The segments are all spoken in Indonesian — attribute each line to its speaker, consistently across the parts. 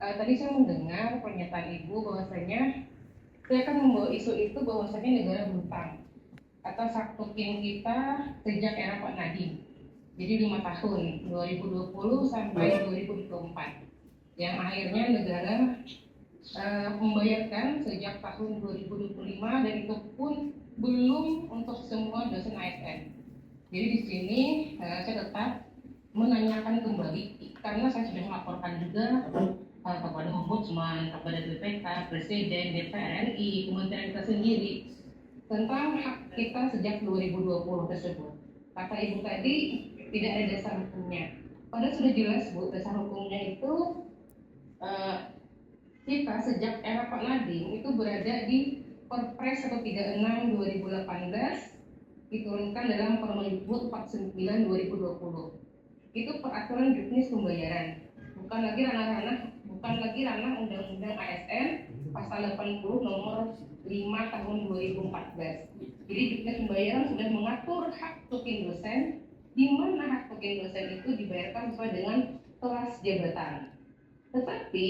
Speaker 1: Tadi saya mendengar pernyataan Ibu bahwasanya saya akan membawa isu itu bahwasanya negara berhutang atas hak token kita sejak era Pak Nadiem. Jadi 5 tahun, 2020 sampai 2024, yang akhirnya negara membayarkan sejak tahun 2025, dan itu pun belum untuk semua dosen ASN. Jadi di sini saya tetap menanyakan kembali, karena saya sudah melaporkan juga kepada Ombudsman, kepada BPK, Presiden, DPR RI, Kementerian kita sendiri tentang hak kita sejak 2020 tersebut. Kata Ibu tadi tidak ada dasar hukumnya. Padahal sudah jelas Bu, dasar hukumnya itu kita sejak era Pak Nadiem itu berada di Perpres 136 2018, diturunkan dalam Permendikbud 49 2020. Itu peraturan juknis pembayaran, bukan lagi ranah Undang-Undang ASN pasal 80 nomor 5 tahun 2014. Jadi juknis pembayaran sudah mengatur hak token dosen, di mana hak token dosen itu dibayarkan sesuai dengan kelas jabatan. Tetapi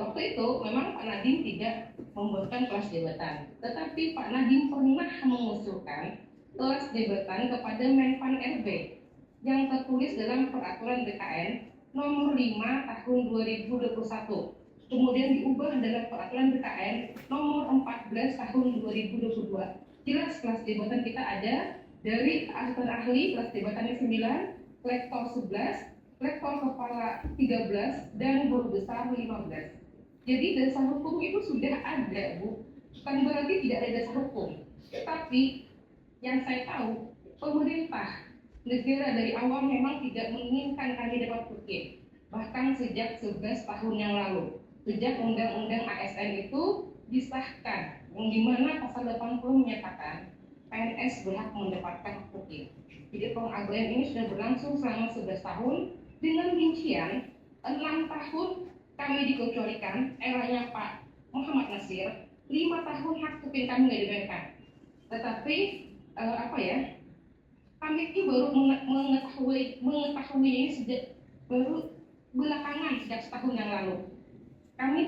Speaker 1: waktu itu memang Pak Nadiem tidak membuatkan kelas jabatan, tetapi Pak Nadiem pernah mengusulkan kelas jabatan kepada Menpan RB yang tertulis dalam peraturan BKN nomor 5 tahun 2021. Kemudian diubah dalam peraturan BKN nomor 14 tahun 2022. Jelas kelas jabatan kita ada dari asisten ahli kelas jabatannya 9, lektor 11, lektor kepala 13, dan guru besar 15. Jadi dasar hukum itu sudah ada Bu, bukan berarti tidak ada dasar hukum. Tetapi yang saya tahu, pemerintah negara dari awal memang tidak menginginkan kami dapat token. Bahkan sejak 11 tahun yang lalu, sejak Undang-Undang ASN itu disahkan, yang dimana pasal 80 menyatakan PNS berhak mendapatkan token. Jadi pengabaian ini sudah berlangsung selama 11 tahun, dengan rincian 6 tahun kami dikecualikan, eranya Pak Muhammad Nasir, 5 tahun hak token kami nggak dibayarkan. Tetapi kami itu baru mengetahui ini sejak baru belakangan, sejak setahun yang lalu. Kami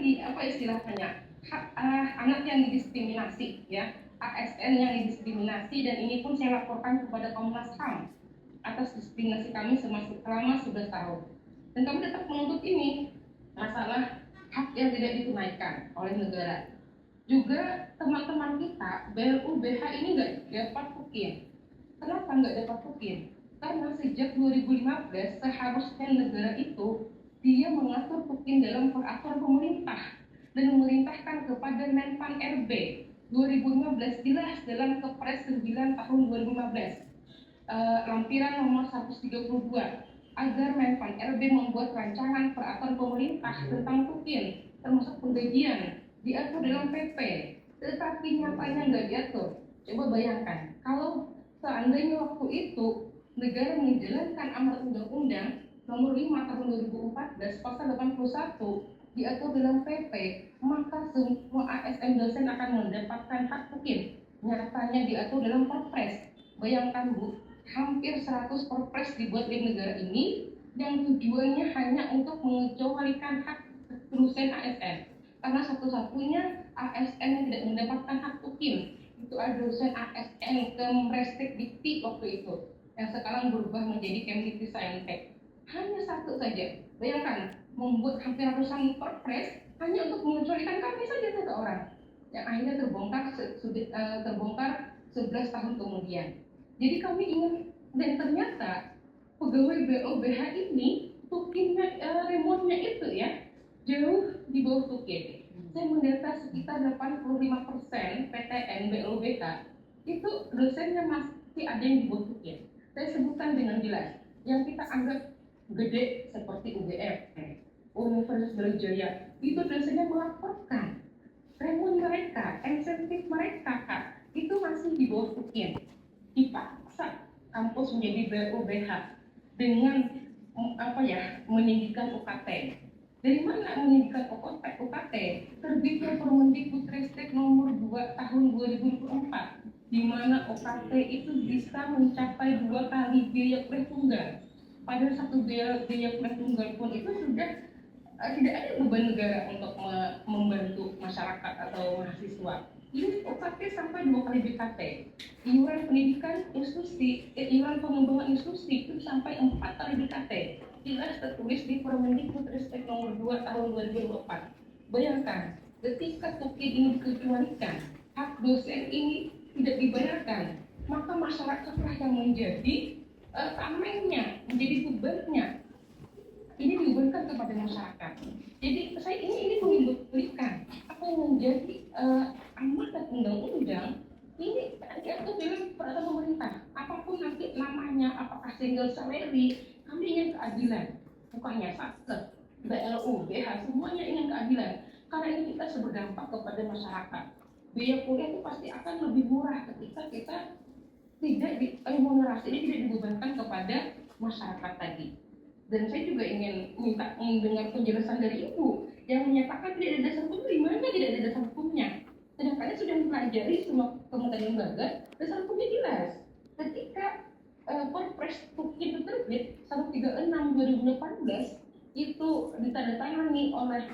Speaker 1: anak yang didiskriminasi, ya, ASN yang didiskriminasi, dan ini pun saya laporkan kepada Komnas HAM atas diskriminasi kami selama 11 tahun. Dan kami tetap menuntut ini masalah hak yang tidak ditunaikan oleh negara. Juga teman-teman kita BLU BH ini nggak dapat token. Kenapa nggak dapat token? Karena sejak 2015 seharusnya negara itu dia mengatur token dalam peraturan pemerintah dan memerintahkan kepada Menpan RB 2015, jelas dalam Kepres 9 tahun 2015, lampiran nomor 132, agar Menpan RB membuat rancangan peraturan pemerintah tentang token termasuk penggajian diatur dalam PP, tetapi nyatanya nggak diatur. Coba bayangkan kalau seandainya waktu itu negara menjalankan amanat undang-undang nomor 5 tahun 2014 pasal 81 diatur dalam PP, maka semua ASN dosen akan mendapatkan hak token. Nyatanya diatur dalam Perpres. Bayangkan Bu, hampir 100 Perpres dibuat di negara ini yang tujuannya hanya untuk mengecualikan hak dosen ASN. Karena satu-satunya ASN yang tidak mendapatkan hak token itu ada dosen ASN Kemrestek Dikti waktu itu, yang sekarang berubah menjadi Kemdikti Saintek. Hanya satu saja. Bayangkan, membuat hampir ratusan Perpres hanya untuk mengecualikan kami saja satu orang, yang akhirnya terbongkar 11 tahun kemudian. Jadi kami ingin, dan ternyata pegawai BOBH ini tokennya, remote-nya itu ya jauh di bawah token. Saya mendata sekitar 85% PTN BLBK itu dosennya masih ada yang di bawah token. Saya sebutkan dengan jelas, yang kita anggap gede seperti UGM, Universitas Brawijaya, itu dosennya melaporkan remun mereka, insentif mereka Kak, itu masih di bawah token. Dipaksa kampus menjadi BOBH dengan meninggikan UKT. Dari mana meninggikan UKT? Terbitnya Permendikbudristek nomor 2 tahun 2024, di mana UKT itu bisa mencapai 2 kali biaya kuliah tunggal. Pada satu biaya kuliah tunggal pun itu sudah tidak ada beban negara untuk membantu masyarakat atau mahasiswa. Ini UKT sampai 2 kali BKT, iuran pendidikan institusi, iuran pengembangan institusi itu sampai 4 kali BKT. Jelas tertulis di Permendikbudristek nomor 2 tahun 2024. Bayangkan, ketika TUKIN ini dikecualikan, hak dosen ini tidak dibayarkan, maka masyarakatlah yang menjadi tamengnya, menjadi bebannya. Ini dibebankan kepada masyarakat. Jadi saya ini memberikan apa yang menjadi amanat undang-undang ini diatur dalam peraturan pemerintah. Apapun nanti namanya, apakah single salary, kami ingin keadilan. Bukannya satker, BLU, BH, semuanya ingin keadilan. Karena ini kita berdampak kepada masyarakat. Biaya kuliah itu pasti akan lebih murah ketika kita tidak remunerasi ini tidak dibebankan kepada masyarakat tadi. Dan saya juga ingin minta mendengar penjelasan dari Ibu yang menyatakan tidak ada dasar hukum. Di mana tidak ada dasar hukumnya? Sedangkan sudah mempelajari semua kementerian lembaga, dasar hukumnya jelas. Ketika Perpres TUKIN terbit 136/2018 itu ditandatangani oleh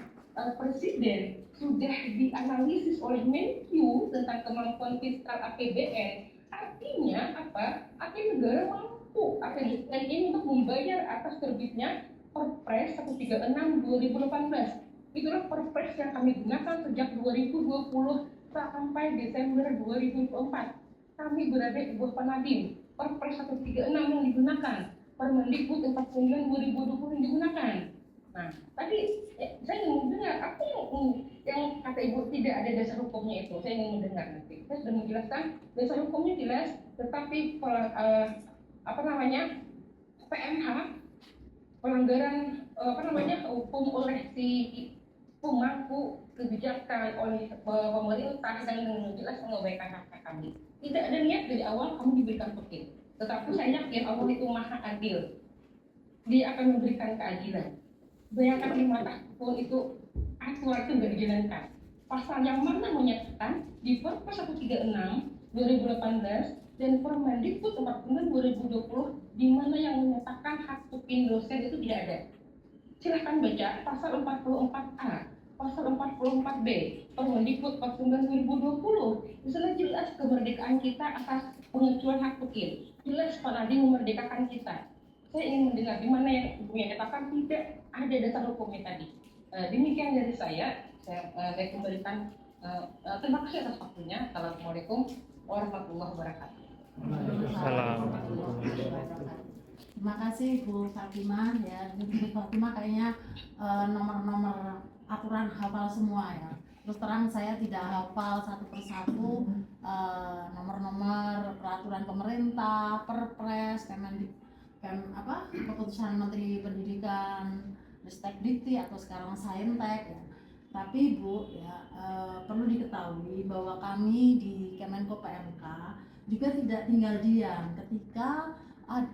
Speaker 1: Presiden, sudah dianalisis oleh Menq tentang kemampuan fiskal APBN. Artinya apa? Artinya negara mampu APBN ini untuk membayar atas terbitnya Perpres 136/2018. Itulah Perpres yang kami gunakan sejak 2020 sampai Desember 2024. Kami berada di bawah Panadim. Perpres 136 yang digunakan, Permendikbud 49 2020 yang digunakan. Nah, tadi saya ingin mendengar apa yang kata Ibu tidak ada dasar hukumnya itu. Saya ingin mendengar nanti. Saya sudah menjelaskan dasar hukumnya jelas, tetapi PMH pelanggaran hukum oleh si pemangku kebijakan oleh pemerintah dan dengan jelas mengabaikan hak kami. Tidak ada niat dari awal kami diberikan pekin. Tetapi saya yakin Allah itu maha adil. Dia akan memberikan keadilan. Bayangkan 5 tahun itu aturan itu nggak dijalankan. Pasal yang mana menyatakan di Perpres 136/2018 dan Permendikbud 49/2020 di mana yang menyatakan hak tukin dosen itu tidak ada. Silahkan baca pasal 44A, pasal 44B, Permendikbud 49/2020. Di sana jelas kemerdekaan kita atas pengecualian hak tukin. Jelas Pak Nadiem memerdekakan kita. Saya ingin mendengar di mana yang Ibu katakan tidak ada dasar hukumnya tadi. Demikian dari saya kembalikan. Terima kasih atas waktunya. Assalamualaikum warahmatullahi wabarakatuh.
Speaker 2: Terima kasih Bu Fatimah ya. Bu Fatimah kayaknya nomor-nomor aturan hafal semua ya. Terus terang saya tidak hafal satu persatu nomor-nomor peraturan pemerintah, Perpres, keputusan Menteri Pendidikan, Ristekdikti atau sekarang Saintek ya. Tapi Bu ya perlu diketahui bahwa kami di Kemenko PMK juga tidak tinggal diam ketika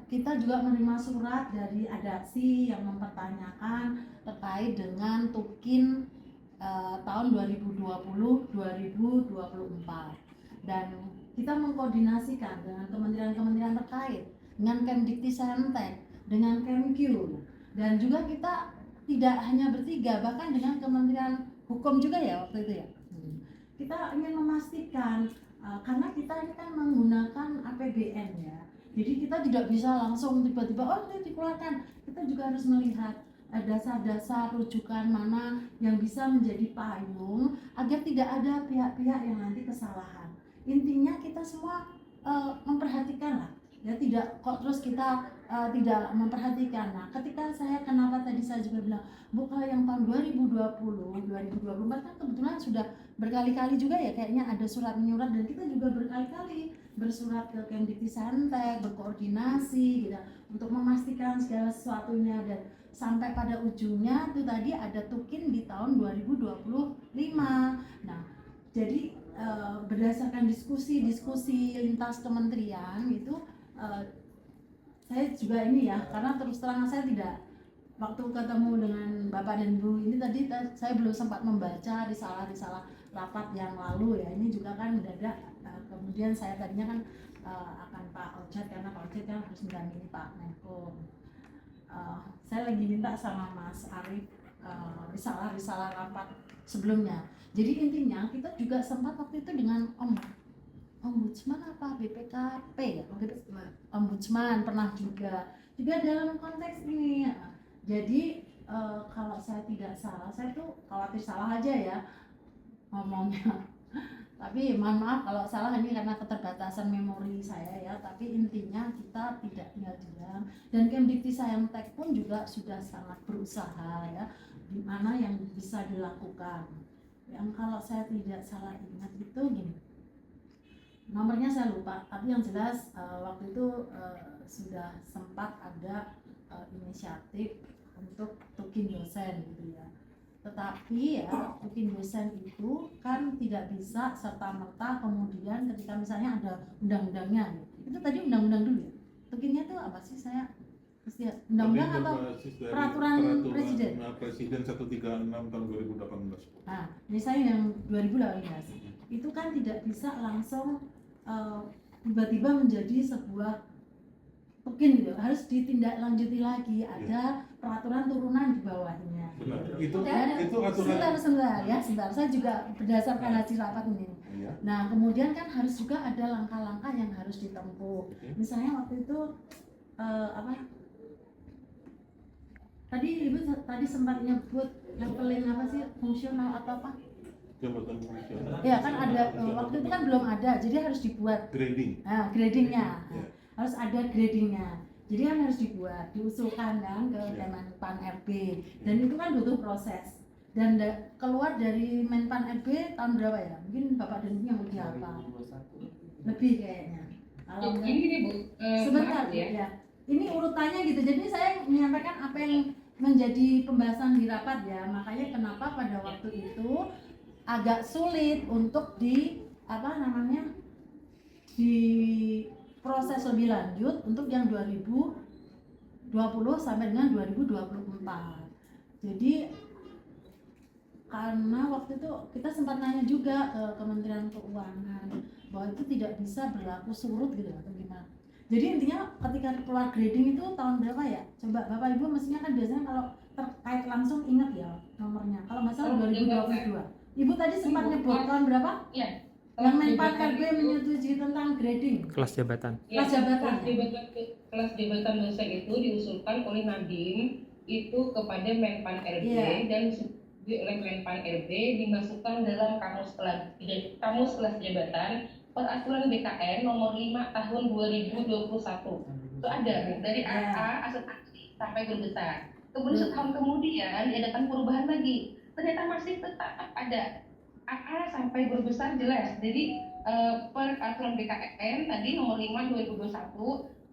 Speaker 2: kita juga menerima surat dari Adaksi yang mempertanyakan terkait dengan TUKIN tahun 2020-2024 dan kita mengkoordinasikan dengan kementerian-kementerian terkait, dengan Kemdikti-Saintek, dengan Kemq, dan juga kita tidak hanya bertiga, bahkan dengan Kementerian Hukum juga ya waktu itu ya. Kita ingin memastikan karena kita ini kan menggunakan APBN ya, jadi kita tidak bisa langsung tiba-tiba itu dikeluarkan. Kita juga harus melihat dasar-dasar rujukan mana yang bisa menjadi payung agar tidak ada pihak-pihak yang nanti kesalahan. Intinya kita semua memperhatikan lah ya, tidak kok terus kita tidak memperhatikan. Nah ketika kenapa tadi saya juga bilang Bu, kalau yang tahun 2020-2024 kan kebetulan sudah berkali-kali juga ya kayaknya ada surat menyurat, dan kita juga berkali-kali bersurat ke Kemdikti-Saintek, berkoordinasi gitu untuk memastikan segala sesuatunya, dan sampai pada ujungnya itu tadi ada TUKIN di tahun 2025. Nah jadi berdasarkan diskusi lintas kementerian itu saya juga ini ya, karena terus terang saya tidak, waktu ketemu dengan Bapak dan Bu ini tadi saya belum sempat membaca risalah rapat yang lalu ya. Ini juga kan mendadak, kemudian saya tadinya kan akan Pak Ojat, karena Pak Ojat kan harus mendampingi Pak Menko. Saya lagi minta sama Mas Arief risalah rapat sebelumnya. Jadi intinya kita juga sempat waktu itu dengan ombudsman apa BPKP ya, ombudsman pernah juga dalam konteks ini ya. Jadi kalau saya tidak salah, saya tuh khawatir salah aja ya ngomongnya. Tapi mohon maaf kalau salah, ini karena keterbatasan memori saya ya. Tapi intinya kita tidak tinggal diam, dan Kemdikti-Saintek pun juga sudah sangat berusaha ya, di mana yang bisa dilakukan. Yang kalau saya tidak salah ingat itu gini, nomornya saya lupa, tapi yang jelas waktu itu sudah sempat ada inisiatif untuk tukin dosen gitu ya. Tetapi ya tukin dosen itu kan tidak bisa serta-merta kemudian ketika misalnya ada undang-undangnya. Itu tadi undang-undang dulu ya. Tukinnya itu apa sih, saya mesti undang-undang atau peraturan presiden?
Speaker 3: Presiden 136 tahun 2018.
Speaker 2: Nah, misalnya yang 2018 itu kan tidak bisa langsung tiba-tiba menjadi sebuah tukin gitu, harus ditindaklanjuti lagi, ada peraturan turunan di bawahnya.
Speaker 3: Benar. Itu
Speaker 2: aturan. Sebentar, saya juga berdasarkan hasil rapat ini.
Speaker 3: Iya.
Speaker 2: Nah, kemudian kan harus juga ada langkah-langkah yang harus ditempuh. Misalnya waktu itu tadi Ibu sempat nyebut leveling apa sih, fungsional atau apa?
Speaker 3: Jabatan fungsional.
Speaker 2: Ya kan ada, waktu itu kan belum ada, jadi harus dibuat
Speaker 3: Grading.
Speaker 2: gradingnya.
Speaker 3: Ya.
Speaker 2: Harus ada gradingnya, jadi kan harus dibuat, diusulkan kan ke Kemenpan RB, dan itu kan butuh proses, dan keluar dari Menpan RB tahun berapa ya? Mungkin Bapak dan Ibu yang lebih hafal, lebih kayaknya. Kalau
Speaker 1: Gini Bu,
Speaker 2: sebentar
Speaker 1: maaf
Speaker 2: ya. Ini urutannya gitu, jadi saya menyampaikan apa yang menjadi pembahasan di rapat ya, makanya kenapa pada waktu itu agak sulit untuk di proses lebih lanjut untuk yang 2020 sampai dengan 2024. Jadi karena waktu itu kita sempat nanya juga ke Kementerian Keuangan bahwa itu tidak bisa berlaku surut gitu atau gimana. Jadi intinya ketika keluar grading itu tahun berapa ya? Coba Bapak Ibu mestinya kan biasanya kalau terkait langsung ingat ya nomornya. Kalau nggak salah 2022. Ibu tadi sempat nyebut tahun berapa?
Speaker 1: Iya.
Speaker 2: Yang Menpan RB menyetujui tentang grading.
Speaker 4: Kelas jabatan.
Speaker 2: Kelas jabatan.
Speaker 1: Kelas jabatan dosen itu diusulkan oleh Nadiem itu kepada Menpan RB dan oleh Menpan RB dimasukkan dalam kamus kelas jabatan peraturan BKN nomor 5 tahun 2021. Itu ada dari AA asetasi sampai guru besar. Kemudian setahun kemudian diadakan perubahan lagi. Ternyata masih tetap ada AA sampai guru besar jelas. Jadi peraturan BKN tadi nomor 5 2021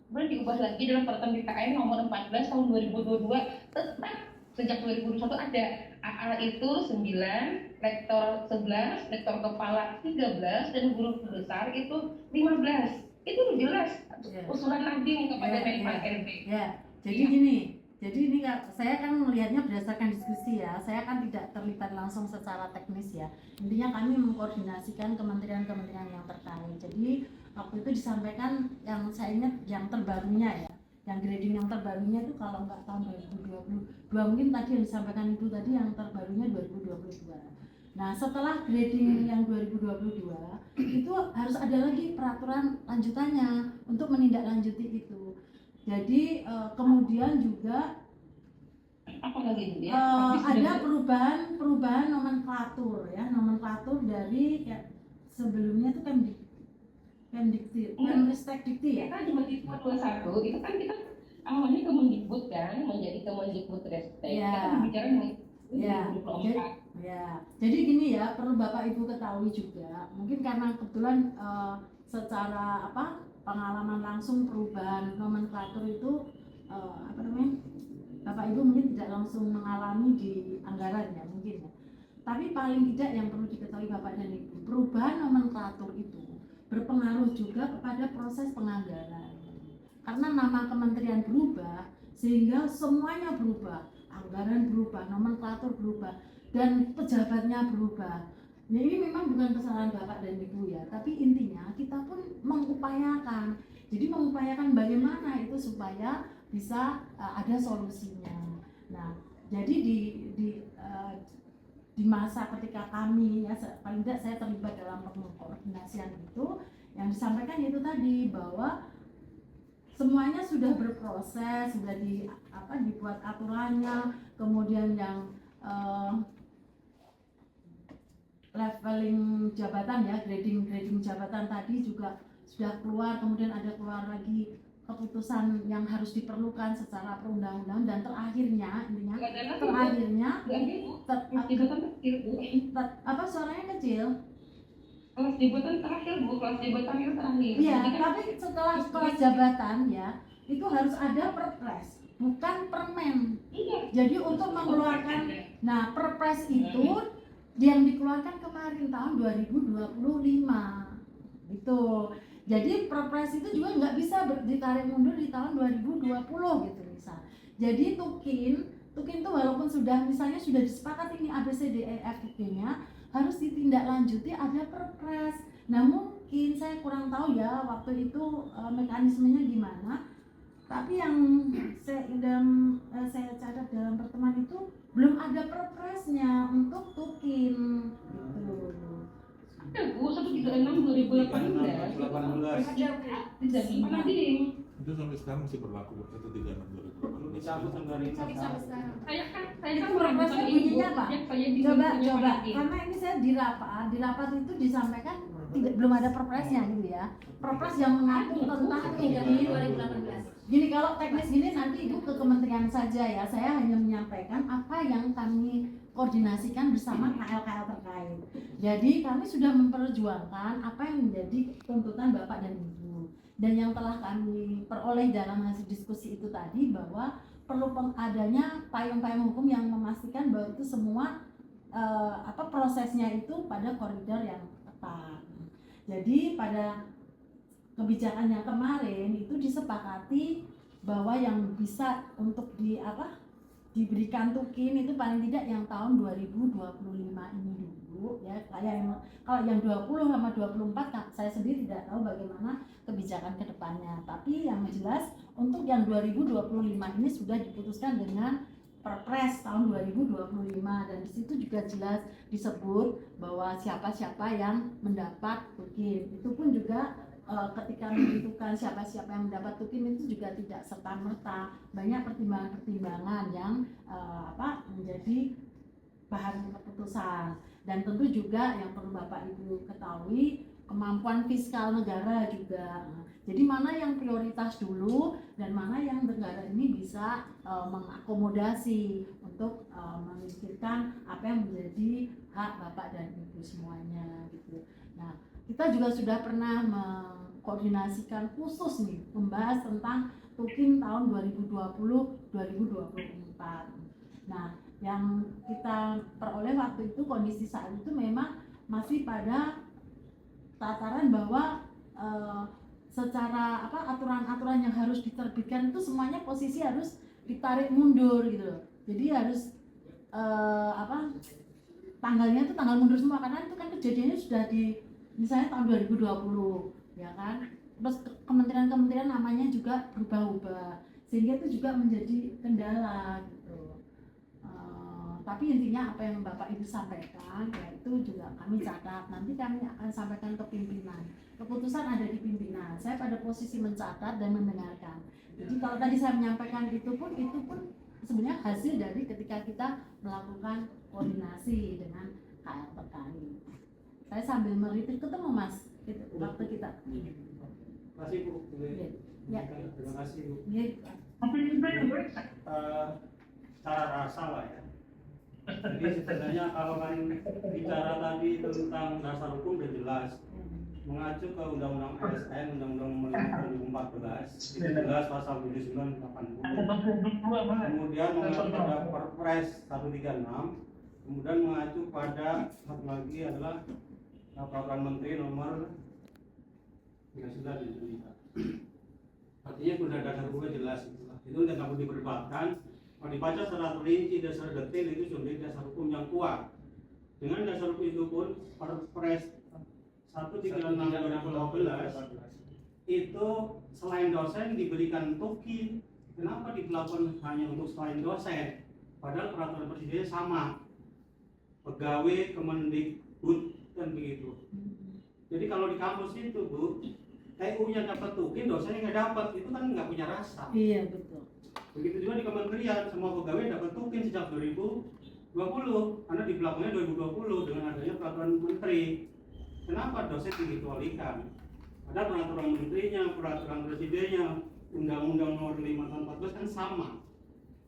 Speaker 1: kemudian diubah lagi dalam peraturan BKN nomor 14 tahun 2022, tetap sejak 2021 ada AA itu 9, lektor 11, lektor kepala 13 dan guru besar itu 15. Itu jelas usulan Nadiem kepada Menpan RB.
Speaker 2: Ya, jadi gini. Jadi ini saya kan melihatnya berdasarkan diskusi ya, saya kan tidak terlibat langsung secara teknis ya. Intinya kami mengkoordinasikan kementerian-kementerian yang terkait. Jadi waktu itu disampaikan yang saya ingat yang terbarunya ya, yang grading yang terbarunya itu kalau nggak tahun 2022, mungkin tadi yang disampaikan Ibu tadi yang terbarunya 2022. Nah setelah grading yang 2022 itu harus ada lagi peraturan lanjutannya untuk menindaklanjuti itu. Jadi kemudian juga ada perubahan nomenklatur ya, nomenklatur dari ya, sebelumnya itu Kemdikti ya.
Speaker 1: Kita di Mendikbud 21 itu kan kita awalnya Kemendikbud kan menjadi Kemendikbudristek.
Speaker 2: Ya.
Speaker 1: Kita bicara
Speaker 2: Ya.
Speaker 1: 2024.
Speaker 2: Ya. Jadi gini ya, perlu Bapak Ibu ketahui juga. Mungkin karena kebetulan secara pengalaman langsung perubahan nomenklatur itu Bapak Ibu mungkin tidak langsung mengalami di anggaran ya mungkin ya. Tapi paling tidak yang perlu diketahui Bapak dan Ibu, perubahan nomenklatur itu berpengaruh juga kepada proses penganggaran. Karena nama kementerian berubah sehingga semuanya berubah, anggaran berubah, nomenklatur berubah, dan pejabatnya berubah. Nah, ini memang bukan kesalahan Bapak dan Ibu ya, tapi intinya kita pun mengupayakan. Jadi mengupayakan bagaimana itu supaya bisa ada solusinya. Nah, Jadi di masa ketika kami ya paling tidak saya terlibat dalam koordinasian itu, yang disampaikan itu tadi bahwa semuanya sudah berproses, sudah dibuat aturannya, kemudian yang leveling jabatan ya, grading jabatan tadi juga sudah keluar, kemudian ada keluar lagi keputusan yang harus diperlukan secara perundang-undangan, dan terakhirnya intinya suaranya kecil.
Speaker 1: Kelas jabatan terakhir Bu, kelas jabatan yang terakhir.
Speaker 2: Iya,
Speaker 1: Jadi kan
Speaker 2: tapi setelah kelas jabatan ya itu harus ada perpres, bukan permen.
Speaker 1: iya.
Speaker 2: Jadi untuk mengeluarkan, nah perpres itu yang dikeluarkan kemarin tahun 2025 gitu. Jadi perpres itu juga nggak bisa ditarik mundur di tahun 2020 gitu misal. Jadi Tukin itu walaupun sudah misalnya sudah disepakati ini ABCDEF nya harus ditindaklanjuti ada perpres. Nah mungkin saya kurang tahu ya waktu itu mekanismenya gimana. Tapi yang saya catat dalam pertemuan itu belum ada perpresnya untuk Tukin gitu.
Speaker 1: Ada Bu, 136 2018.
Speaker 3: 2018
Speaker 1: Tidak pernah di.
Speaker 3: itu sampai sekarang masih berlaku 136 2018.
Speaker 1: Saya kan
Speaker 2: Perpresnya
Speaker 1: bukan
Speaker 2: bunyinya
Speaker 1: ibu,
Speaker 2: apa?
Speaker 1: yang saya di
Speaker 2: Coba
Speaker 1: punya Pak
Speaker 2: karena ini saya di rapat itu disampaikan belum ada perpresnya gitu ya. Perpres yang mengatur tentang Tukin
Speaker 4: 2018.
Speaker 2: Gini, kalau teknis gini nanti itu ke kementerian saja ya. Saya hanya menyampaikan apa yang kami koordinasikan bersama KL-KL terkait. Jadi kami sudah memperjuangkan apa yang menjadi tuntutan Bapak dan Ibu. Dan yang telah kami peroleh dalam hasil diskusi itu tadi bahwa perlu adanya payung-payung hukum yang memastikan bahwa itu semua prosesnya itu pada koridor yang tepat. Jadi pada kebijakan yang kemarin itu disepakati bahwa yang bisa untuk diberikan Tukin itu paling tidak yang tahun 2025 ini dulu ya. Kalau yang 20 sama 24 saya sendiri tidak tahu bagaimana kebijakan kedepannya. Tapi yang jelas untuk yang 2025 ini sudah diputuskan dengan Perpres tahun 2025, dan di situ juga jelas disebut bahwa siapa-siapa yang mendapat Tukin. Itu pun juga ketika menentukan siapa-siapa yang mendapat Tukin itu juga tidak serta-merta, banyak pertimbangan-pertimbangan yang menjadi bahan keputusan. Dan tentu juga yang perlu Bapak Ibu ketahui, kemampuan fiskal negara juga. Jadi mana yang prioritas dulu dan mana yang negara ini bisa mengakomodasi untuk memikirkan apa yang menjadi hak Bapak dan Ibu semuanya gitu. Nah, kita juga sudah pernah mengkoordinasikan khusus nih membahas tentang Tukin tahun 2020-2024. Nah, yang kita peroleh waktu itu kondisi saat itu memang masih pada tataran bahwa secara aturan-aturan yang harus diterbitkan itu semuanya posisi harus ditarik mundur gitu loh. Jadi harus tanggalnya itu tanggal mundur semua, karena itu kan kejadiannya sudah di misalnya tahun 2020 ya kan. Terus kementerian-kementerian namanya juga berubah-ubah sehingga itu juga menjadi kendala gitu. Tapi intinya apa yang Bapak Ibu sampaikan ya itu juga kami catat, nanti kami akan sampaikan ke pimpinan. Keputusan ada di pimpinan. Saya pada posisi mencatat dan mendengarkan. Jadi kalau tadi saya menyampaikan itu pun sebenarnya hasil dari ketika kita melakukan koordinasi dengan KL terkait. Saya sambil meritik ketemu Mas gitu, waktu kita.
Speaker 5: Terima kasih Bu.
Speaker 2: Ya.
Speaker 5: Terima kasih Bu.
Speaker 2: Ya.
Speaker 5: Secara rasa lah ya. Jadi sebenarnya kalau kan bicara tadi tentang dasar hukum sudah jelas, mengacu ke Undang-Undang ASN, Undang-Undang Nomor 2014, itu jelas pasal 79 80. Kemudian mengacu pada Perpres 136, kemudian mengacu pada satu lagi adalah Peraturan Menteri Nomor 39. Artinya sudah dasar hukumnya jelas, itu tidak perlu diperdebatkan. Kalau dibaca secara rinci dan secara detail itu sudah dasar hukum yang kuat. Dengan dasar hukum itu pun Perpres 136 2012 itu selain dosen diberikan Tukin. Kenapa diberlakukan hanya untuk selain dosen? Padahal peraturan presidennya sama, pegawai Kemendikbud kan begitu. Jadi kalau di kampus itu Bu, TU-nya dapat tukin, dosennya nggak dapat, itu kan nggak punya rasa.
Speaker 2: Iya betul.
Speaker 5: Begitu juga di kementerian, semua pegawai dapat tukin sejak 2020, karena di belakangnya 2020 dengan adanya peraturan menteri. Kenapa dosen dikecualikan? Ada peraturan menterinya, peraturan presidennya, undang-undang nomor 5 tahun 14 kan sama.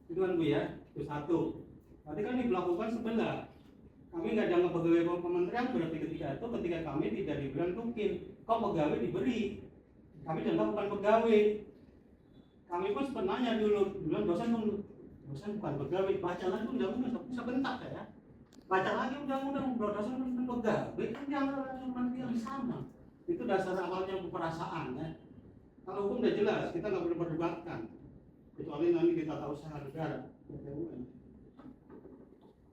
Speaker 5: Itu kan Bu ya, itu satu. Berarti kan diberlakukan sebelah. Kami nggak dianggap pegawai kementerian, berarti ketika kami tidak diberikan tukin. Kok pegawai diberi? Kami dianggap bukan pegawai. Kami pun sempat nanya dulu, bilang dosen bukan pegawai, baca lagi undang-undang, sebentar ya. Baca lagi undang-undang, dosen bukan pegawai, kan dianggap yang sama. Itu dasar awalnya perasaan ya. Kalau hukum udah jelas, kita nggak perlu perdebatkan. Kecuali nanti kita tahu usaha negara.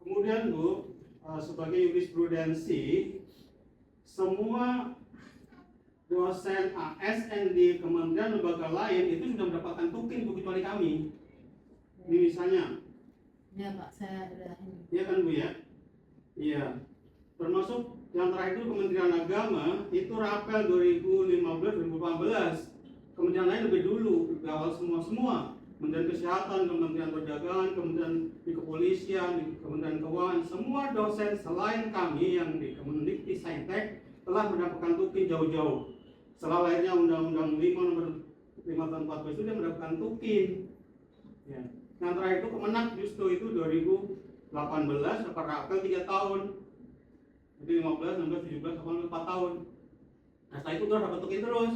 Speaker 5: Kemudian Bu, sebagai jurisprudensi, semua dosen ASN di kementerian lembaga lain itu sudah mendapatkan tukin Bu, kecuali kami. Ini misalnya.
Speaker 2: Ya Pak, saya ada ini.
Speaker 5: Iya kan Bu ya? Iya. Termasuk yang terakhir itu Kementerian Agama, itu rapel 2015-2018. Kementerian lain lebih dulu, di awal semua. Kementerian Kesehatan, Kementerian Perdagangan, Kementerian di Kepolisian, di Kementerian Keuangan, semua dosen selain kami yang di Kemendikti-Saintek telah mendapatkan tukin jauh-jauh. Setelah lahirnya Undang-Undang 5 nomor 5 tahun 14 itu dia mendapatkan tukin. Ya. Yang terakhir itu Kemenak justru itu 2018 dapat rapel 3 tahun. Jadi 15, 16, 17, 18, 4 tahun. Nah setelah itu dapat tukin terus.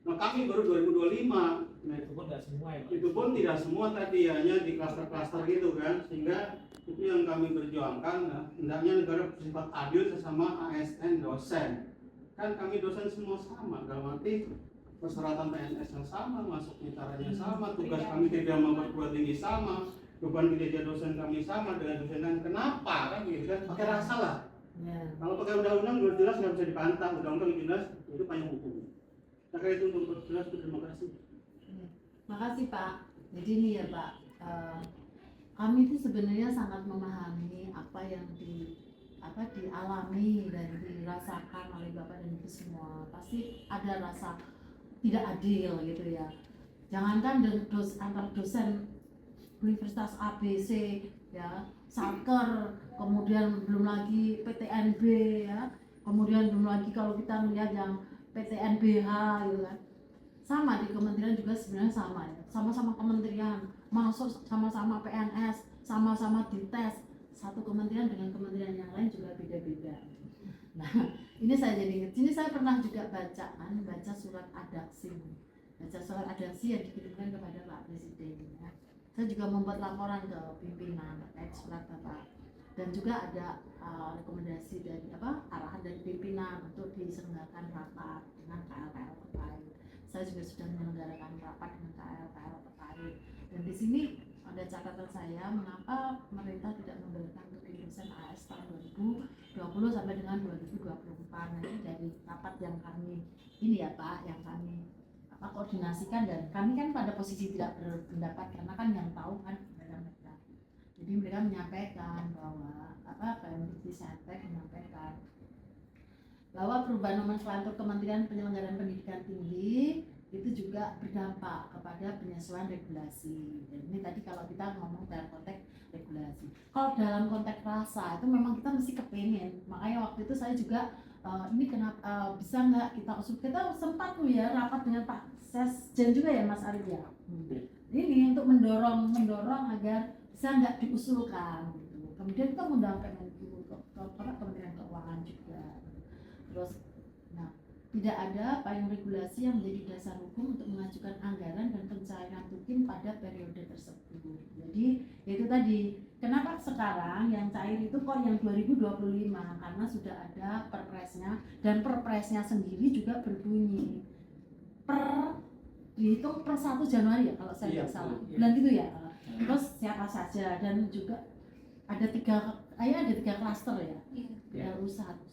Speaker 5: Nah kami baru 2025. Nah
Speaker 4: Itu pun nggak semua ya Pak.
Speaker 5: itu pun tidak semua tadi, hanya di klaster-klaster gitu kan, sehingga itu yang kami perjuangkan. Nah, hendaknya negara bersifat adil sesama ASN dosen. Kan kami dosen semua sama, dalam arti persyaratan PNS yang sama, masuknya caranya sama, tugas kami tidak mempergunakan tinggi sama, beban kinerja dosen kami sama dengan dosen lain. Kenapa kan gitu kan? Pakai rasa lah.
Speaker 2: Ya.
Speaker 5: Kalau pakai undang-undang jelas nggak bisa dibantah, undang-undang jelas itu payung hukum. Nah itu untuk jelas, terima kasih.
Speaker 2: Makasih Pak. Jadi ini ya Pak, kami itu sebenarnya sangat memahami apa yang dialami dan dirasakan oleh Bapak dan Ibu semua. Pasti ada rasa tidak adil gitu ya. Jangankan antar dosen Universitas ABC ya, Saker, kemudian belum lagi PTNB ya, kemudian belum lagi kalau kita melihat yang PTNBH gitu kan. Sama di kementerian juga sebenarnya sama ya, sama-sama kementerian, masuk sama-sama PNS, sama-sama dites. Satu kementerian dengan kementerian yang lain juga beda-beda. Nah, ini saya jadi ingat. Ini saya pernah juga baca surat adaksi yang dikirimkan kepada Pak Presiden. Ya. Saya juga membuat laporan ke pimpinan terkait surat Bapak. Dan juga ada rekomendasi dari arahan dari pimpinan untuk diselenggarakan rapat dengan KL-KL terkait. Saya juga sudah menyelenggarakan rapat dengan KL-KL terkait. Dan di sini ada catatan saya mengapa pemerintah tidak memberikan tukin dosen AS tahun 2020 sampai dengan 2024. Nanti dari rapat yang kami ini ya Pak, yang kami koordinasikan, dan kami kan pada posisi tidak berpendapat karena kan yang tahu kan mereka. Jadi mereka menyampaikan bahwa Kemendikti-Saintek menyampaikan bahwa perubahan nomenklatur Kementerian Penyelenggaraan Pendidikan Tinggi itu juga berdampak kepada penyesuaian regulasi. Dan ini tadi kalau kita ngomong dalam konteks regulasi. Kalau dalam konteks rasa itu memang kita mesti kepengen. Makanya waktu itu saya juga ini kenapa bisa nggak kita usul. Kita sempat tuh ya rapat dengan Pak Sesjen juga ya Mas Arif ya. Ini untuk mendorong agar bisa nggak diusulkan. Gitu. Kemudian kita mengundang Kementerian Keuangan juga. Terus, nah, tidak ada payung regulasi yang menjadi dasar hukum untuk mengajukan anggaran dan pencairan tukin pada periode tersebut. Jadi, itu tadi, kenapa sekarang yang cair itu kok yang 2025? Karena sudah ada perpresnya, dan perpresnya sendiri juga berbunyi dihitung per 1 Januari ya kalau saya tidak salah. Bulan gitu ya. Terus siapa saja, dan juga ada tiga klaster ya. GLU 1,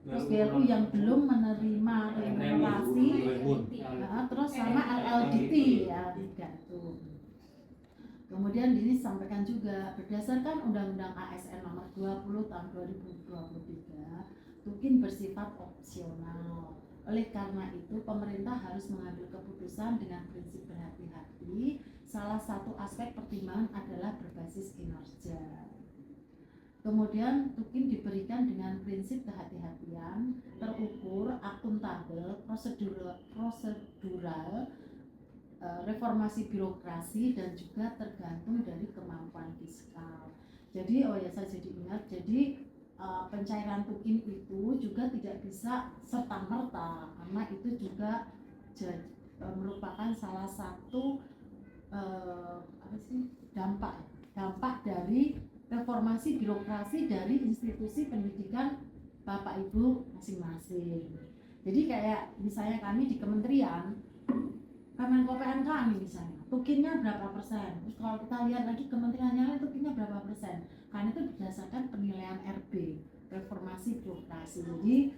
Speaker 2: terus GLU yang belum menerima remunerasi, terus sama LLDT ya, 3 itu. Kemudian ini disampaikan juga berdasarkan Undang-Undang ASN Nomor 20 Tahun 2023, Tukin bersifat opsional. Oleh karena itu, pemerintah harus mengambil keputusan dengan prinsip berhati-hati. Salah satu aspek pertimbangan adalah berbasis kinerja. Kemudian Tukin diberikan dengan prinsip kehati-hatian, terukur, akuntabel, prosedural, reformasi birokrasi, dan juga tergantung dari kemampuan fiskal. Jadi saya jadi ingat, jadi pencairan Tukin itu juga tidak bisa serta-merta, karena itu juga merupakan salah satu dampak dari reformasi birokrasi dari institusi pendidikan Bapak Ibu masing-masing. Jadi kayak misalnya kami di kementerian, Kemenko PMK nih misalnya, Tukinnya berapa persen? Terus kalau kita lihat lagi kementerian yang lain Tukinnya berapa persen? Karena itu berdasarkan penilaian RB, reformasi birokrasi. Jadi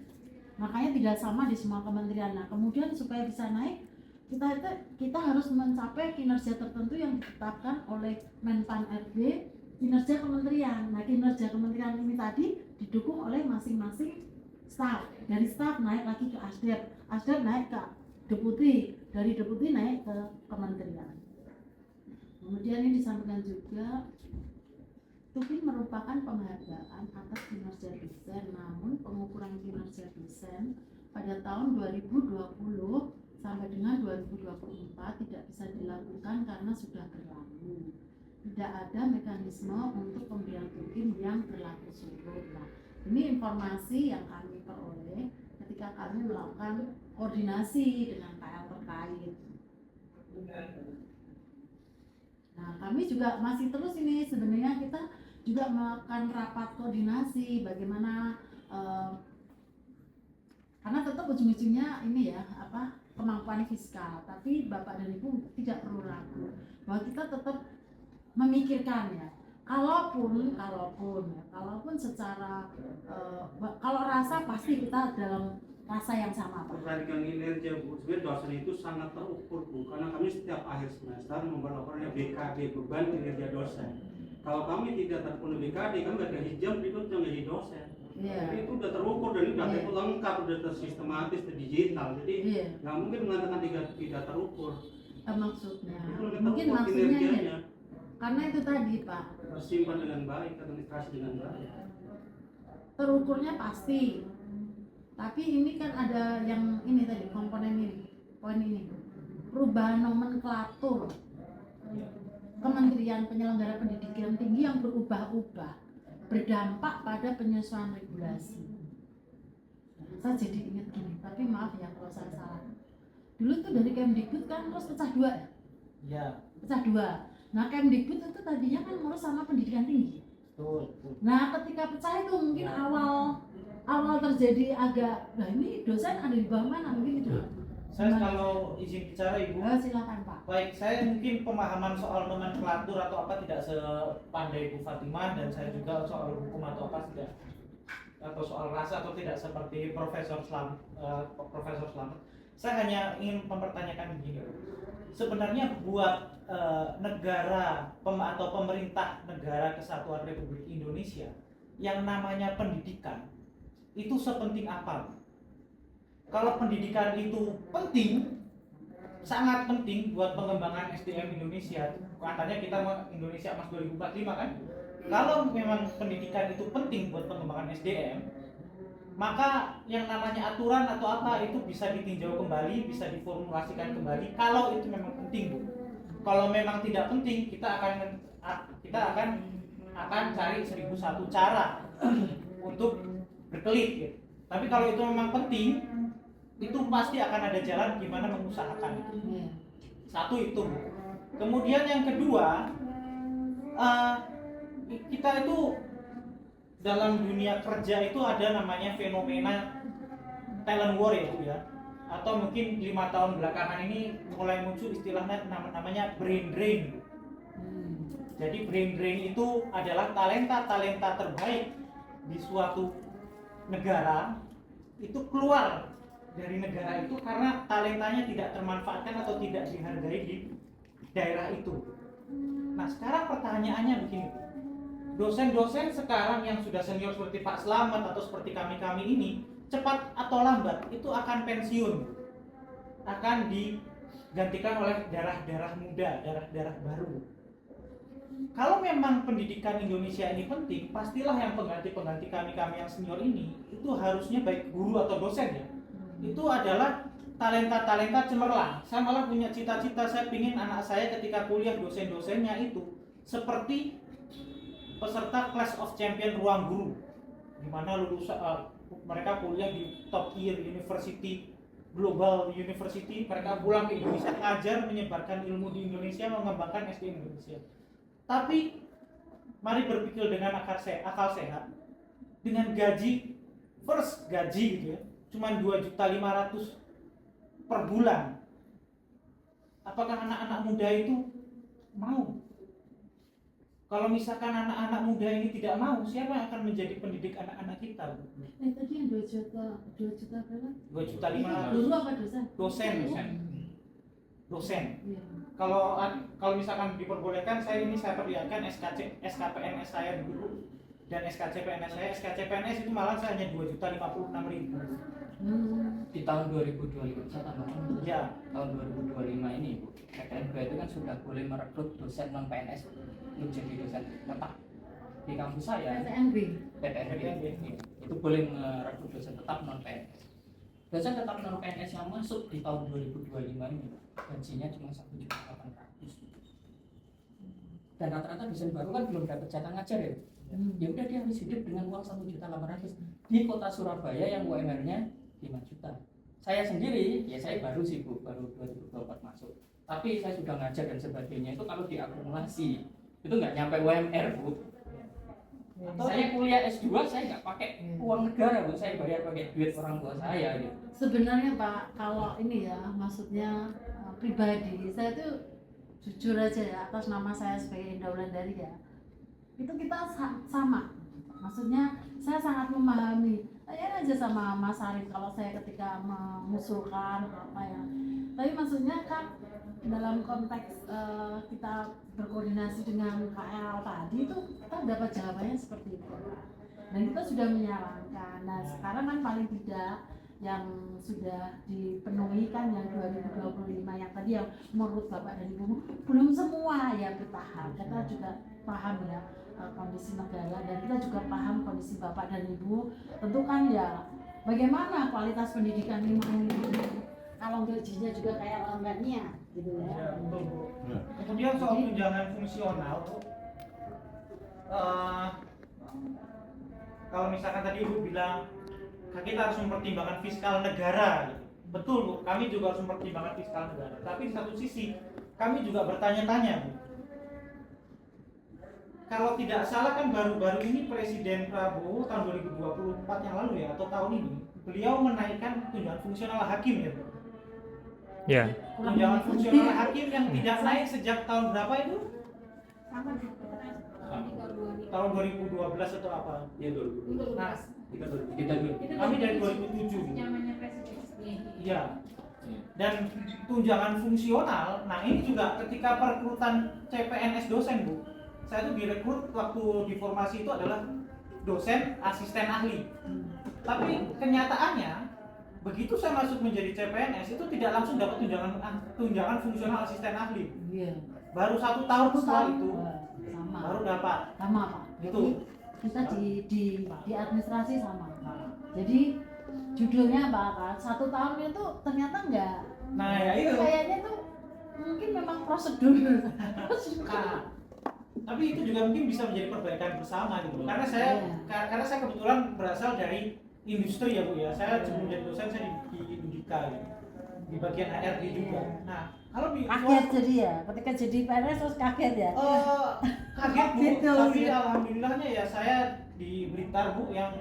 Speaker 2: makanya tidak sama di semua kementerian. Nah kemudian supaya bisa naik, kita harus mencapai kinerja tertentu yang ditetapkan oleh Menpan RB, kinerja kementerian. Nah kinerja kementerian ini tadi didukung oleh masing-masing staf. Dari staf naik lagi ke Asdep naik ke deputi, dari deputi naik ke kementerian. Kemudian ini disampaikan juga, Tukin merupakan penghargaan atas kinerja dosen, namun pengukuran kinerja dosen pada tahun 2020 sampai dengan 2024 tidak bisa dilakukan karena sudah berlalu. Tidak ada mekanisme untuk pemberian Tukin yang berlaku surut. Nah, ini informasi yang kami peroleh ketika kami melakukan koordinasi dengan KL terkait. Nah, kami juga masih terus ini sebenarnya kita juga melakukan rapat koordinasi bagaimana karena tetap ujung-ujungnya ini ya kemampuan fiskal, tapi Bapak dan Ibu tidak perlu ragu bahwa kita tetap memikirkan ya. Kalaupun secara kalau rasa pasti kita dalam rasa yang sama Pak.
Speaker 5: Perbandingan kinerja Bu, sebenarnya dosen itu sangat terukur Bu, karena kami setiap akhir semester membuat laporannya BKD, beban kinerja dosen. Kalau kami tidak terpenuhi BKD, kami nggak gaji jam, itu udah gaji dosen. Jadi itu udah terukur dan itu data itu lengkap, udah tersistematis, terdigital. Jadi nggak mungkin mengatakan tidak terukur.
Speaker 2: Maksudnya,
Speaker 5: Itu
Speaker 2: mungkin
Speaker 5: terukur
Speaker 2: maksudnya
Speaker 5: kinerjanya.
Speaker 2: ya, karena itu tadi Pak,
Speaker 5: Tersimpan dengan baik, administrasi dengan baik.
Speaker 2: terukurnya pasti. Tapi ini kan ada yang ini tadi komponen ini, poin ini, perubahan nomenklatur Kementerian Penyelenggara Pendidikan Tinggi yang berubah-ubah berdampak pada penyesuaian regulasi. Saya jadi ingat gini, tapi maaf ya kalau saya salah. Dulu tuh dari Kemdikbud kan terus pecah dua ya?
Speaker 4: Iya.
Speaker 2: Pecah dua. Nah Kemdikbud itu tadinya kan ngurus sama pendidikan tinggi.
Speaker 4: Betul.
Speaker 2: Nah ketika pecah itu mungkin awal terjadi agak, nah ini dosen ada di bawah mana mungkin itu.
Speaker 4: Saya kalau izin bicara Ibu.
Speaker 2: Silakan Pak.
Speaker 4: Baik, saya mungkin pemahaman soal nomenklatur atau apa tidak sepandai Bu Fatimah, dan saya juga soal hukum atau apa tidak, atau soal rasa atau tidak seperti Profesor Slamet. Saya hanya ingin mempertanyakan begini. Sebenarnya buat negara atau pemerintah negara Kesatuan Republik Indonesia yang namanya pendidikan itu sepenting apa? Kalau pendidikan itu penting, sangat penting buat pengembangan SDM Indonesia. Katanya kita Indonesia Emas 2045 kan? Kalau memang pendidikan itu penting buat pengembangan SDM, maka yang namanya aturan atau apa itu bisa ditinjau kembali, bisa diformulasikan kembali. Kalau itu memang penting, Bu. Kalau memang tidak penting, kita akan cari 1001 cara untuk berkelit. Gitu. Tapi kalau itu memang penting, itu pasti akan ada jalan gimana mengusahakan itu. Satu itu. Kemudian yang kedua, kita itu dalam dunia kerja itu ada namanya fenomena talent war ya, atau mungkin 5 tahun belakangan ini mulai muncul istilahnya namanya brain drain. Jadi brain drain itu adalah talenta terbaik di suatu negara itu keluar dari negara itu karena talentanya tidak termanfaatkan atau tidak dihargai di daerah itu. Nah sekarang pertanyaannya begini, dosen-dosen sekarang yang sudah senior seperti Pak Slamet atau seperti kami-kami ini, cepat atau lambat itu akan pensiun, akan digantikan oleh darah-darah muda, darah-darah baru. Kalau memang pendidikan Indonesia ini penting, pastilah yang pengganti-pengganti kami-kami yang senior ini itu harusnya baik guru atau dosen ya, itu adalah talenta-talenta cemerlang. Saya malah punya cita-cita, saya ingin anak saya ketika kuliah dosen-dosennya itu seperti peserta Class of Champion ruang guru, di mana lulusan mereka kuliah di top tier university, global university, mereka pulang ke Indonesia ngajar, menyebarkan ilmu di Indonesia, mengembangkan SDM Indonesia. Tapi mari berpikir dengan akal sehat, dengan gaji first gaji gitu ya, cuma 2.500.000 per bulan. Apakah anak-anak muda itu mau? Kalau misalkan anak-anak muda ini tidak mau, siapa yang akan menjadi pendidik anak-anak kita?
Speaker 2: Tadi yang 2 juta berapa?
Speaker 4: 2.500.000.
Speaker 2: Guru apa dosen?
Speaker 4: Dosen.
Speaker 2: Iya.
Speaker 4: Kalau misalkan diperbolehkan, saya perlihatkan SKPNS saya dulu dan SKCPNS saya. SKCPNS itu malah saya hanya 2.056.000.
Speaker 6: Di tahun 2025 saya tambahkan
Speaker 4: Ya.
Speaker 6: tahun 2025 ini Bu, PTNB itu kan sudah boleh merekrut dosen non PNS untuk jadi dosen tetap di kampus saya. PTNB itu boleh merekrut dosen tetap non PNS. Dosen tetap non PNS yang masuk di tahun 2025 ini gajinya cuma 1.800.000. Dan rata-rata dosen baru kan belum dapat jatah ngajar ya. Ya udah dia harus hidup dengan uang 1.800.000 di kota Surabaya yang UMR-nya 5 juta. Saya sendiri, ya saya baru sih Bu, baru 2024 masuk. Tapi saya sudah ngajar dan sebagainya, itu kalau diakumulasi itu nggak nyampe UMR Bu. Saya kuliah S2 saya nggak pakai uang negara Bu, saya bayar pakai duit orang tua saya gitu.
Speaker 2: Sebenarnya Pak, kalau ini ya maksudnya pribadi, saya tuh jujur aja ya atas nama saya sebagai Indah Wulandari ya, itu kita sama. Maksudnya saya sangat memahami. Saya aja sama Mas Arif kalau saya ketika mengusulkan apa ya. Tapi maksudnya kan dalam konteks kita berkoordinasi dengan KL tadi itu kita dapat jawabannya seperti itu. Dan kita sudah menyarankan. Nah sekarang kan paling tidak yang sudah dipenuhi kan yang 2025 yang tadi yang menurut Bapak dan Ibu belum semua ya bertahap. Kita juga paham ya kondisi negara dan kita juga paham kondisi Bapak dan Ibu. Tentu kan ya bagaimana kualitas pendidikan ini kalau gajinya juga kayak lambatnya gitu ya.
Speaker 4: Ya, betul, Bu. Kemudian soal tunjangan fungsional, kalau misalkan tadi Ibu bilang kita harus mempertimbangkan fiskal negara, gitu. Betul Bu, kami juga harus mempertimbangkan fiskal negara. Tapi di satu sisi kami juga bertanya-tanya Bu. Kalau tidak salah kan baru-baru ini Presiden Prabowo tahun 2024 yang lalu ya, atau tahun ini, beliau menaikkan tunjangan fungsional hakim ya Bu.
Speaker 7: Ya.
Speaker 4: Tunjangan fungsional hakim yang tidak naik sejak tahun berapa itu? Tahun 2012 atau apa?
Speaker 5: Iya dulu.
Speaker 4: Nah,
Speaker 5: Kita dulu.
Speaker 4: kami dari 2007.
Speaker 1: Zamannya Presiden SBY.
Speaker 4: Iya. Dan tunjangan fungsional, nah ini juga ketika perekrutan CPNS dosen Bu, saya tuh direkrut waktu di formasi itu adalah dosen asisten ahli. Tapi kenyataannya begitu saya masuk menjadi CPNS itu tidak langsung dapat tunjangan fungsional asisten ahli.
Speaker 2: Iya.
Speaker 4: Baru 1 tahun setelah itu
Speaker 2: sama.
Speaker 4: baru dapat.
Speaker 2: Sama Pak.
Speaker 4: Itu.
Speaker 2: Kita di administrasi sama. Jadi judulnya apa kan? 1 tahun itu ternyata enggak.
Speaker 4: Nah ya itu.
Speaker 2: Kayaknya tuh mungkin memang prosedur.
Speaker 4: Nah, tapi itu juga mungkin bisa menjadi perbaikan bersama gitu. Karena saya karena saya kebetulan berasal dari industri ya Bu ya. Saya sebelum jadi dosen saya di Indika gitu. Di bagian HRD juga. Nah, kalau di
Speaker 2: Kaget jadi ya, ketika jadi PNS terus kaget ya.
Speaker 4: kaget Bu,
Speaker 2: Gitu.
Speaker 4: tapi alhamdulillahnya ya saya di Blitar Bu yang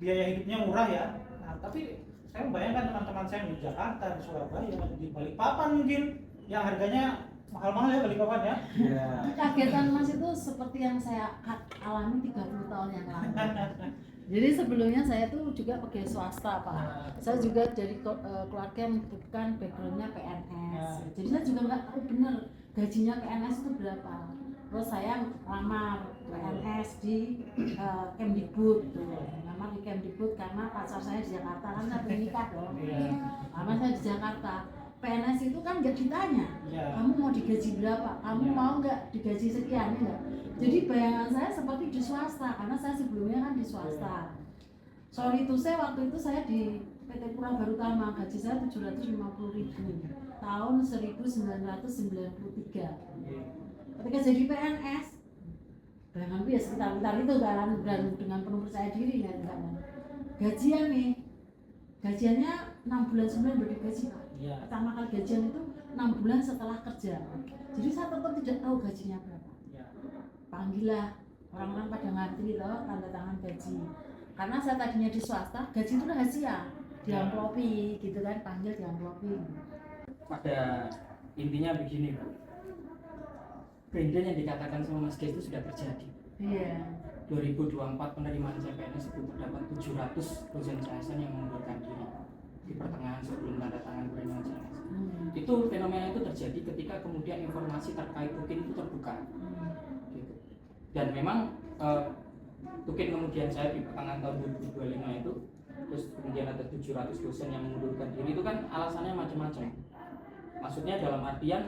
Speaker 4: biaya hidupnya murah ya. Nah, tapi saya membayangkan teman-teman saya di Jakarta, di Surabaya, di Balikpapan mungkin yang harganya mahal-mahal ya Balikpapan ya.
Speaker 2: Kagetan Mas itu seperti yang saya alami 30 tahun yang lalu. Jadi sebelumnya saya tuh juga pegawai swasta Pak. Saya juga dari keluarga yang bukan backgroundnya PNS. Jadi saya juga nggak tahu benar gajinya PNS itu berapa. Terus saya lamar PNS di Kemdikbud tuh, lamar di Kemdikbud karena pacar saya di Jakarta, kan saya belum nikah dong. Lamar saya di Jakarta. PNS itu kan nggak ditanya, kamu mau digaji berapa, kamu mau nggak digaji sekian, enggak. Jadi bayangan saya seperti di swasta, karena saya sebelumnya kan di swasta. Sorry itu saya waktu itu saya di PT Pura Barutama, gaji saya 750.000 tahun 1993. Ketika jadi PNS, bayangan ya sekitar itu kan, dan dengan penuh percaya diri kan. Gajiannya 6 bulan sebelum bergaji Pak. Pertama kali gajian itu 6 bulan setelah kerja. Jadi saya tetap tidak tahu gajinya berapa. Panggillah orang-orang pada ngantri loh, tanda tangan gaji. Karena saya tadinya di swasta, gaji itu rahasia, diamplopi gitu kan, panggil diamplopi.
Speaker 6: Pada intinya begini Bu, Brandon yang dikatakan sama Mas Ges itu sudah terjadi.
Speaker 2: Iya.
Speaker 6: 2024 penerimaan CPNS itu terdapat 700 dosen CSN yang mengundurkan diri di pertengahan sebelum tanda tangan penerimaan CPNS. Itu fenomena itu terjadi ketika kemudian informasi terkait Tukin itu terbuka. Gitu. Dan memang Tukin kemudian saya di pertengahan tahun 2025 itu, terus kemudian ada 700 dosen yang mengundurkan diri, itu kan alasannya macam-macam. Maksudnya dalam artian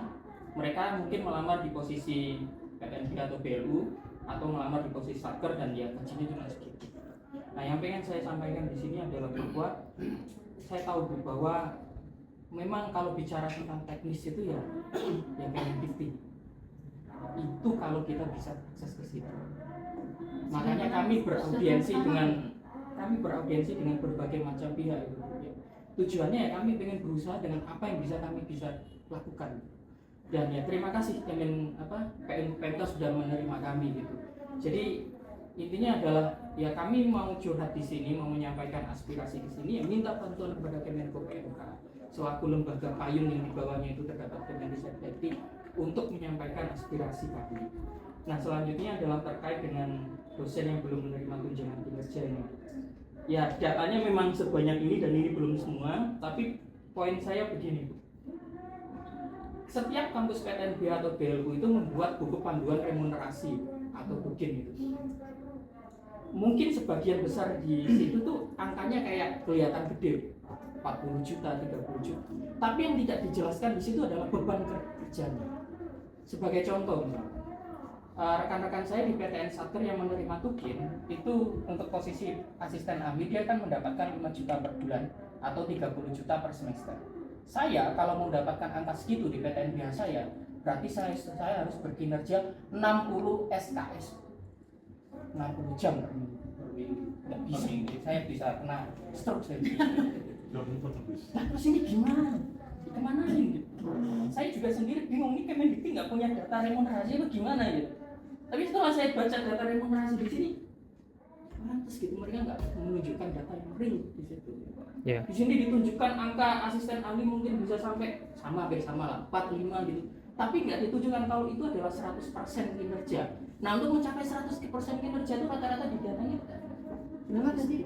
Speaker 6: mereka mungkin melamar di posisi PTNB atau BLU, atau melamar di posisi satker dan ya gajinya cuma segitu. Nah yang pengen saya sampaikan di sini adalah bahwa saya tahu bahwa memang kalau bicara tentang teknis itu ya Kemendikti itu kalau kita bisa akses ke situ. Makanya kami beraudiensi dengan berbagai macam pihak itu. Tujuannya ya kami pengen berusaha dengan apa yang kami bisa lakukan. Dan ya terima kasih Pemda sudah menerima kami gitu. Jadi intinya adalah ya kami mau curhat di sini, mau menyampaikan aspirasi di sini, ya minta bantuan kepada Kemenko PMK selaku lembaga payung yang di bawahnya itu terdapat Kemendikbud untuk menyampaikan aspirasi kami. Nah selanjutnya adalah terkait dengan dosen yang belum menerima tunjangan kinerja ini. Ya datanya memang sebanyak ini dan ini belum semua, tapi poin saya begini Bu. Setiap kampus PTNB atau BLU itu membuat buku panduan remunerasi atau Tukin itu. Mungkin sebagian besar di situ tuh angkanya kayak kelihatan gede, 40 juta, 30 juta. Tapi yang tidak dijelaskan di situ adalah beban kerjanya. Sebagai contoh, rekan-rekan saya di PTN Satker yang menerima Tukin itu untuk posisi asisten ahli dia kan mendapatkan 5 juta per bulan atau 30 juta per semester. Saya kalau mendapatkan angka segitu di PTNBH saya, berarti saya harus berkinerja 60 SKS, 60 jam per minggu. Nggak bisa, saya bisa kena stroke saya. Nah terus ini gimana? Kemana ini? Saya juga sendiri bingung nih, Kemendikti nggak punya data remunerasi itu gimana ya? Tapi setelah saya baca data remunerasi di sini, pantas gitu mereka nggak menunjukkan data yang real di situ. Yeah. Di sini ditunjukkan angka asisten ahli mungkin bisa sampai hampir sama lah 45 gitu. Tapi nggak ditunjukkan kalau itu adalah 100% kinerja. Nah untuk mencapai 100% kinerja itu rata-rata di datanya
Speaker 2: berapa tadi?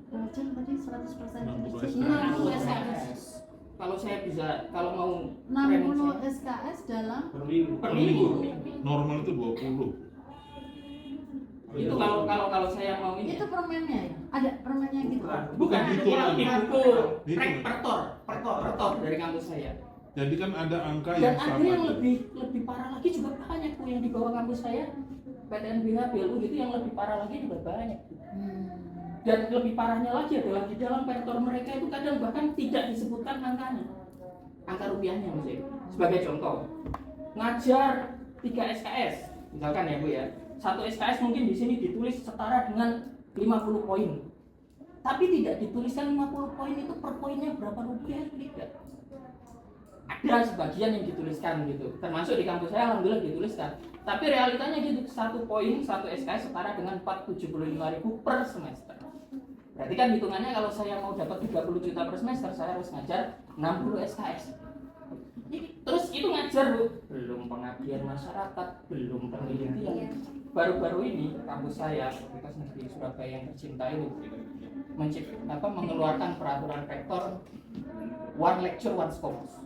Speaker 2: Berapa jam tadi 100% kinerja?
Speaker 6: 60 SKS. Kalau saya bisa, kalau mau
Speaker 2: 60 SKS dalam
Speaker 3: per minggu. Normal itu 20.
Speaker 6: Itu kalau saya mau ini.
Speaker 2: Itu permennya ya? Ada permennya gitu?
Speaker 6: Bukan
Speaker 3: itu
Speaker 6: di buku
Speaker 3: Itu.
Speaker 6: pertor dari kampus saya.
Speaker 3: Jadi kan ada angka
Speaker 6: Dan
Speaker 3: yang sama.
Speaker 6: ada yang lebih parah lagi juga banyak Bu yang di bawah kampus saya. PTNBH, BLU gitu yang lebih parah lagi juga banyak. Dan lebih parahnya lagi adalah di dalam pertor mereka itu kadang bahkan tidak disebutkan angkanya. Angka rupiahnya maksudnya. Sebagai contoh, ngajar 3 SKS, misalkan ya Bu ya. 1 SKS mungkin di sini ditulis setara dengan 50 poin. Tapi tidak dituliskan 50 poin itu per poinnya berapa rupiah, tidak. Ada sebagian yang dituliskan gitu. Termasuk di kampus saya alhamdulillah dituliskan. Tapi realitanya gitu, 1 poin 1 SKS setara dengan 475.000 per semester. Berarti kan hitungannya kalau saya mau dapat 30 juta per semester, saya harus ngajar 60 SKS. Terus itu ngajar Bu, belum pengabdian masyarakat, belum penelitian. Baru-baru ini kampus saya, Universitas Negeri Surabaya yang tercinta itu mengeluarkan peraturan rektor one lecture one scopus.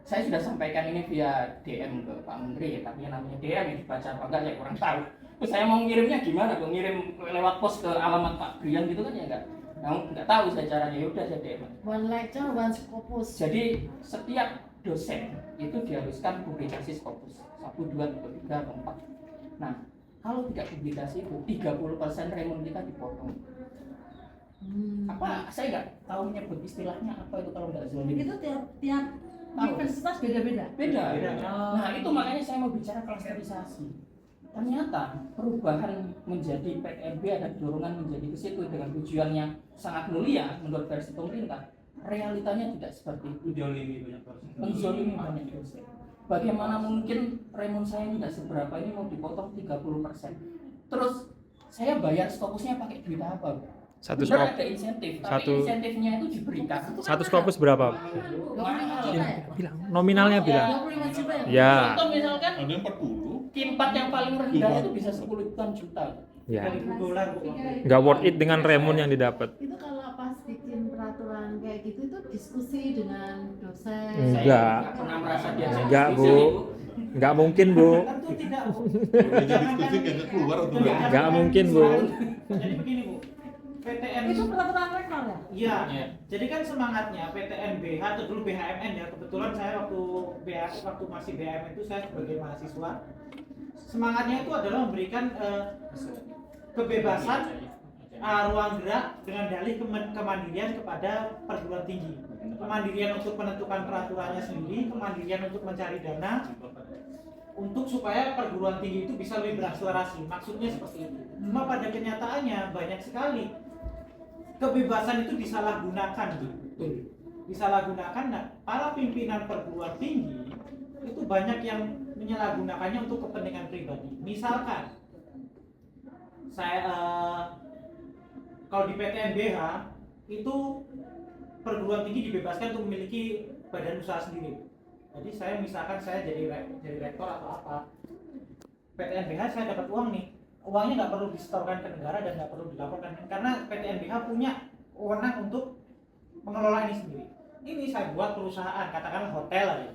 Speaker 6: saya sudah sampaikan ini via DM ke Pak Menteri, tapi namanya DM yang dibaca apa enggak saya kurang tahu. Terus saya mau ngirimnya gimana? Kok ngirim lewat pos ke alamat Pak Brian gitu kan ya enggak tahu saya caranya. Ya udah saya DM.
Speaker 2: One lecture, one Scopus.
Speaker 6: Jadi setiap dosen itu diharuskan publikasi Scopus 1, 2, 3, 4. Nah, kalau tidak publikasi itu 30% remon kita dipotong. Apa? Saya nggak tahu menyebut istilahnya apa itu kalau nggak zolim.
Speaker 2: Itu tiap
Speaker 6: Tahu.
Speaker 2: universitas beda-beda.
Speaker 6: Beda.
Speaker 2: Oh.
Speaker 6: Nah, itu makanya saya mau bicara klasterisasi. Ternyata perubahan menjadi PTNB ada dorongan menjadi ke situ dengan tujuannya sangat mulia menurut versi pemerintah. Realitanya tidak seperti itu.
Speaker 5: Menjolimi banyak dosen.
Speaker 6: Menzolimi banyak dosen. Bagaimana mungkin remon saya ini nggak seberapa ini mau dipotong 30%. Terus saya bayar Scopusnya pakai duit apa?
Speaker 7: Satu
Speaker 6: Benar
Speaker 7: skop
Speaker 6: ada insentif, tapi
Speaker 7: satu-
Speaker 6: insentifnya itu diberikan.
Speaker 7: satu Scopus berapa?
Speaker 2: 25 juta ya?
Speaker 7: Bilang nominalnya bilang.
Speaker 2: 25 juta ya?
Speaker 7: Ya.
Speaker 6: Contoh misalkan
Speaker 3: Ada yang 40.
Speaker 6: K4 yang paling rendah itu bisa 10 juta.
Speaker 7: Ya.
Speaker 4: $3.000 Bu.
Speaker 7: Nggak worth it dengan remon yang didapat.
Speaker 2: Itu kalau pas bikin peraturan kayak gitu itu diskusi dengan dosen.
Speaker 7: Enggak.
Speaker 6: Saya nggak pernah merasa dia
Speaker 7: Enggak,
Speaker 6: diskusi,
Speaker 7: Bu. Nggak mungkin, Bu.
Speaker 4: Tentu tidak Bu.
Speaker 3: Udah diskusi kagak keluar atau enggak?
Speaker 7: Nggak mungkin, Bu.
Speaker 4: Jadi begini Bu, PTN
Speaker 2: Itu peraturan rektor ya?
Speaker 4: Iya.
Speaker 6: Iya.
Speaker 4: Jadi kan semangatnya PTN BH atau dulu BHMN ya, kebetulan saya waktu masih BHM itu saya sebagai mahasiswa, semangatnya itu adalah memberikan kebebasan ruang gerak dengan dalih kemandirian kepada perguruan tinggi, kemandirian untuk menentukan peraturannya sendiri, kemandirian untuk mencari dana, untuk supaya perguruan tinggi itu bisa lebih berakselerasi. Maksudnya seperti itu. Cuma pada kenyataannya banyak sekali kebebasan itu disalahgunakan, disalahgunakan. Nah, para pimpinan perguruan tinggi itu banyak yang menyalahgunakannya untuk kepentingan pribadi. Misalkan saya kalau di PTNBH itu perguruan tinggi dibebaskan untuk memiliki badan usaha sendiri. Jadi misalkan saya jadi rektor atau apa, PTNBH saya dapat uang nih, uangnya nggak perlu disetorkan ke negara dan nggak perlu dilaporkan karena PTNBH punya wewenang untuk mengelola ini sendiri. Ini saya buat perusahaan, katakanlah hotel aja.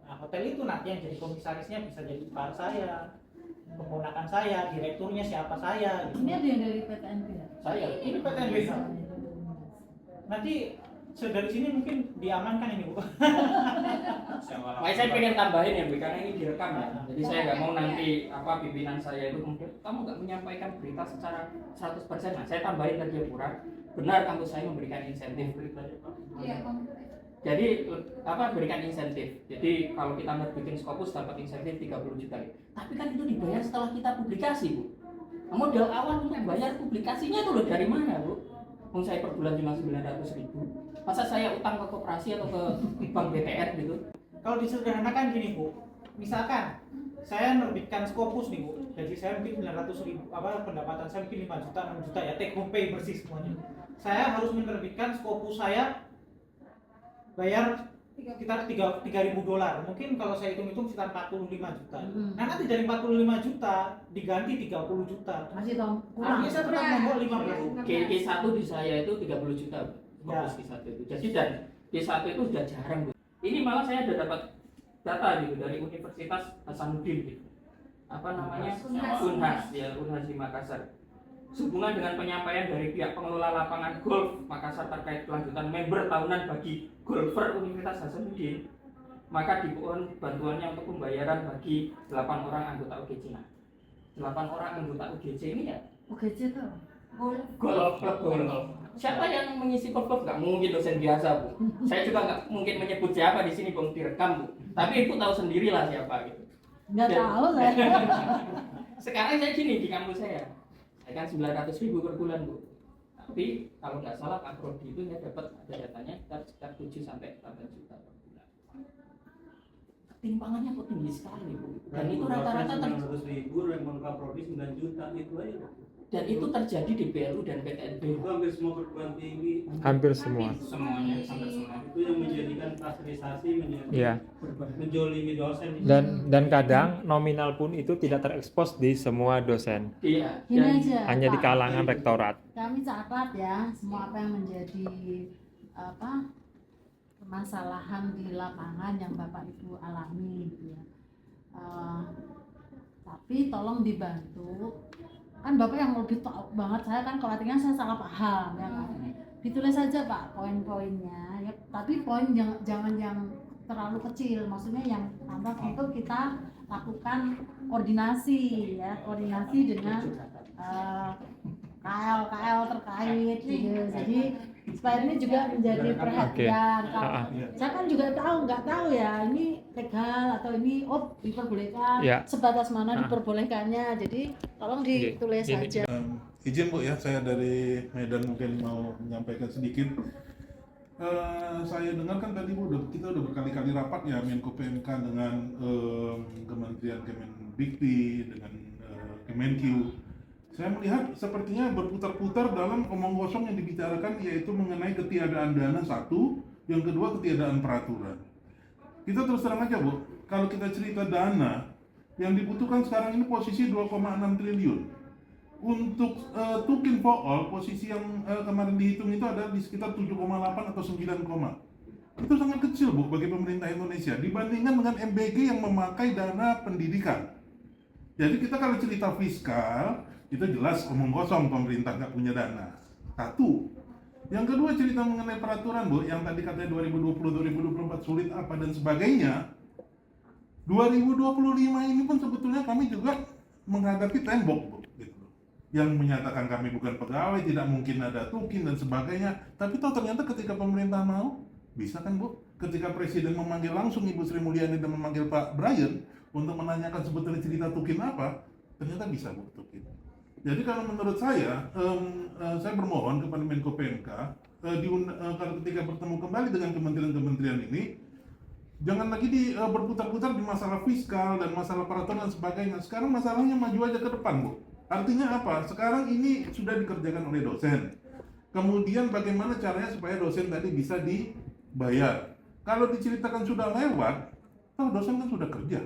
Speaker 4: Nah, hotel itu nanti yang jadi komisarisnya bisa jadi ipar saya, keponakan saya, direkturnya siapa saya. Gitu.
Speaker 2: Ini ada yang dari PTNB ya?
Speaker 6: Saya
Speaker 4: Ini PTNBH. Nanti dari sini mungkin diamankan ini Bu.
Speaker 6: Makanya saya pengen tambahin ya, Bu, karena ini direkam ya. Jadi saya nggak mau nanti pimpinan saya itu kemudian kamu nggak menyampaikan berita secara 100%. Nah, saya tambahin tadi kurang. Benar kampus saya memberikan insentif. Jadi berikan insentif. Jadi kalau kita bikin Scopus dapat insentif 30 juta. Tapi kan itu dibayar setelah kita publikasi, Bu. Nah, modal awal untuk bayar publikasinya itu loh dari mana, Bu? Saya per bulan cuma 900.000. Masa saya utang ke koperasi atau ke bank BTN gitu?
Speaker 4: Kalau disederhanakan gini Bu, misalkan saya menerbitkan Scopus nih Bu, gaji saya mungkin 900.000, pendapatan saya mungkin 5 juta, 6 juta ya, take home pay bersih semuanya. Saya harus menerbitkan Scopus saya bayar sekitar $3.000. Mungkin kalau saya hitung-hitung sekitar 45 juta. Nah nanti dari 45 juta diganti 30 juta.
Speaker 2: Masih dong kurang.
Speaker 4: Artinya saya tetap nomor 50.
Speaker 6: K1 di saya itu 30 juta fokus
Speaker 4: Ya.
Speaker 6: K1 itu. Jadi dan K1 itu sudah jarang, Bu. Ini malah saya sudah dapat data gitu dari Universitas Hasanuddin gitu. Apa namanya? Unhas di Makassar. Sehubungan dengan penyampaian dari pihak pengelola lapangan golf Makassar terkait kelanjutan member tahunan bagi golfer Universitas Hasanuddin, maka dimohon bantuannya untuk pembayaran bagi 8 orang anggota UGC. Nah, 8 orang anggota UGC ini ya
Speaker 2: UGC tuh.
Speaker 6: golf. Siapa yang mengisi golf? Nggak mungkin dosen biasa, Bu. Saya juga nggak mungkin menyebut siapa di sini, Bung, direkam, Bu. Tapi Ibu tahu sendirilah siapa gitu.
Speaker 2: Nggak
Speaker 6: Dan-
Speaker 2: tahu saya.
Speaker 6: Sekarang saya gini di kampus saya kan 900.000 per bulan, Bu. Tapi kalau nggak salah Pak Prodi itu ya dapat ada datanya sekitar 7 sampai 8 juta per bulan. Timpangannya kok tinggi sekali, Bu. Dan itu rata-rata
Speaker 5: 900.000, remon Kaprodi 9 juta itu aja.
Speaker 6: dan itu terjadi di BLU dan PTNB.
Speaker 5: Itu hampir semua perguruan tinggi.
Speaker 7: Hampir semua.
Speaker 6: Semuanya sampai semua.
Speaker 5: Itu yang menjadikan klasterisasi menjadi
Speaker 7: Iya.
Speaker 5: menjolimi dosen.
Speaker 7: Dan kadang nominal pun itu tidak terekspos di semua dosen,
Speaker 6: Iya.
Speaker 2: Gini
Speaker 6: Dan
Speaker 2: aja.
Speaker 7: hanya di
Speaker 2: Pak.
Speaker 7: kalangan rektorat.
Speaker 2: Kami catat ya semua apa yang menjadi permasalahan di lapangan yang Bapak Ibu alami gitu ya. Tapi tolong dibantu, kan Bapak yang lebih tahu banget, saya kan khawatirnya saya salah paham ya kan. Ditulis saja Pak poin-poinnya ya, tapi poin jangan yang terlalu kecil, maksudnya yang lantas itu kita lakukan koordinasi ya, koordinasi dengan KL terkait gitu. Jadi supaya ini juga menjadi perhatian. Kalau saya kan juga nggak tahu ya ini legal atau ini diperbolehkan, sebatas mana diperbolehkannya. Jadi tolong ditulis saja.
Speaker 3: Izin Bu ya, saya dari Medan mungkin mau menyampaikan sedikit. Saya dengar kan tadi Bu, kita udah berkali-kali rapat ya Menko PMK dengan Kementerian Kemendikti, dengan Kemenkyu. Saya melihat sepertinya berputar-putar dalam omong kosong yang dibicarakan, yaitu mengenai ketiadaan dana satu, yang kedua ketiadaan peraturan. Kita terus terang aja Bu, kalau kita cerita dana, yang dibutuhkan sekarang ini posisi 2,6 triliun. Untuk Tukin for All, posisi yang kemarin dihitung itu ada di sekitar 7,8 atau 9, itu sangat kecil Bu bagi pemerintah Indonesia dibandingkan dengan MBG yang memakai dana pendidikan. Jadi kita kalau cerita fiskal, itu jelas omong kosong, pemerintah nggak punya dana. Satu. Yang kedua, cerita mengenai peraturan Bu, yang tadi katanya 2020-2024 sulit apa dan sebagainya. 2025 ini pun sebetulnya kami juga menghadapi tembok Bu, gitu. Yang menyatakan kami bukan pegawai, tidak mungkin ada tukin dan sebagainya. Tapi toh ternyata ketika pemerintah mau, bisa kan Bu? Ketika Presiden memanggil langsung Ibu Sri Mulyani dan memanggil Pak Brian untuk menanyakan sebetulnya cerita tukin apa, ternyata bisa Bu tukin. Jadi kalau menurut saya bermohon kepada Menko PMK, kalau ketika bertemu kembali dengan kementerian-kementerian ini, jangan lagi berputar-putar di masalah fiskal dan masalah peraturan dan sebagainya. Sekarang masalahnya maju aja ke depan Bu. Artinya apa? Sekarang ini sudah dikerjakan oleh dosen. Kemudian bagaimana caranya supaya dosen tadi bisa dibayar. Kalau diceritakan sudah lewat, dosen kan sudah kerja.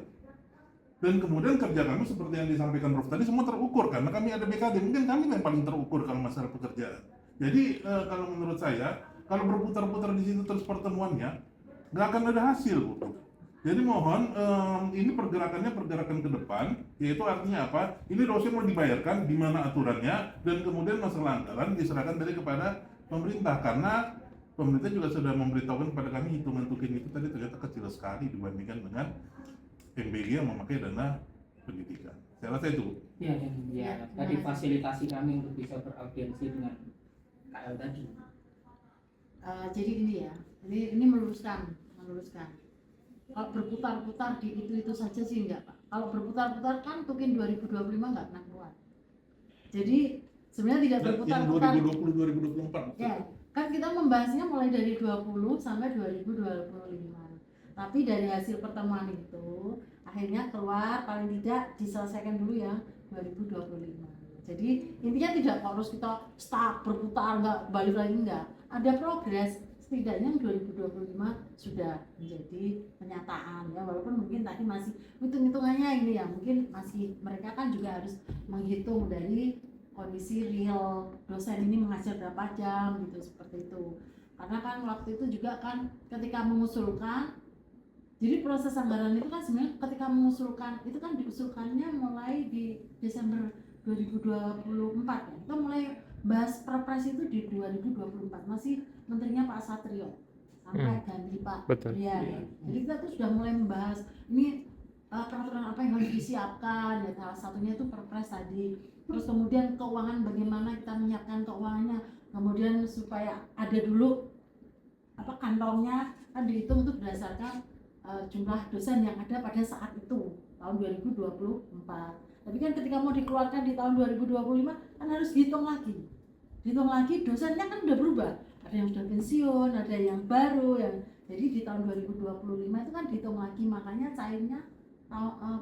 Speaker 3: Dan kemudian kerja kami seperti yang disampaikan Prof tadi semua terukur karena kami ada BKD, mungkin kami yang paling terukur kalau masalah pekerjaan. Jadi kalau menurut saya, kalau berputar-putar di situ terus pertemuannya, nggak akan ada hasil Bu. Jadi mohon ini pergerakan ke depan, yaitu artinya apa? Ini dosen mau dibayarkan, di mana aturannya, dan kemudian masalah anggaran diserahkan dari kepada pemerintah karena pemerintah juga sudah memberitahukan kepada kami hitungan tukin itu tadi ternyata kecil sekali dibandingkan dengan MBG yang memakai dana pendidikan. Saya rasa itu.
Speaker 6: Ya. Tadi fasilitasi kami untuk bisa beraudiensi dengan KL tadi.
Speaker 2: Jadi ini ya, ini meluruskan. Kalau berputar-putar di itu saja sih enggak Pak. Kalau berputar-putar kan tukin 2025 enggak pernah keluar. Jadi sebenarnya tidak berputar-putar.
Speaker 3: Yang 2020-2024.
Speaker 2: Ya, kan kita membahasnya mulai dari 20 sampai 2025. Tapi dari hasil pertemuan itu akhirnya keluar paling tidak diselesaikan dulu ya 2025. Jadi intinya tidak harus kita start berputar nggak balik lagi enggak. Ada progres setidaknya 2025 sudah menjadi kenyataan ya, walaupun mungkin tadi masih hitung-hitungannya ini ya, mungkin masih mereka kan juga harus menghitung dari kondisi real dosen ini mengajar berapa jam gitu seperti itu. Karena kan waktu itu juga kan ketika mengusulkan, jadi proses anggaran itu kan sebenarnya ketika mengusulkan itu kan diusulkannya mulai di Desember 2024 ya. Kita mulai bahas perpres itu di 2024, masih menterinya Pak Satrio sampai ganti Pak Brian. Jadi kita tuh sudah mulai membahas ini peraturan apa yang harus disiapkan ya, salah satunya itu perpres tadi. Terus kemudian keuangan, bagaimana kita menyiapkan keuangannya, kemudian supaya ada dulu kantongnya kan dihitung itu berdasarkan jumlah dosen yang ada pada saat itu tahun 2024. Tapi kan ketika mau dikeluarkan di tahun 2025 kan harus dihitung lagi dosennya kan udah berubah, ada yang sudah pensiun, ada yang baru yang jadi di tahun 2025 itu kan dihitung lagi, makanya cairnya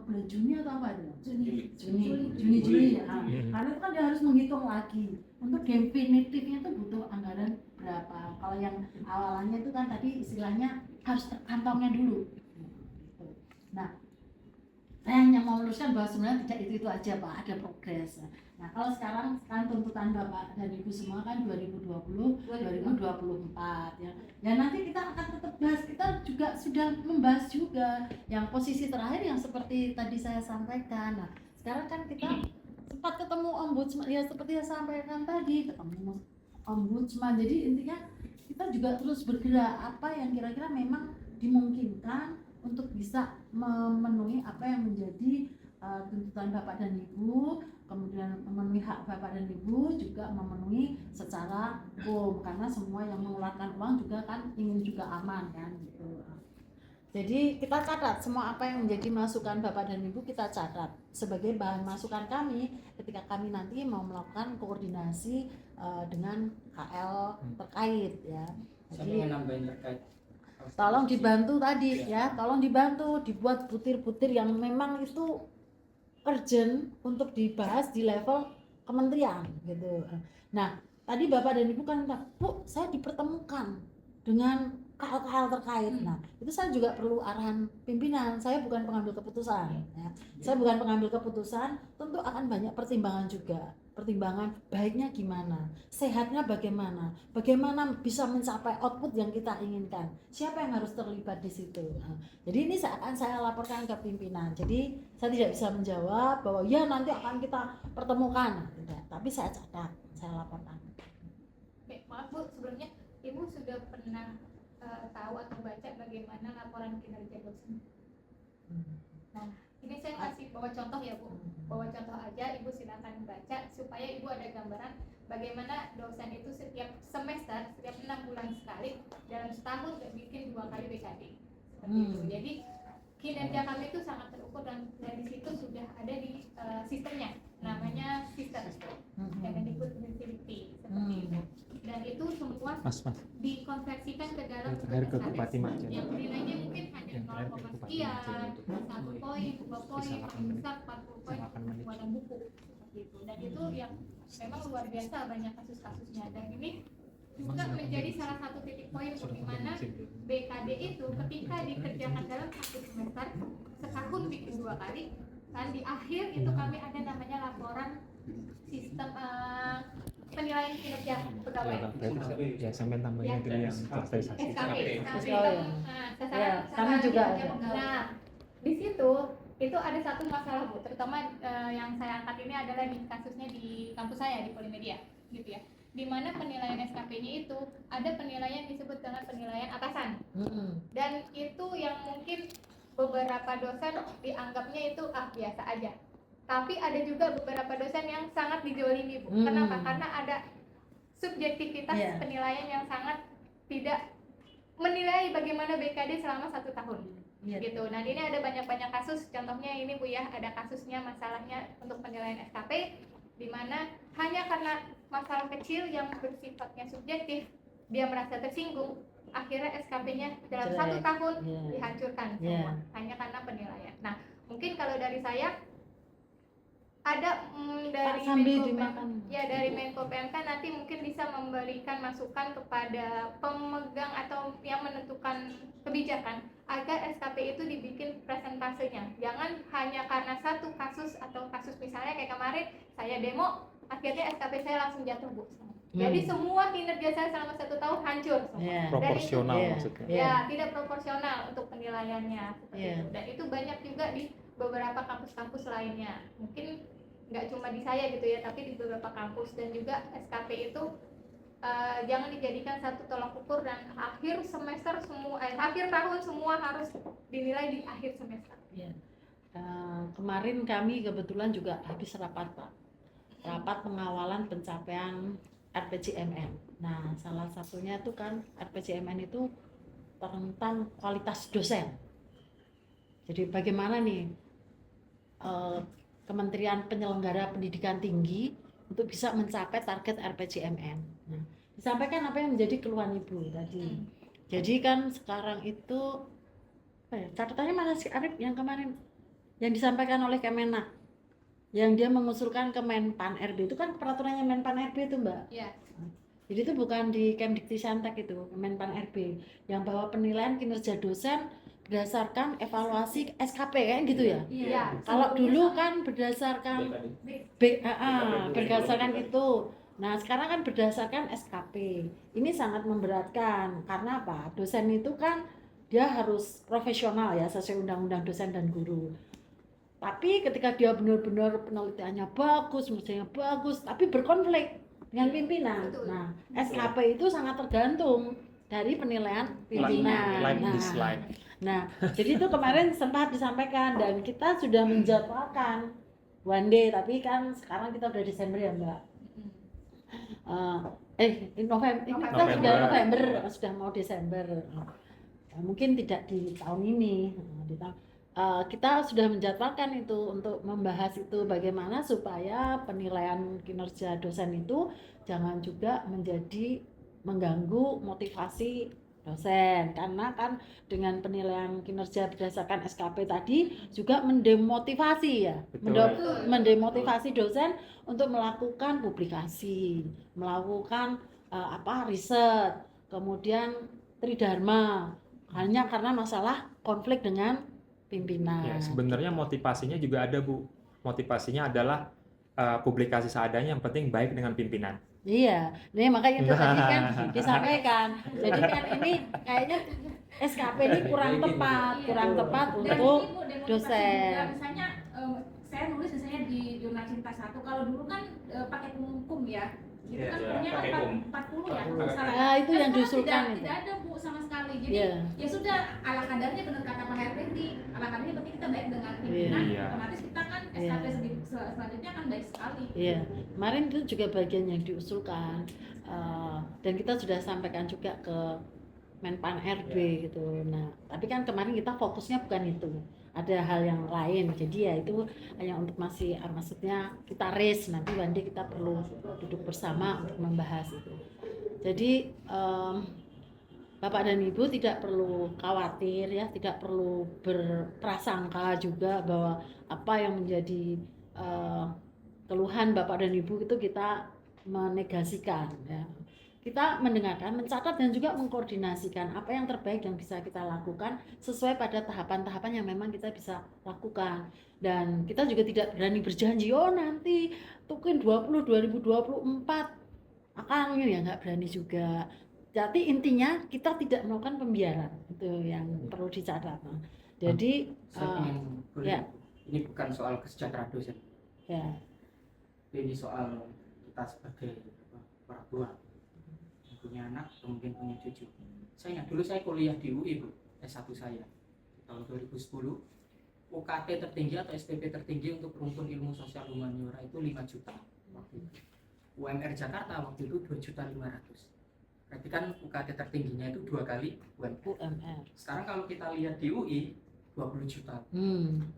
Speaker 2: bulan Juni atau apa itu? Juni ya. Karena itu kan dia harus menghitung lagi. Untuk definitifnya itu butuh anggaran berapa. Kalau yang awalannya itu kan tadi istilahnya harus kantongnya dulu. Nah, Saya hanya mau meluruskan bahwa sebenarnya tidak itu aja Pak, ada progres. Nah kalau sekarang tuntutan Bapak dan Ibu semua kan 2020, 2024 ya. Ya nanti kita akan tetap bahas, kita juga sudah membahas juga yang posisi terakhir yang seperti tadi saya sampaikan. Nah sekarang kan kita sempat ketemu ombudsman, ya seperti yang saya sampaikan tadi, ketemu ombudsman. Jadi intinya kita juga terus bergerak apa yang kira-kira memang dimungkinkan untuk bisa memenuhi apa yang menjadi tuntutan Bapak dan Ibu, kemudian memenuhi hak Bapak dan Ibu, juga memenuhi secara hukum, karena semua yang mengeluarkan uang juga kan ingin juga aman kan gitu. Jadi kita catat semua apa yang menjadi masukan Bapak dan Ibu, kita catat sebagai bahan masukan kami ketika kami nanti mau melakukan koordinasi dengan KL terkait ya.
Speaker 6: Saya
Speaker 2: Jadi
Speaker 6: ingin nambahin terkait
Speaker 2: tolong dibantu tadi ya, tolong dibantu dibuat butir-butir yang memang itu urgent untuk dibahas di level kementerian gitu. Nah tadi Bapak dan Ibu kan bilang, Bu saya dipertemukan dengan KL terkait. Nah itu saya juga perlu arahan pimpinan, saya bukan pengambil keputusan ya. Saya bukan pengambil keputusan, tentu akan banyak pertimbangan juga. Pertimbangan baiknya gimana, sehatnya bagaimana, bagaimana bisa mencapai output yang kita inginkan, siapa yang harus terlibat di situ. Nah, jadi ini akan saya laporkan ke pimpinan. Jadi saya tidak bisa menjawab bahwa ya nanti akan kita pertemukan, tidak. Tapi saya catat, saya laporkan.
Speaker 8: Oke, maaf Bu, sebelumnya Ibu sudah pernah tahu atau baca bagaimana laporan kinerja dosen? Nah, ini saya kasih bawa contoh ya Bu, bawa contoh aja, Ibu silakan baca supaya Ibu ada gambaran bagaimana dosen itu setiap semester, setiap 6 bulan sekali, dalam setahun bikin 2 kali BKD seperti itu. Jadi kinerja kami itu sangat terukur dan di situ sudah ada di sistemnya, namanya sistem Kemendikbud University seperti itu. Dan itu semua
Speaker 7: Mas.
Speaker 8: dikonversikan ke dalam
Speaker 7: Terakhir ke Bupati
Speaker 8: SKS
Speaker 7: Majen.
Speaker 8: yang nilainya mungkin hanya
Speaker 7: Yang terakhir ke
Speaker 8: 0,
Speaker 7: Bupati
Speaker 8: sekian,
Speaker 7: Majen.
Speaker 8: 1 poin, 2 poin,
Speaker 7: Bisa
Speaker 8: paling besar 40 poin
Speaker 7: Bisa 8 menit.
Speaker 8: buatan buku seperti itu. Dan itu yang memang luar biasa banyak kasus-kasusnya, dan ini juga menjadi salah satu titik poin di mana BKD itu ketika dikerjakan dalam 1 semester, setahun bikin 2 kali, kan di akhir itu kami ada namanya laporan sistem penilaian kinerja pegawai.
Speaker 7: Ya sampai tambahnya dulu yang sosialisasi.
Speaker 8: SKP. Nah,
Speaker 2: SKP.
Speaker 8: sasaran
Speaker 2: kami juga ada.
Speaker 8: Nah, di situ itu ada satu masalah Bu, terutama yang saya angkat ini adalah di kasusnya di kampus saya di Polimedia, gitu ya. Di mana penilaian SKP-nya itu ada penilaian disebut dengan penilaian atasan. Dan itu yang mungkin beberapa dosen dianggapnya itu biasa aja. Tapi ada juga beberapa dosen yang sangat dijolimi Bu. Kenapa? Karena ada subjektivitas penilaian yang sangat tidak menilai bagaimana BKD selama 1 tahun. Gitu. Nah ini ada banyak kasus, contohnya ini Bu ya, ada kasusnya masalahnya untuk penilaian SKP, di mana hanya karena masalah kecil yang bersifatnya subjektif, dia merasa tersinggung, akhirnya SKP-nya dalam 1 tahun dihancurkan semua, hanya karena penilaian. Nah mungkin kalau dari saya ada dari Menko PMK nanti mungkin bisa memberikan masukan kepada pemegang atau yang menentukan kebijakan agar SKP itu dibikin presentasenya. Jangan hanya karena satu kasus atau kasus misalnya kayak kemarin saya demo, akhirnya SKP saya langsung jatuh Bu. Jadi semua kinerja saya selama 1 tahun hancur semua.
Speaker 7: Proporsional
Speaker 8: Dan itu,
Speaker 7: maksudnya.
Speaker 8: Ya, tidak proporsional untuk penilaiannya seperti itu. Dan itu banyak juga di beberapa kampus-kampus lainnya. Mungkin nggak cuma di saya gitu ya, tapi di beberapa kampus. Dan juga SKP itu jangan dijadikan satu tolak ukur dan akhir semester semua, akhir tahun semua harus dinilai di akhir semester.
Speaker 2: Kemarin kami kebetulan juga habis rapat Pak, rapat pengawalan pencapaian RPJMN. Nah salah satunya itu kan RPJMN itu tentang kualitas dosen. Jadi bagaimana nih Kementerian Penyelenggara Pendidikan Tinggi untuk bisa mencapai target RPJMN. Nah, disampaikan apa yang menjadi keluhan Ibu tadi. Jadi kan sekarang itu catatannya mana sih Arif yang kemarin yang disampaikan oleh Kemenak, yang dia mengusulkan ke Menpan RB, itu kan peraturannya Menpan RB itu Mbak.
Speaker 8: Iya.
Speaker 2: Jadi itu bukan di Kemdikti Santek, itu Menpan RB yang bahwa penilaian kinerja dosen berdasarkan evaluasi SKP kayak gitu ya.
Speaker 8: Iya.
Speaker 2: Kalau dulu kan berdasarkan berdasarkan itu. Nah, sekarang kan berdasarkan SKP. Ini sangat memberatkan karena apa? Dosen itu kan dia harus profesional ya sesuai undang-undang dosen dan guru. Tapi ketika dia benar-benar penelitiannya bagus, misalnya bagus, tapi berkonflik dengan pimpinan.
Speaker 8: Betul.
Speaker 2: Nah, SKP itu sangat tergantung dari penilaian pimpinan.
Speaker 7: Like
Speaker 2: Nah,
Speaker 7: this slide.
Speaker 2: Nah, jadi itu kemarin sempat disampaikan dan kita sudah menjadwalkan one day, tapi kan sekarang kita udah Desember ya Mbak. November, ini kita sudah November, sudah mau Desember. Mungkin tidak di tahun ini. Kita sudah menjadwalkan itu untuk membahas itu bagaimana supaya penilaian kinerja dosen itu jangan juga mengganggu motivasi dosen, karena kan dengan penilaian kinerja berdasarkan SKP tadi juga mendemotivasi ya. Mendemotivasi dosen untuk melakukan publikasi, melakukan riset, kemudian tridharma, hanya karena masalah konflik dengan pimpinan.
Speaker 7: Ya, sebenarnya motivasinya juga ada, Bu. Motivasinya adalah publikasi seadanya, yang penting baik dengan pimpinan.
Speaker 2: Iya, ini makanya itu tadi kan disampaikan. Jadi kan ini kayaknya SKP ini kurang tepat
Speaker 9: Dan
Speaker 2: untuk
Speaker 9: ini, Bu, demotivasi
Speaker 2: dosen.
Speaker 9: juga. Misalnya saya nulis misalnya di jurnal cinta 1, kalau dulu kan pakai penghukum ya. Itu kan punya kan 40 ya kalau salah.
Speaker 2: Ah, itu yang
Speaker 9: Sekarang
Speaker 2: diusulkan itu.
Speaker 9: tidak ada Bu sama sekali. Jadi
Speaker 2: Iya.
Speaker 9: ya sudah ala kadarnya, benar kata Pak Herwenti, ala kadarnya penting kita baik dengan pimpinan,
Speaker 7: Iya.
Speaker 9: otomatis kita kan
Speaker 2: Iya.
Speaker 9: SKP selanjutnya akan baik sekali.
Speaker 2: Iya, kemarin itu juga bagian yang diusulkan dan kita sudah sampaikan juga ke Menpan RB gitu. Nah, tapi kan kemarin kita fokusnya bukan itu, ada hal yang lain. Jadi ya itu hanya untuk maksudnya kita raise, nanti one day kita perlu duduk bersama untuk membahas itu. Jadi Bapak dan Ibu tidak perlu khawatir ya, tidak perlu berprasangka juga bahwa apa yang menjadi keluhan Bapak dan Ibu itu kita menegasikan ya. Kita mendengarkan, mencatat dan juga mengkoordinasikan apa yang terbaik yang bisa kita lakukan sesuai pada tahapan-tahapan yang memang kita bisa lakukan. Dan kita juga tidak berani berjanji, oh nanti mungkin 2024 akan ya, nggak berani juga. Jadi intinya kita tidak melakukan pembiaran, itu yang perlu dicatat. Jadi ya.
Speaker 6: Ini bukan soal kesejahteraan dosen.
Speaker 2: Ya.
Speaker 6: Ini soal kita sebagai orang tua yang punya anak atau mungkin punya cucu. Saya ingat dulu saya kuliah di UI, Bu, S1 saya di tahun 2010. UKT tertinggi atau SPP tertinggi untuk rumpun ilmu sosial humaniora itu 5 juta waktu itu. UMR Jakarta waktu itu 2.500.000. Berarti kan UKT tertingginya itu 2 kali UMR. Sekarang kalau kita lihat di UI 20 juta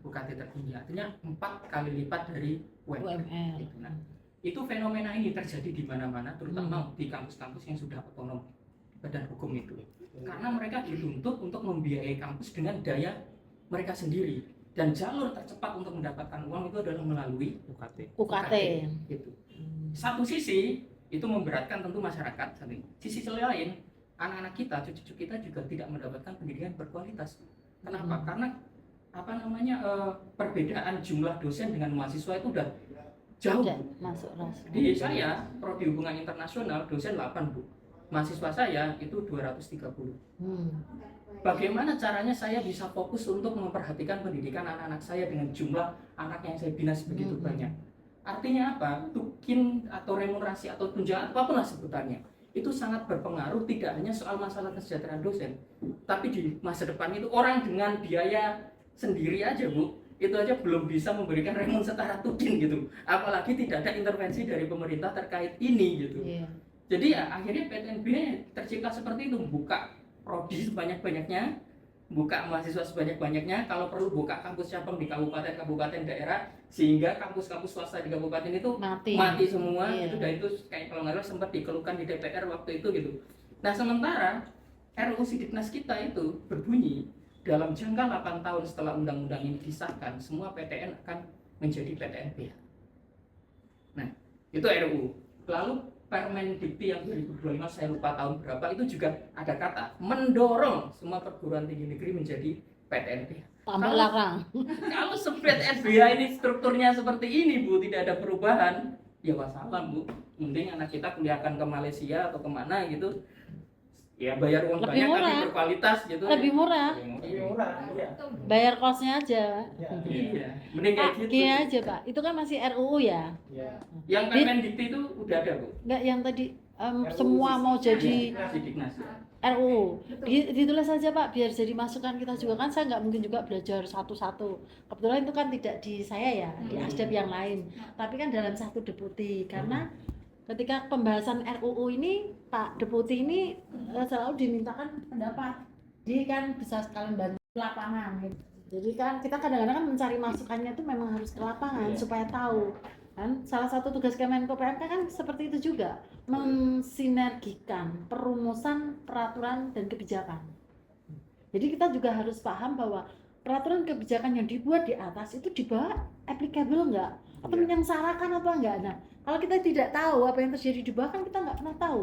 Speaker 6: UKT tertinggi, artinya 4 kali lipat dari UMR. Gitu. Nah, itu fenomena ini terjadi di mana-mana, terutama di kampus-kampus yang sudah otonom badan hukum itu, karena mereka dituntut untuk membiayai kampus dengan daya mereka sendiri, dan jalur tercepat untuk mendapatkan uang itu adalah melalui UKT. Gitu. Satu sisi itu memberatkan tentu masyarakat, sisi lain anak-anak kita, cucu-cucu kita juga tidak mendapatkan pendidikan berkualitas. Kenapa? Karena perbedaan jumlah dosen dengan mahasiswa itu udah jauh. Di saya prodi hubungan internasional dosen 8, Bu. Mahasiswa saya itu 230. Bagaimana caranya saya bisa fokus untuk memperhatikan pendidikan anak-anak saya dengan jumlah anak yang saya bina sebegitu banyak? Artinya apa? Tukin atau remunerasi atau tunjangan apapun lah sebutannya, itu sangat berpengaruh, tidak hanya soal masalah kesejahteraan dosen, tapi di masa depan itu orang dengan biaya sendiri aja, Bu, itu aja belum bisa memberikan remun setara tukin gitu, apalagi tidak ada intervensi dari pemerintah terkait ini gitu. Jadi ya akhirnya PTNB tercipta seperti itu, buka prodi sebanyak-banyaknya, buka mahasiswa sebanyak-banyaknya, kalau perlu buka kampus cabang di kabupaten daerah, sehingga kampus-kampus swasta di kabupaten itu mati semua. Itu, dan itu kayak kalau nggak salah sempat dikeluhkan di DPR waktu itu gitu. Nah, sementara RUU Sidiknas kita itu berbunyi dalam jangka 8 tahun setelah undang-undang ini disahkan, semua PTN akan menjadi PTNBH. Nah, itu RUU. Lalu Permendikti yang 2025, saya lupa tahun berapa, itu juga ada kata mendorong semua perguruan tinggi negeri menjadi PTNB.
Speaker 2: Tambah
Speaker 6: Kalau-
Speaker 2: larang.
Speaker 6: Kalau PTNBH ini strukturnya seperti ini Bu, tidak ada perubahan, ya wassalam Bu. Mending anak kita kuliahkan ke Malaysia atau kemana gitu. Ya bayar uang
Speaker 2: Lebih
Speaker 6: banyak tapi
Speaker 2: murah.
Speaker 6: berkualitas gitu.
Speaker 2: Lebih murah.
Speaker 4: Lebih murah, iya.
Speaker 2: Bayar kosnya aja.
Speaker 4: Ya.
Speaker 6: Iya. Mending kayak
Speaker 2: Pak,
Speaker 6: gitu.
Speaker 2: gini aja Pak, itu kan masih RUU ya.
Speaker 4: Ya.
Speaker 6: Yang Permendikti itu udah ada Bu.
Speaker 2: Enggak yang tadi
Speaker 4: RUU
Speaker 2: semua mau jadi
Speaker 6: Sidiknas.
Speaker 2: RUU. Ditulis saja Pak, biar jadi masukan kita juga kan. Saya nggak mungkin juga belajar satu-satu. Kebetulan itu kan tidak di saya ya, di ASDEP yang lain. Tapi kan dalam satu deputi, karena ketika pembahasan RUU ini Pak Deputi ini selalu dimintakan pendapat. Jadi kan bisa sekalian bantu lapangan gitu. Jadi kan kita kadang-kadang kan mencari masukannya itu memang harus ke lapangan supaya tahu. Kan salah satu tugas Kemenko PMK kan seperti itu juga, mensinergikan perumusan peraturan dan kebijakan. Jadi kita juga harus paham bahwa peraturan kebijakan yang dibuat di atas itu di bawah applicable enggak atau menyengsarakan apa enggak. Nah, kalau kita tidak tahu apa yang terjadi di bawah kan kita nggak pernah tahu.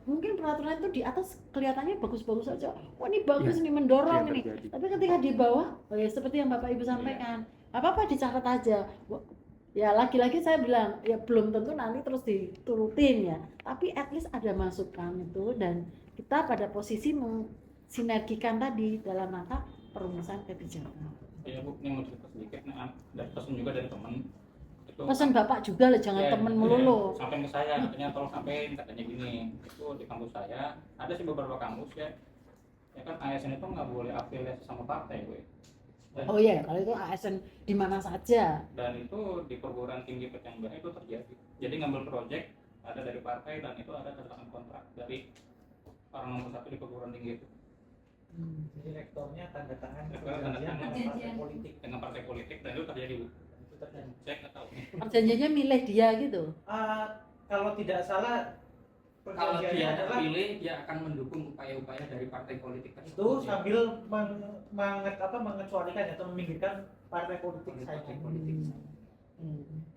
Speaker 2: Mungkin peraturan itu di atas kelihatannya bagus-bagus saja. Wah ini bagus ini mendorong ini. Tapi ketika di bawah, oh ya seperti yang Bapak Ibu sampaikan, apa-apa dicatat aja. Ya lagi-lagi saya bilang ya belum tentu nanti terus diturutin ya. Tapi at least ada masukan itu dan kita pada posisi mensinergikan tadi dalam rangka perumusan kebijakan.
Speaker 6: Ya Bu, ini mau cerita sedikit, nah, dan pesan juga dari teman. Itu
Speaker 2: Pesan Bapak juga lah, jangan
Speaker 6: ya,
Speaker 2: temen
Speaker 6: ya,
Speaker 2: melulu.
Speaker 6: sampai ke saya, katanya tolong sampein, katanya gini. Itu di kampus saya, ada sih beberapa kampus ya. Ya kan ASN itu nggak boleh afiliasi sama partai gue. Dan,
Speaker 2: Oh iya, kalau itu ASN di mana saja.
Speaker 6: dan itu di perguruan tinggi PTNBH itu terjadi. Jadi ngambil proyek ada dari partai dan itu ada tanda tangan kontrak dari orang nomor satu di perguruan tinggi itu
Speaker 4: Jadi rektornya tanda tangan
Speaker 6: Rektor tanda
Speaker 4: perjanjian
Speaker 6: tangan.
Speaker 4: dengan partai politik.
Speaker 6: dengan partai politik dan itu terjadi Bu.
Speaker 4: Itu terjadi.
Speaker 6: Saya nggak tahu.
Speaker 2: Perjanjiannya milih dia gitu.
Speaker 4: Kalau tidak salah
Speaker 6: Kalau
Speaker 4: perjanjiannya
Speaker 6: dia
Speaker 4: adalah
Speaker 6: terpilih, dia akan mendukung upaya-upaya dari partai politik
Speaker 4: itu
Speaker 6: tersebut.
Speaker 4: sambil mengecualikan atau meminggirkan partai politik saya.
Speaker 6: Partai politik.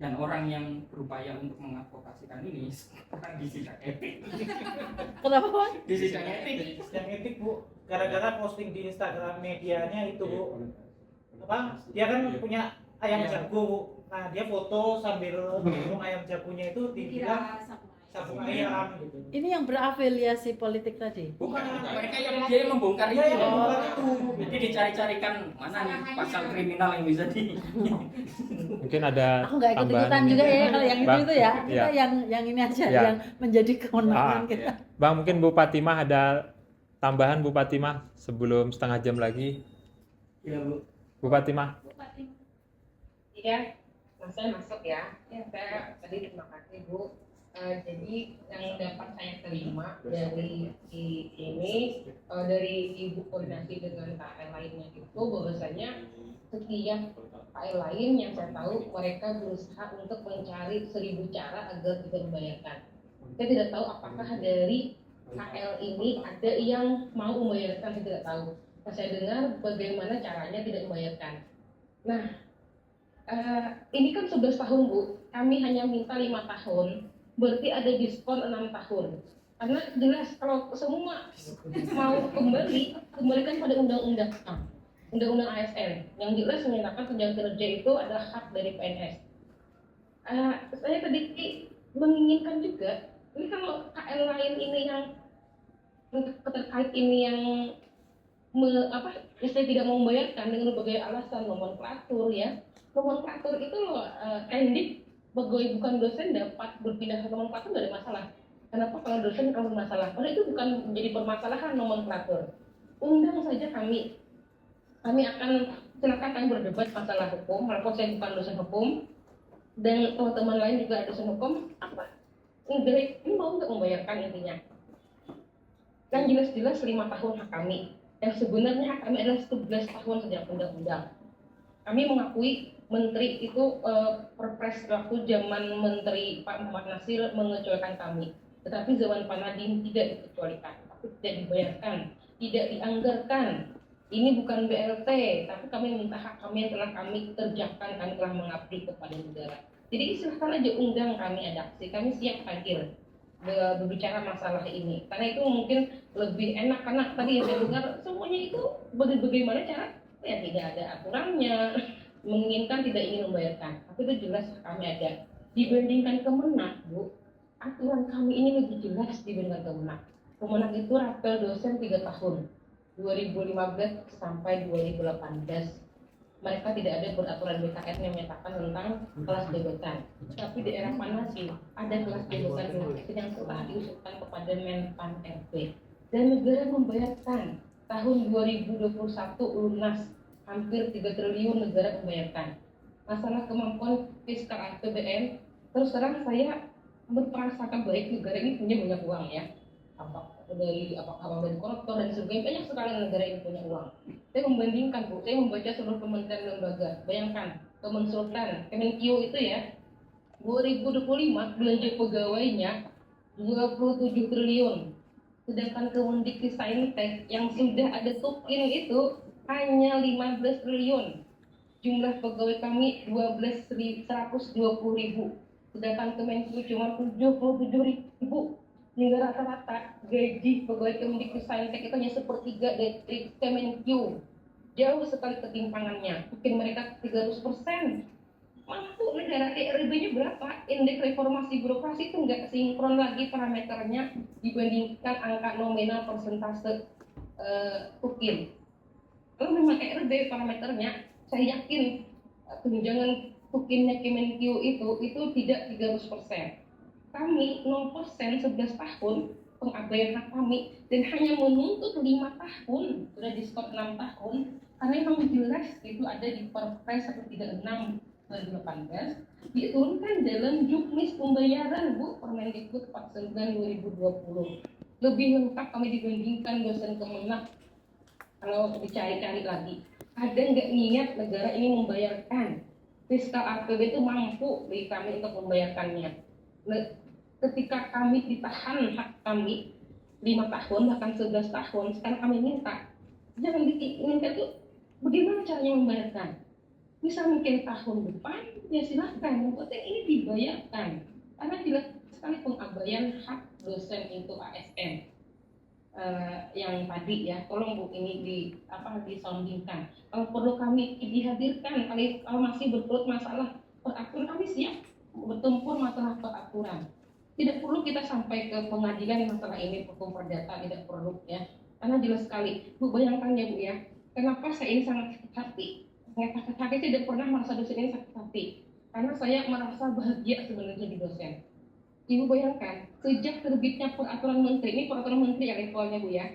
Speaker 6: Dan orang yang berupaya untuk mengadvokasikan ini sekarang di sidang etik.
Speaker 2: Kenapa Pak?
Speaker 6: Di sidang etik.
Speaker 4: Yang etik Bu, gara-gara posting di Instagram medianya itu Bu, apa? Dia kan punya ayam
Speaker 6: Iya.
Speaker 4: jago Bu. Nah dia foto sambil minum ayam jagonya itu dibilang sabung ayam gitu.
Speaker 2: Ini yang berafiliasi politik tadi.
Speaker 6: Bukan, mereka yang dia yang membongkar itu.
Speaker 4: Iya, yang membongkar itu.
Speaker 6: Jadi dicari-carikan mana nih pasal kriminal yang bisa di.
Speaker 7: Mungkin ada
Speaker 2: Aku nggak
Speaker 7: tambahan
Speaker 2: ikut-ikutan
Speaker 7: ini.
Speaker 2: juga ya kalau yang
Speaker 7: Bang,
Speaker 2: itu ya. Kita
Speaker 7: iya.
Speaker 2: yang ini aja
Speaker 7: Iya.
Speaker 2: yang menjadi kewenangan
Speaker 7: Ah,
Speaker 2: kita.
Speaker 7: Bang, mungkin Bu Fatimah ada tambahan Bu Fatimah sebelum setengah jam lagi.
Speaker 4: Iya Bu.
Speaker 7: Bu Fatimah.
Speaker 1: Iya, saya masuk ya. Ya, saya tadi terima kasih Bu. Jadi yang dapat saya terima dari ini dari Ibu koordinasi dengan KL lainnya itu bahwasanya setiap KL lain yang saya tahu mereka berusaha untuk mencari 1000 cara agar tidak membayarkan. Saya tidak tahu apakah dari KL ini ada yang mau membayarkan, saya tidak tahu. Saya dengar bagaimana caranya tidak membayarkan. Nah, ini kan 11 tahun Bu, kami hanya minta 5 tahun, berarti ada diskon 6 tahun. Karena jelas kalau semua mau kembalikan pada undang-undang ASN yang jelas menyatakan tunjangan kinerja itu adalah hak dari PNS. Saya tadi menginginkan juga, ini kalau KL lain ini yang terkait ini yang saya tidak mau membayarkan dengan berbagai alasan nomenklatur ya. Nomenklatur itu loh, Kendik pegawai bukan dosen dapat berpindah ke nomenklatur nggak ada masalah. Kenapa kalau dosen akan bermasalah? Karena itu bukan menjadi permasalahan nomenklatur. Undang saja kami akan silakan kami berdebat masalah hukum. Walaupun saya bukan dosen hukum dan teman-teman lain juga dosen hukum, apa? Ini mau nggak membayarkan intinya? Yang jelas-jelas 5 tahun hak kami. Yang sebenarnya hak kami adalah 11 tahun sejak undang-undang. Kami mengakui Menteri itu perpres waktu zaman Menteri Pak Muhammad Nasir mengecualikan kami. Tetapi zaman Pak Nadiem tidak dikecualikan, tapi tidak dibayarkan, tidak dianggarkan. Ini bukan BLT, tapi kami minta hak kami yang telah kami kerjakan, kami telah mengabdi kepada negara. Jadi silahkan aja undang kami adaptasi, kami siap hadir berbicara masalah ini. Karena itu mungkin lebih enak, karena tadi yang saya dengar semuanya itu bagaimana cara ya tidak ada aturannya, menginginkan tidak ingin membayarkan. Tapi itu jelas kami ada. Dibandingkan Kemenak, Bu, aturan kami ini lebih jelas dibandingkan Kemenak. Kemenak itu rapel dosen 3 tahun, 2015 sampai 2018. Mereka tidak ada peraturan BKN yang menyatakan tentang kelas jabatan. Tapi di era Panasi ada kelas jabatan yang telah diusulkan kepada Menpan RB. Dan negara membayarkan. Tahun 2021 lunas hampir 3 triliun negara membayarkan. Masalah kemampuan fiskal APBN, terus terang saya merasakan baik negara ini punya banyak uang ya. Apakah dari koruptor dan sebagainya, banyak sekali negara ini punya uang. Saya membandingkan, Bu, saya membaca seluruh kementerian lembaga. Bayangkan, Kemensultan, Kemenkyu itu ya, 2025 belanja pegawainya 27 triliun. Sedangkan Kemendikbudristek yang sudah ada tukin itu hanya 15 triliun. Jumlah pegawai kami 120.000. Sedangkan Kemenkyu cuma 77.000. Hingga rata-rata gaji pegawai Kemendikbudristek itu hanya sepertiga dari Kemenkyu. Jauh sekali ketimpangannya. Mungkin mereka 300%. Mampu negara ERB-nya berapa? Indeks reformasi birokrasi itu nggak sinkron lagi parameternya dibandingkan angka nominal persentase tukin. Kalau memang ERB parameternya, saya yakin tunjangan tukinnya Kemenkyu itu tidak 300%. Kami 0% 11 tahun pengabaian hak kami dan hanya menuntut 5 tahun, sudah diskon 6 tahun karena memang jelas itu ada di Perpres 136 2018 diturunkan dalam juknis pembayaran, Bu, Permendikbud 49 2020. Lebih lengkap kami dibandingkan dosen Kemenak. Kalau dicari-cari lagi, ada nggak niat negara ini membayarkan? Fiskal APB itu mampu bagi kami untuk membayarkannya. Ketika kami ditahan hak kami 5 tahun bahkan 11 tahun, sekarang kami minta jangan diminta itu bagaimana caranya membayarkan. Misal mungkin tahun depan ya silahkan, yang penting ini dibayarkan karena jelas sekali pengabaian hak dosen itu ASN. Yang tadi ya, tolong Bu ini disoundingkan. Kalau perlu kami dihadirkan, kalau masih berkelut masalah peraturan, kami siap bertempur masalah peraturan. Tidak perlu kita sampai ke pengadilan masalah ini, hukum perdata tidak perlu ya. Karena jelas sekali, Bu, bayangkan ya Bu ya, kenapa saya ini sangat sakit hati. Saya tidak pernah merasa dosen ini sakit hati, karena saya merasa bahagia sebenarnya di dosen. Ibu bayangkan, sejak terbitnya peraturan menteri, ini peraturan menteri ya levelnya Bu ya,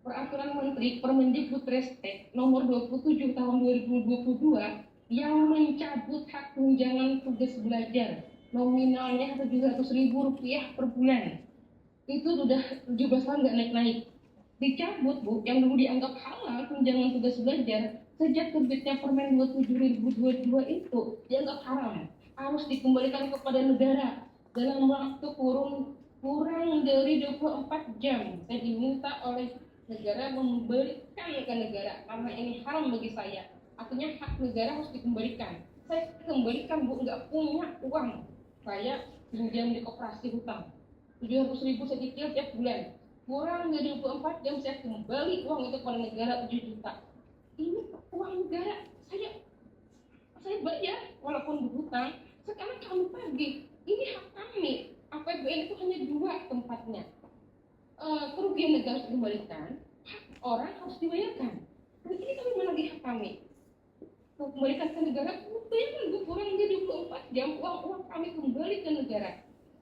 Speaker 1: peraturan menteri Permendikbudristek nomor 27 tahun 2022 yang mencabut hak tunjangan tugas belajar nominalnya Rp700.000 per bulan. Itu sudah 17 tahun nggak naik-naik. Dicabut Bu, yang dulu dianggap halal tunjangan tugas belajar, sejak terbitnya Permen 27 2022 itu dianggap haram, harus dikembalikan kepada negara dalam waktu kurang dari 24 jam. Saya diminta oleh negara memberikan ke negara karena ini haram bagi saya. Artinya hak negara harus dikembalikan. Saya kembalikan Bu, nggak punya uang. Saya pinjam di koperasi hutang 700.000 saya cicil tiap bulan. Kurang dari 24 jam saya kembali uang itu kepada negara 7 juta. Ini uang negara, saya bayar walaupun berhutang. Sekarang kami pergi, ini hak kami. APBN itu hanya 2 tempatnya. Kerugian negara harus dikembalikan, hak orang harus dibayarkan. Dan ini kami menagih hak kami. Kembalikan ke negara, bayangkan kurang dari 24 jam uang kami kembali ke negara.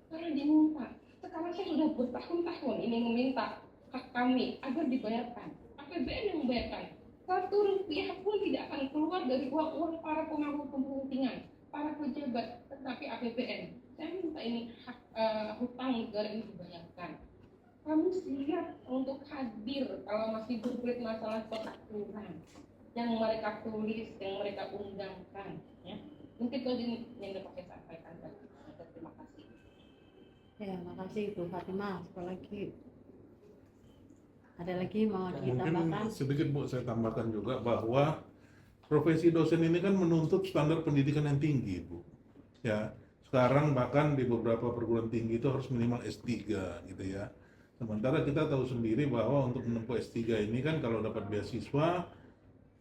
Speaker 1: Karena diminta. Sekarang saya sudah bertahun-tahun ini meminta hak kami agar dibayarkan. APBN yang membayarkan. Rp1 pun tidak akan keluar dari uang para pemangku kepentingan, para pejabat, tetapi APBN. Saya minta ini hak hutang negara ini dibayarkan. Kami siap untuk hadir kalau masih berkulit masalah peraturan yang mereka tulis, yang mereka undangkan. Ya. Mungkin itu yang dapat saya sampaikan. Terima kasih.
Speaker 2: Ya, makasih Bu Fatimah. Apalagi ada lagi mau ditambahkan?
Speaker 3: Mungkin sedikit Bu, saya tambahkan juga bahwa profesi dosen ini kan menuntut standar pendidikan yang tinggi Bu. Ya, sekarang bahkan di beberapa perguruan tinggi itu harus minimal S3 gitu ya. Sementara kita tahu sendiri bahwa untuk menempuh S3 ini kan kalau dapat beasiswa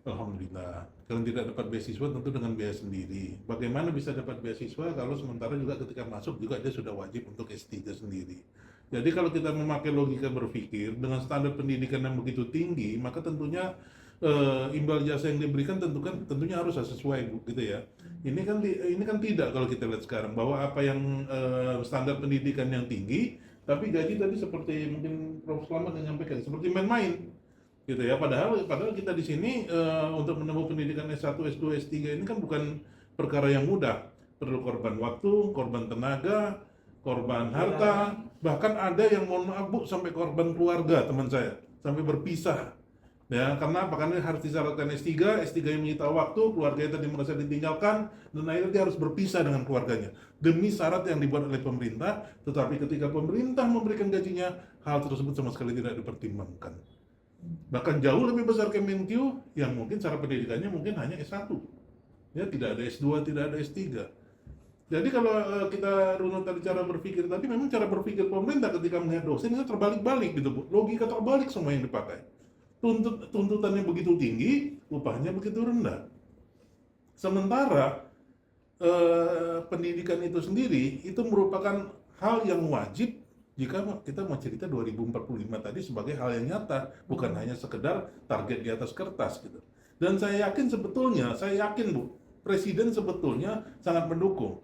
Speaker 3: Alhamdulillah. Kalau tidak dapat beasiswa tentu dengan biaya sendiri. Bagaimana bisa dapat beasiswa kalau sementara juga ketika masuk juga dia sudah wajib untuk S3 sendiri. Jadi kalau kita memakai logika berpikir dengan standar pendidikan yang begitu tinggi, maka tentunya imbal jasa yang diberikan tentunya harus sesuai, Bu, gitu ya. Ini kan tidak kalau kita lihat sekarang bahwa apa yang standar pendidikan yang tinggi, tapi gaji tadi seperti mungkin Prof. Slamet yang menyampaikan seperti main-main. Gitu ya, padahal kita di sini untuk menempuh pendidikan S1, S2, S3 ini kan bukan perkara yang mudah. Perlu korban waktu, korban tenaga, korban harta, bahkan ada yang mohon maaf Bu sampai korban keluarga teman saya, sampai berpisah. Ya, karena apa? Karena harus disyaratkan S3 yang menyita waktu, keluarganya tadi merasa ditinggalkan, dan akhirnya dia harus berpisah dengan keluarganya demi syarat yang dibuat oleh pemerintah. Tetapi ketika pemerintah memberikan gajinya, hal tersebut sama sekali tidak dipertimbangkan. Bahkan jauh lebih besar Kemenkyu yang mungkin cara pendidikannya mungkin hanya S1. Ya, tidak ada S2, tidak ada S3. Jadi kalau kita runut tadi cara berpikir tadi, memang cara berpikir pemerintah ketika melihat dosen itu terbalik-balik gitu, Bu. Logika terbalik semua yang dipakai. Tuntutannya begitu tinggi, upahnya begitu rendah. Sementara pendidikan itu sendiri itu merupakan hal yang wajib jika kita mau cerita 2045 tadi sebagai hal yang nyata, bukan hanya sekedar target di atas kertas gitu. Dan saya yakin Bu, Presiden sebetulnya sangat mendukung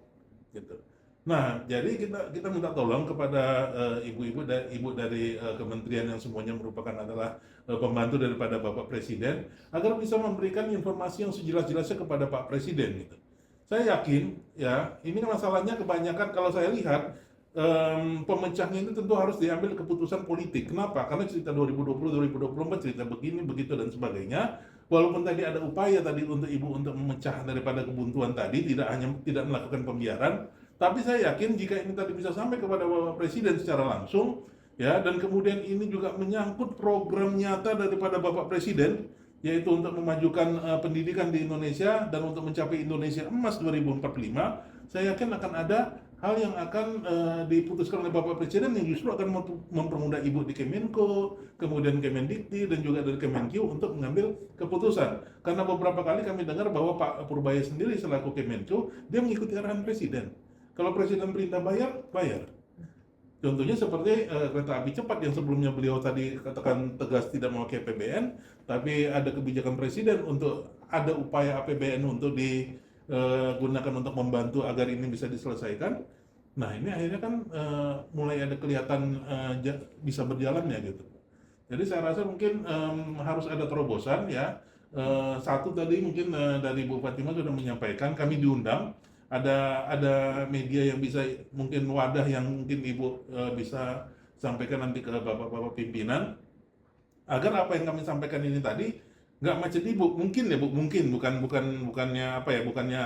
Speaker 3: gitu. Nah, jadi kita minta tolong kepada ibu dari kementerian yang semuanya merupakan adalah pembantu daripada Bapak Presiden agar bisa memberikan informasi yang sejelas-jelasnya kepada Pak Presiden gitu. Saya yakin ya, ini masalahnya kebanyakan kalau saya lihat pemecahnya itu tentu harus diambil keputusan politik. Kenapa? Karena cerita 2020, 2024 cerita begini, begitu dan sebagainya. Walaupun tadi ada upaya tadi untuk ibu untuk memecah daripada kebuntuan tadi, tidak melakukan pembiaran, tapi saya yakin jika ini tadi bisa sampai kepada Bapak Presiden secara langsung, ya, dan kemudian ini juga menyangkut program nyata daripada Bapak Presiden, yaitu untuk memajukan pendidikan di Indonesia dan untuk mencapai Indonesia Emas 2045, saya yakin akan ada hal yang akan diputuskan oleh Bapak Presiden yang justru akan mempermudah Ibu di Kemenko, kemudian Kemendikti, dan juga dari Kemenkyu untuk mengambil keputusan. Karena beberapa kali kami dengar bahwa Pak Purbaya sendiri selaku Kemenko, dia mengikuti arahan Presiden. Kalau Presiden perintah bayar. Contohnya seperti kereta api cepat yang sebelumnya beliau tadi katakan tegas tidak memakai APBN, tapi ada kebijakan Presiden untuk ada upaya APBN untuk digunakan untuk membantu agar ini bisa diselesaikan. Nah, ini akhirnya kan mulai ada kelihatan bisa berjalannya gitu. Jadi saya rasa mungkin harus ada terobosan ya. Satu tadi mungkin dari Bu Fatimah sudah menyampaikan, kami diundang. Ada media yang bisa, mungkin wadah yang mungkin Ibu bisa sampaikan nanti ke Bapak-Bapak pimpinan, agar apa yang kami sampaikan ini tadi nggak macet Ibu, mungkin ya Bu, bukannya apa ya, bukannya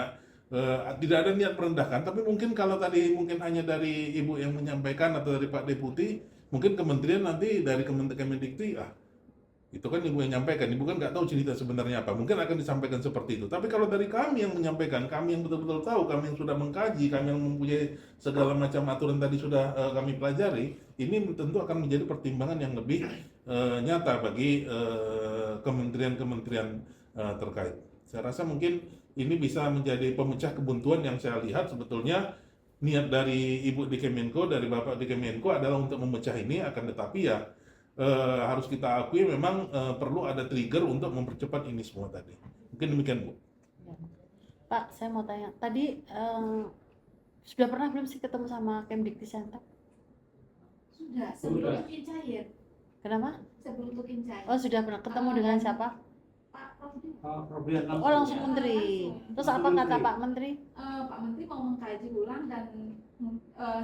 Speaker 3: tidak ada niat merendahkan, tapi mungkin kalau tadi mungkin hanya dari Ibu yang menyampaikan atau dari Pak Deputi, mungkin kementerian nanti dari Kemendikti, itu kan Ibu yang menyampaikan, Ibu kan nggak tahu cerita sebenarnya apa, mungkin akan disampaikan seperti itu. Tapi kalau dari kami yang menyampaikan, kami yang betul-betul tahu, kami yang sudah mengkaji, kami yang mempunyai segala macam aturan tadi sudah kami pelajari, ini tentu akan menjadi pertimbangan yang lebih nyata bagi kementerian-kementerian terkait. Saya rasa mungkin ini bisa menjadi pemecah kebuntuan yang saya lihat sebetulnya niat dari Ibu di Kemenko, dari Bapak di Kemenko adalah untuk memecah ini, akan tetapi ya harus kita akui memang perlu ada trigger untuk mempercepat ini semua tadi. Mungkin demikian Bu.
Speaker 2: Ya. Pak, saya mau tanya, tadi sudah pernah belum sih ketemu sama Kemdikti Sentek?
Speaker 9: Sudah, sebelum Tukin cair.
Speaker 2: Kenapa?
Speaker 9: Sebelum Tukin cair.
Speaker 2: Oh, sudah pernah ketemu dengan siapa?
Speaker 9: Pak Prof.
Speaker 2: Oh, langsung Menteri. Terus apa kata Pak Menteri?
Speaker 9: Pak Menteri mau mengkaji ulang dan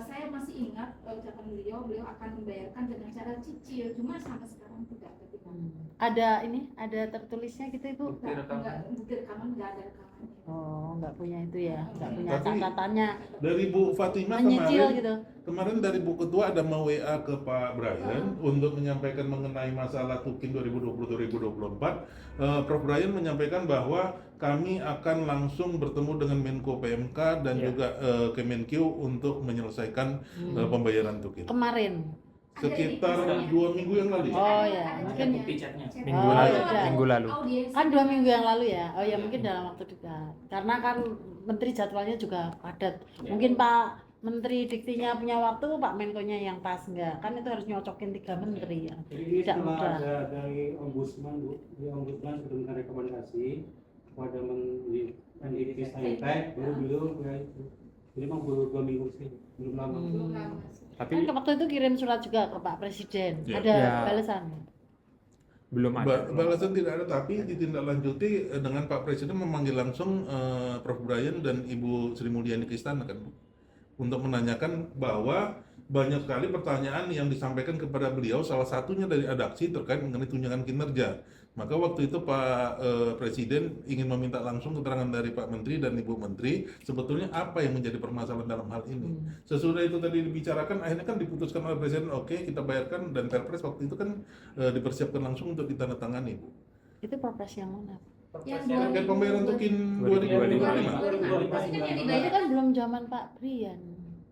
Speaker 9: saya masih ingat ucapan beliau akan membayarkan dengan cara cicil, cuma sampai sekarang tidak ketika.
Speaker 2: Ada tertulisnya gitu Ibu?
Speaker 9: Bukti rekaman nggak ada rekamannya.
Speaker 2: Oh, nggak punya itu ya, nggak punya
Speaker 3: Tapi
Speaker 2: catatannya.
Speaker 3: dari Bu Fatimah
Speaker 2: Menyicil gitu.
Speaker 3: kemarin dari Bu Ketua ada mau WA ke Pak Brian untuk menyampaikan mengenai masalah Tukin 2020-2024. Prof. Brian menyampaikan bahwa kami akan langsung bertemu dengan Menko PMK dan juga Kemenkyu untuk menyelesaikan pembayaran Tukin.
Speaker 2: Kemarin
Speaker 3: sekitar 2 minggu yang lalu.
Speaker 2: Oh ya,
Speaker 6: Ada
Speaker 2: mungkin
Speaker 6: bukti chatnya.
Speaker 7: Minggu
Speaker 2: Oh,
Speaker 7: lalu,
Speaker 2: ya.
Speaker 7: minggu lalu.
Speaker 2: kan 2 minggu yang lalu ya. Oh ya, mungkin dalam waktu dekat. Karena kan Menteri jadwalnya juga padat. Mungkin Pak Menteri Diktinya punya waktu, Pak Menkonya yang pas enggak. Kan itu harus nyocokin 3 menteri ya.
Speaker 5: Jadi ini
Speaker 2: Tidak
Speaker 5: setelah
Speaker 2: mudah.
Speaker 5: ada dari Ombudsman, Bu, di Ombudsman sudah memberikan rekomendasi kepada Mendikti Saintek, baru beliau ya itu. Jadi memang baru 2 minggu sih, belum lama.
Speaker 9: Belum lama.
Speaker 7: Tapi
Speaker 2: Kan waktu itu kirim surat juga ke Pak Presiden.
Speaker 3: Ya.
Speaker 2: Ada
Speaker 7: Ya.
Speaker 2: balasan.
Speaker 7: belum ada.
Speaker 3: Balasan tidak ada, tapi ditindaklanjuti dengan Pak Presiden memanggil langsung Prof. Brian dan Ibu Sri Mulyani ke istana kan, Bu, untuk menanyakan bahwa banyak sekali pertanyaan yang disampaikan kepada beliau, salah satunya dari Adaksi terkait mengenai tunjangan kinerja. Maka waktu itu Pak Presiden ingin meminta langsung keterangan dari Pak Menteri dan Ibu Menteri sebetulnya apa yang menjadi permasalahan dalam hal ini. Sesudah itu tadi dibicarakan, akhirnya kan diputuskan oleh Presiden, oke kita bayarkan, dan Perpres waktu itu kan dipersiapkan langsung untuk ditandatangani, Bu.
Speaker 2: Itu perpres yang mana?
Speaker 9: Yang
Speaker 3: Terkait pembayaran tukin
Speaker 7: 2025.
Speaker 3: 2025.
Speaker 9: Pasti kan yang
Speaker 2: Itu
Speaker 9: dibayar
Speaker 2: kan belum zaman Pak Brian.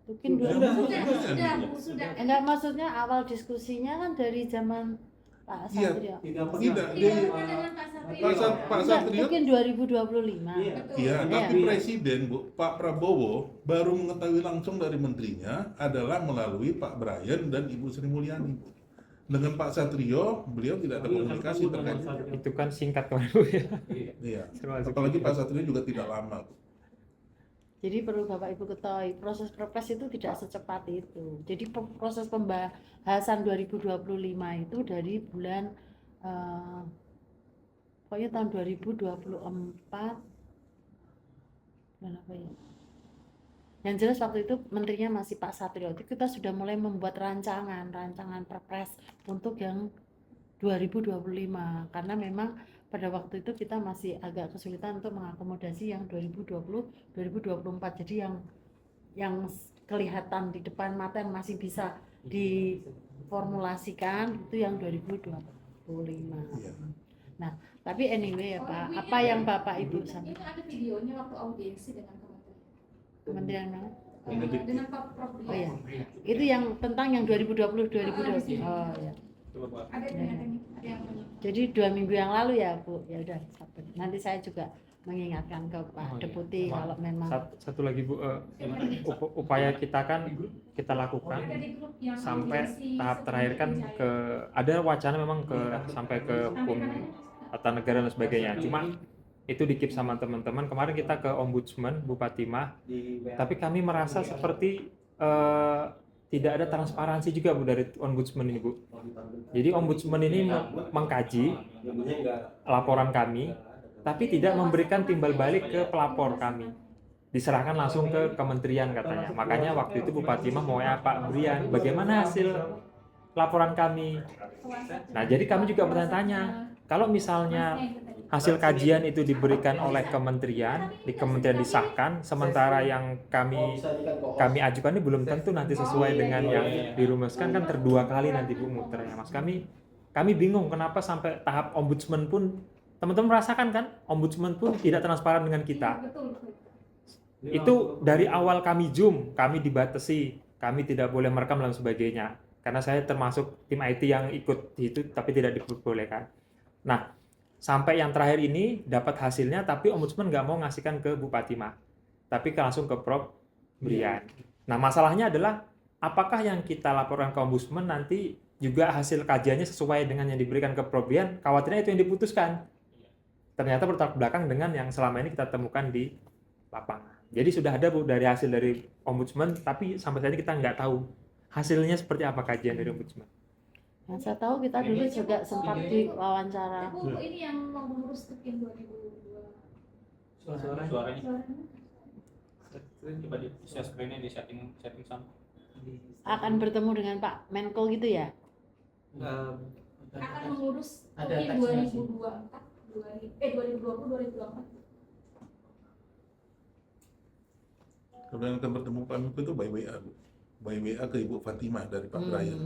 Speaker 2: Mungkin
Speaker 3: Sudah.
Speaker 2: 2000.
Speaker 9: sudah Bu, sudah.
Speaker 2: Enggak, maksudnya awal diskusinya kan dari zaman Pak
Speaker 3: Iya.
Speaker 2: Satrio.
Speaker 5: Tidak pernah.
Speaker 3: Tidak,
Speaker 9: Tidak
Speaker 3: dia-
Speaker 9: pernah dengan Pak Satrio.
Speaker 3: Pak
Speaker 2: Enggak,
Speaker 3: Satrio.
Speaker 2: mungkin 2025.
Speaker 5: Iya.
Speaker 9: Betul.
Speaker 3: Iya,
Speaker 2: Iya.
Speaker 3: tapi Presiden, Bu, Pak Prabowo baru mengetahui langsung dari menterinya adalah melalui Pak Brian dan Ibu Sri Mulyani, Bu. Dengan Pak Satrio, beliau tidak ada komunikasi terkait itu.
Speaker 7: Itu kan singkat kemarin, Bu, ya.
Speaker 3: Iya.
Speaker 7: Termasuk
Speaker 3: Apalagi
Speaker 7: singkat.
Speaker 3: Pak Satrio juga tidak lama, Bu.
Speaker 2: Jadi perlu Bapak Ibu ketahui, proses perpres itu tidak secepat itu. Jadi proses pembahasan 2025 itu dari bulan pokoknya tahun 2024 bulan apa ya? Yang jelas waktu itu menterinya masih Pak Satrio. Itu kita sudah mulai membuat rancangan perpres untuk yang 2025 karena memang pada waktu itu kita masih agak kesulitan untuk mengakomodasi yang 2020-2024. Jadi yang kelihatan di depan mata yang masih bisa diformulasikan itu yang 2025.
Speaker 3: Iya.
Speaker 2: Nah, tapi anyway ya
Speaker 9: Oh,
Speaker 2: Pak,
Speaker 9: Ibu,
Speaker 2: apa
Speaker 9: ini
Speaker 2: yang Bapak Ibu
Speaker 9: Ini
Speaker 2: sampaikan?
Speaker 9: ada videonya waktu audiensi dengan
Speaker 2: Kementerian mana?
Speaker 9: dengan Pak Prof.
Speaker 2: Oh ya, itu yang tentang yang 2020-2020. Oh ya.
Speaker 9: Ada yang
Speaker 2: Jadi 2 minggu yang lalu ya Bu, ya udah sabar. Nanti saya juga mengingatkan ke Pak
Speaker 7: Oh, iya.
Speaker 2: Deputi kalau memang
Speaker 7: Satu lagi, Bu, upaya kita kan kita lakukan
Speaker 9: ada di grup yang
Speaker 7: sampai
Speaker 9: audiensi
Speaker 7: tahap terakhir kan
Speaker 9: sebelum
Speaker 7: ke ada wacana memang ke sampai ke hukum tata negara dan sebagainya. Cuma itu dikip sama teman-teman. Kemarin kita ke Ombudsman Bu Fatimah, tapi kami merasa seperti tidak ada transparansi juga, Bu, dari Ombudsman ini, Bu. Jadi Ombudsman ini mengkaji laporan kami, tapi tidak memberikan timbal balik ke pelapor kami. Diserahkan langsung ke kementerian katanya. Makanya waktu itu Bu Fatimah mau ya Pak Brian, bagaimana hasil laporan kami? Nah, jadi kami juga bertanya-tanya, kalau misalnya hasil kajian itu diberikan oleh kementerian, di kementerian disahkan, sementara yang kami ajukan ini belum tentu nanti sesuai dengan yang dirumuskan, kan terdua kali nanti Bu muternya, Mas. Kami bingung kenapa sampai tahap ombudsman pun, teman-teman merasakan kan, ombudsman pun tidak transparan dengan kita.
Speaker 9: betul.
Speaker 7: Itu dari awal kami Zoom, kami dibatasi, kami tidak boleh merekam dan sebagainya. Karena saya termasuk tim IT yang ikut itu, tapi tidak diperbolehkan. Nah, sampai yang terakhir ini dapat hasilnya, tapi ombudsman nggak mau ngasihkan ke Bu Fatimah, tapi langsung ke Prof. Brian. Nah, masalahnya adalah apakah yang kita laporkan ke ombudsman nanti juga hasil kajiannya sesuai dengan yang diberikan ke Prof. Brian? Khawatirnya itu yang diputuskan. Ternyata bertolak belakang dengan yang selama ini kita temukan di lapangan. Jadi sudah ada, Bu, dari hasil dari ombudsman, tapi sampai saat ini kita nggak tahu hasilnya seperti apa kajian dari ombudsman.
Speaker 2: yang saya tahu kita dulu juga sempat diwawancara.
Speaker 9: Bu, ini yang mau mengurus Tukin 2022.
Speaker 6: Suaranya. Coba di share screen-nya, di setting sama.
Speaker 2: Akan bertemu dengan Pak Menko gitu ya?
Speaker 9: Akan mengurus
Speaker 6: Ada
Speaker 9: Tukin
Speaker 6: teksnya
Speaker 9: 2024.
Speaker 3: Kemudian akan bertemu Pak Menko itu by WA, Bu. By WA ke Ibu Fatimah dari Pak Brian.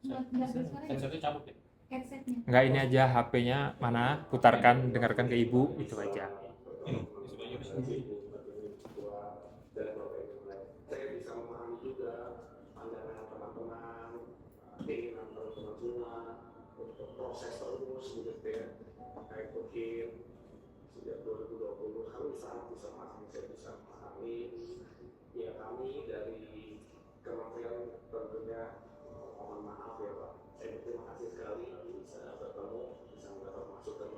Speaker 6: Sensornya cabut ya?
Speaker 9: Headsetnya.
Speaker 7: Nggak, ini aja HP-nya mana, putarkan, dengarkan ke Ibu, itu aja.
Speaker 6: Ini sudah
Speaker 10: Saya bisa memahami juga pandangan teman-teman untuk proses terus gitu ya terkait mungkin sejak 2020 kami sangat bisa memahami ya kami dari kementerian tentunya mohon maaf ya Pak, saya terima kasih sekali bisa bertemu, bisa mendapat masukan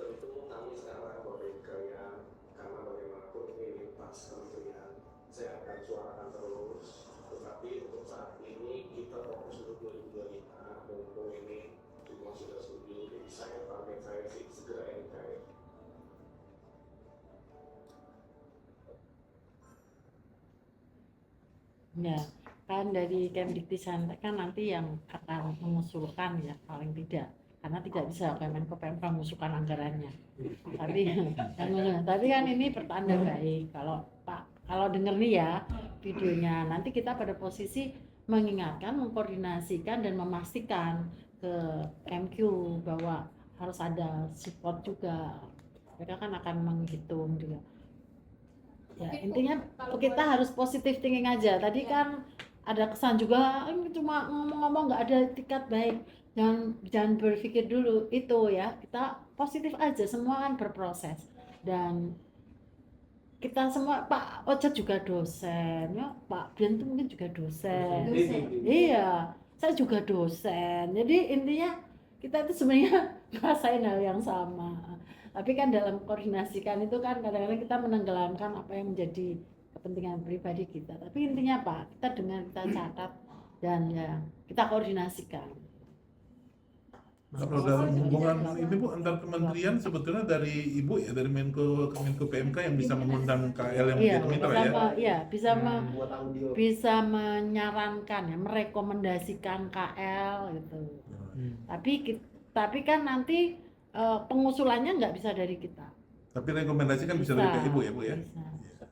Speaker 10: tentu kami sekarang kalian karena bagaimanapun ini lintas kementerian saya akan suarakan terus, tetapi untuk saat ini kita fokus untuk 2025 mumpung ini semua sudah setuju, jadi target saya sih segera NKRI.
Speaker 2: Ya, kan dari Kemdiktisantek kan nanti yang akan mengusulkan ya paling tidak, karena tidak bisa Kemenko PMK mengusulkan anggarannya. Tapi kan ini pertanda baik kalau Pak, kalau denger nih ya videonya, nanti kita pada posisi mengingatkan, mengkoordinasikan dan memastikan ke MQ bahwa harus ada support juga. Mereka kan akan menghitung juga. Ya, intinya kita harus positive thinking aja. Tadi kan ada kesan juga ini cuma ngomong-ngomong nggak ada etikat baik. Jangan berpikir dulu itu ya. Kita positif aja, semua kan berproses. Dan kita semua, Pak Ojat juga dosen, ya Pak Bian tuh mungkin juga dosen. Iya, saya juga dosen. Jadi intinya kita itu sebenarnya ngerasain hal yang sama. Tapi kan dalam koordinasikan itu kan kadang-kadang kita menenggelamkan apa yang menjadi kepentingan pribadi kita. Tapi intinya Pak, kita dengar, kita catat dan ya kita koordinasikan.
Speaker 3: Kalau dalam hubungan ini Bu antar kementerian sebetulnya dari Ibu ya, dari Menko PMK yang bisa mengundang KL yang menjadi mitra ya.
Speaker 2: Iya, bisa menyarankan ya, merekomendasikan KL gitu. Tapi kan nanti pengusulannya nggak bisa dari kita.
Speaker 3: Tapi rekomendasi kan bisa dari Ibu ya Bu ya.
Speaker 2: Bisa.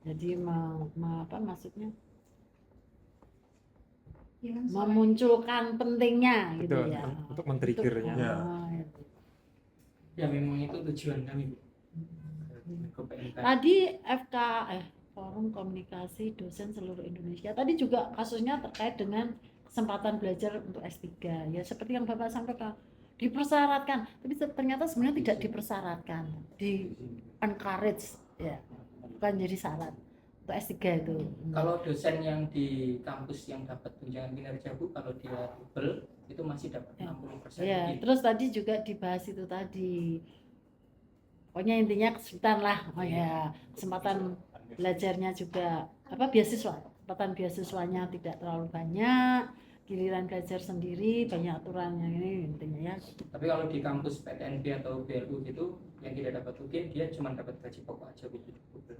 Speaker 2: Jadi apa maksudnya? Memunculkan pentingnya gitu.
Speaker 7: Betul,
Speaker 2: ya.
Speaker 7: untuk men-triggernya.
Speaker 6: Ya memang itu tujuan kami Bu. Ke PMK.
Speaker 2: Tadi Forum Komunikasi Dosen Seluruh Indonesia. Tadi juga kasusnya terkait dengan kesempatan belajar untuk S3 ya, seperti yang Bapak sampaikan, dipersyaratkan, tapi ternyata sebenarnya tidak dipersyaratkan, di encourage ya, bukan jadi syarat untuk S3 itu.
Speaker 6: Kalau dosen yang di kampus yang dapat tunjangan kinerja Bu, kalau dia double itu masih dapat 60%.
Speaker 2: Ya, terus tadi juga dibahas itu tadi, pokoknya intinya kesulitan lah, kesempatan belajarnya juga kesempatan beasiswanya tidak terlalu banyak, giliran belajar sendiri banyak aturannya, ini intinya ya.
Speaker 6: Tapi kalau di kampus PTNB atau BLU gitu yang tidak dapat UGM, dia cuma dapat gaji pokok aja gitu.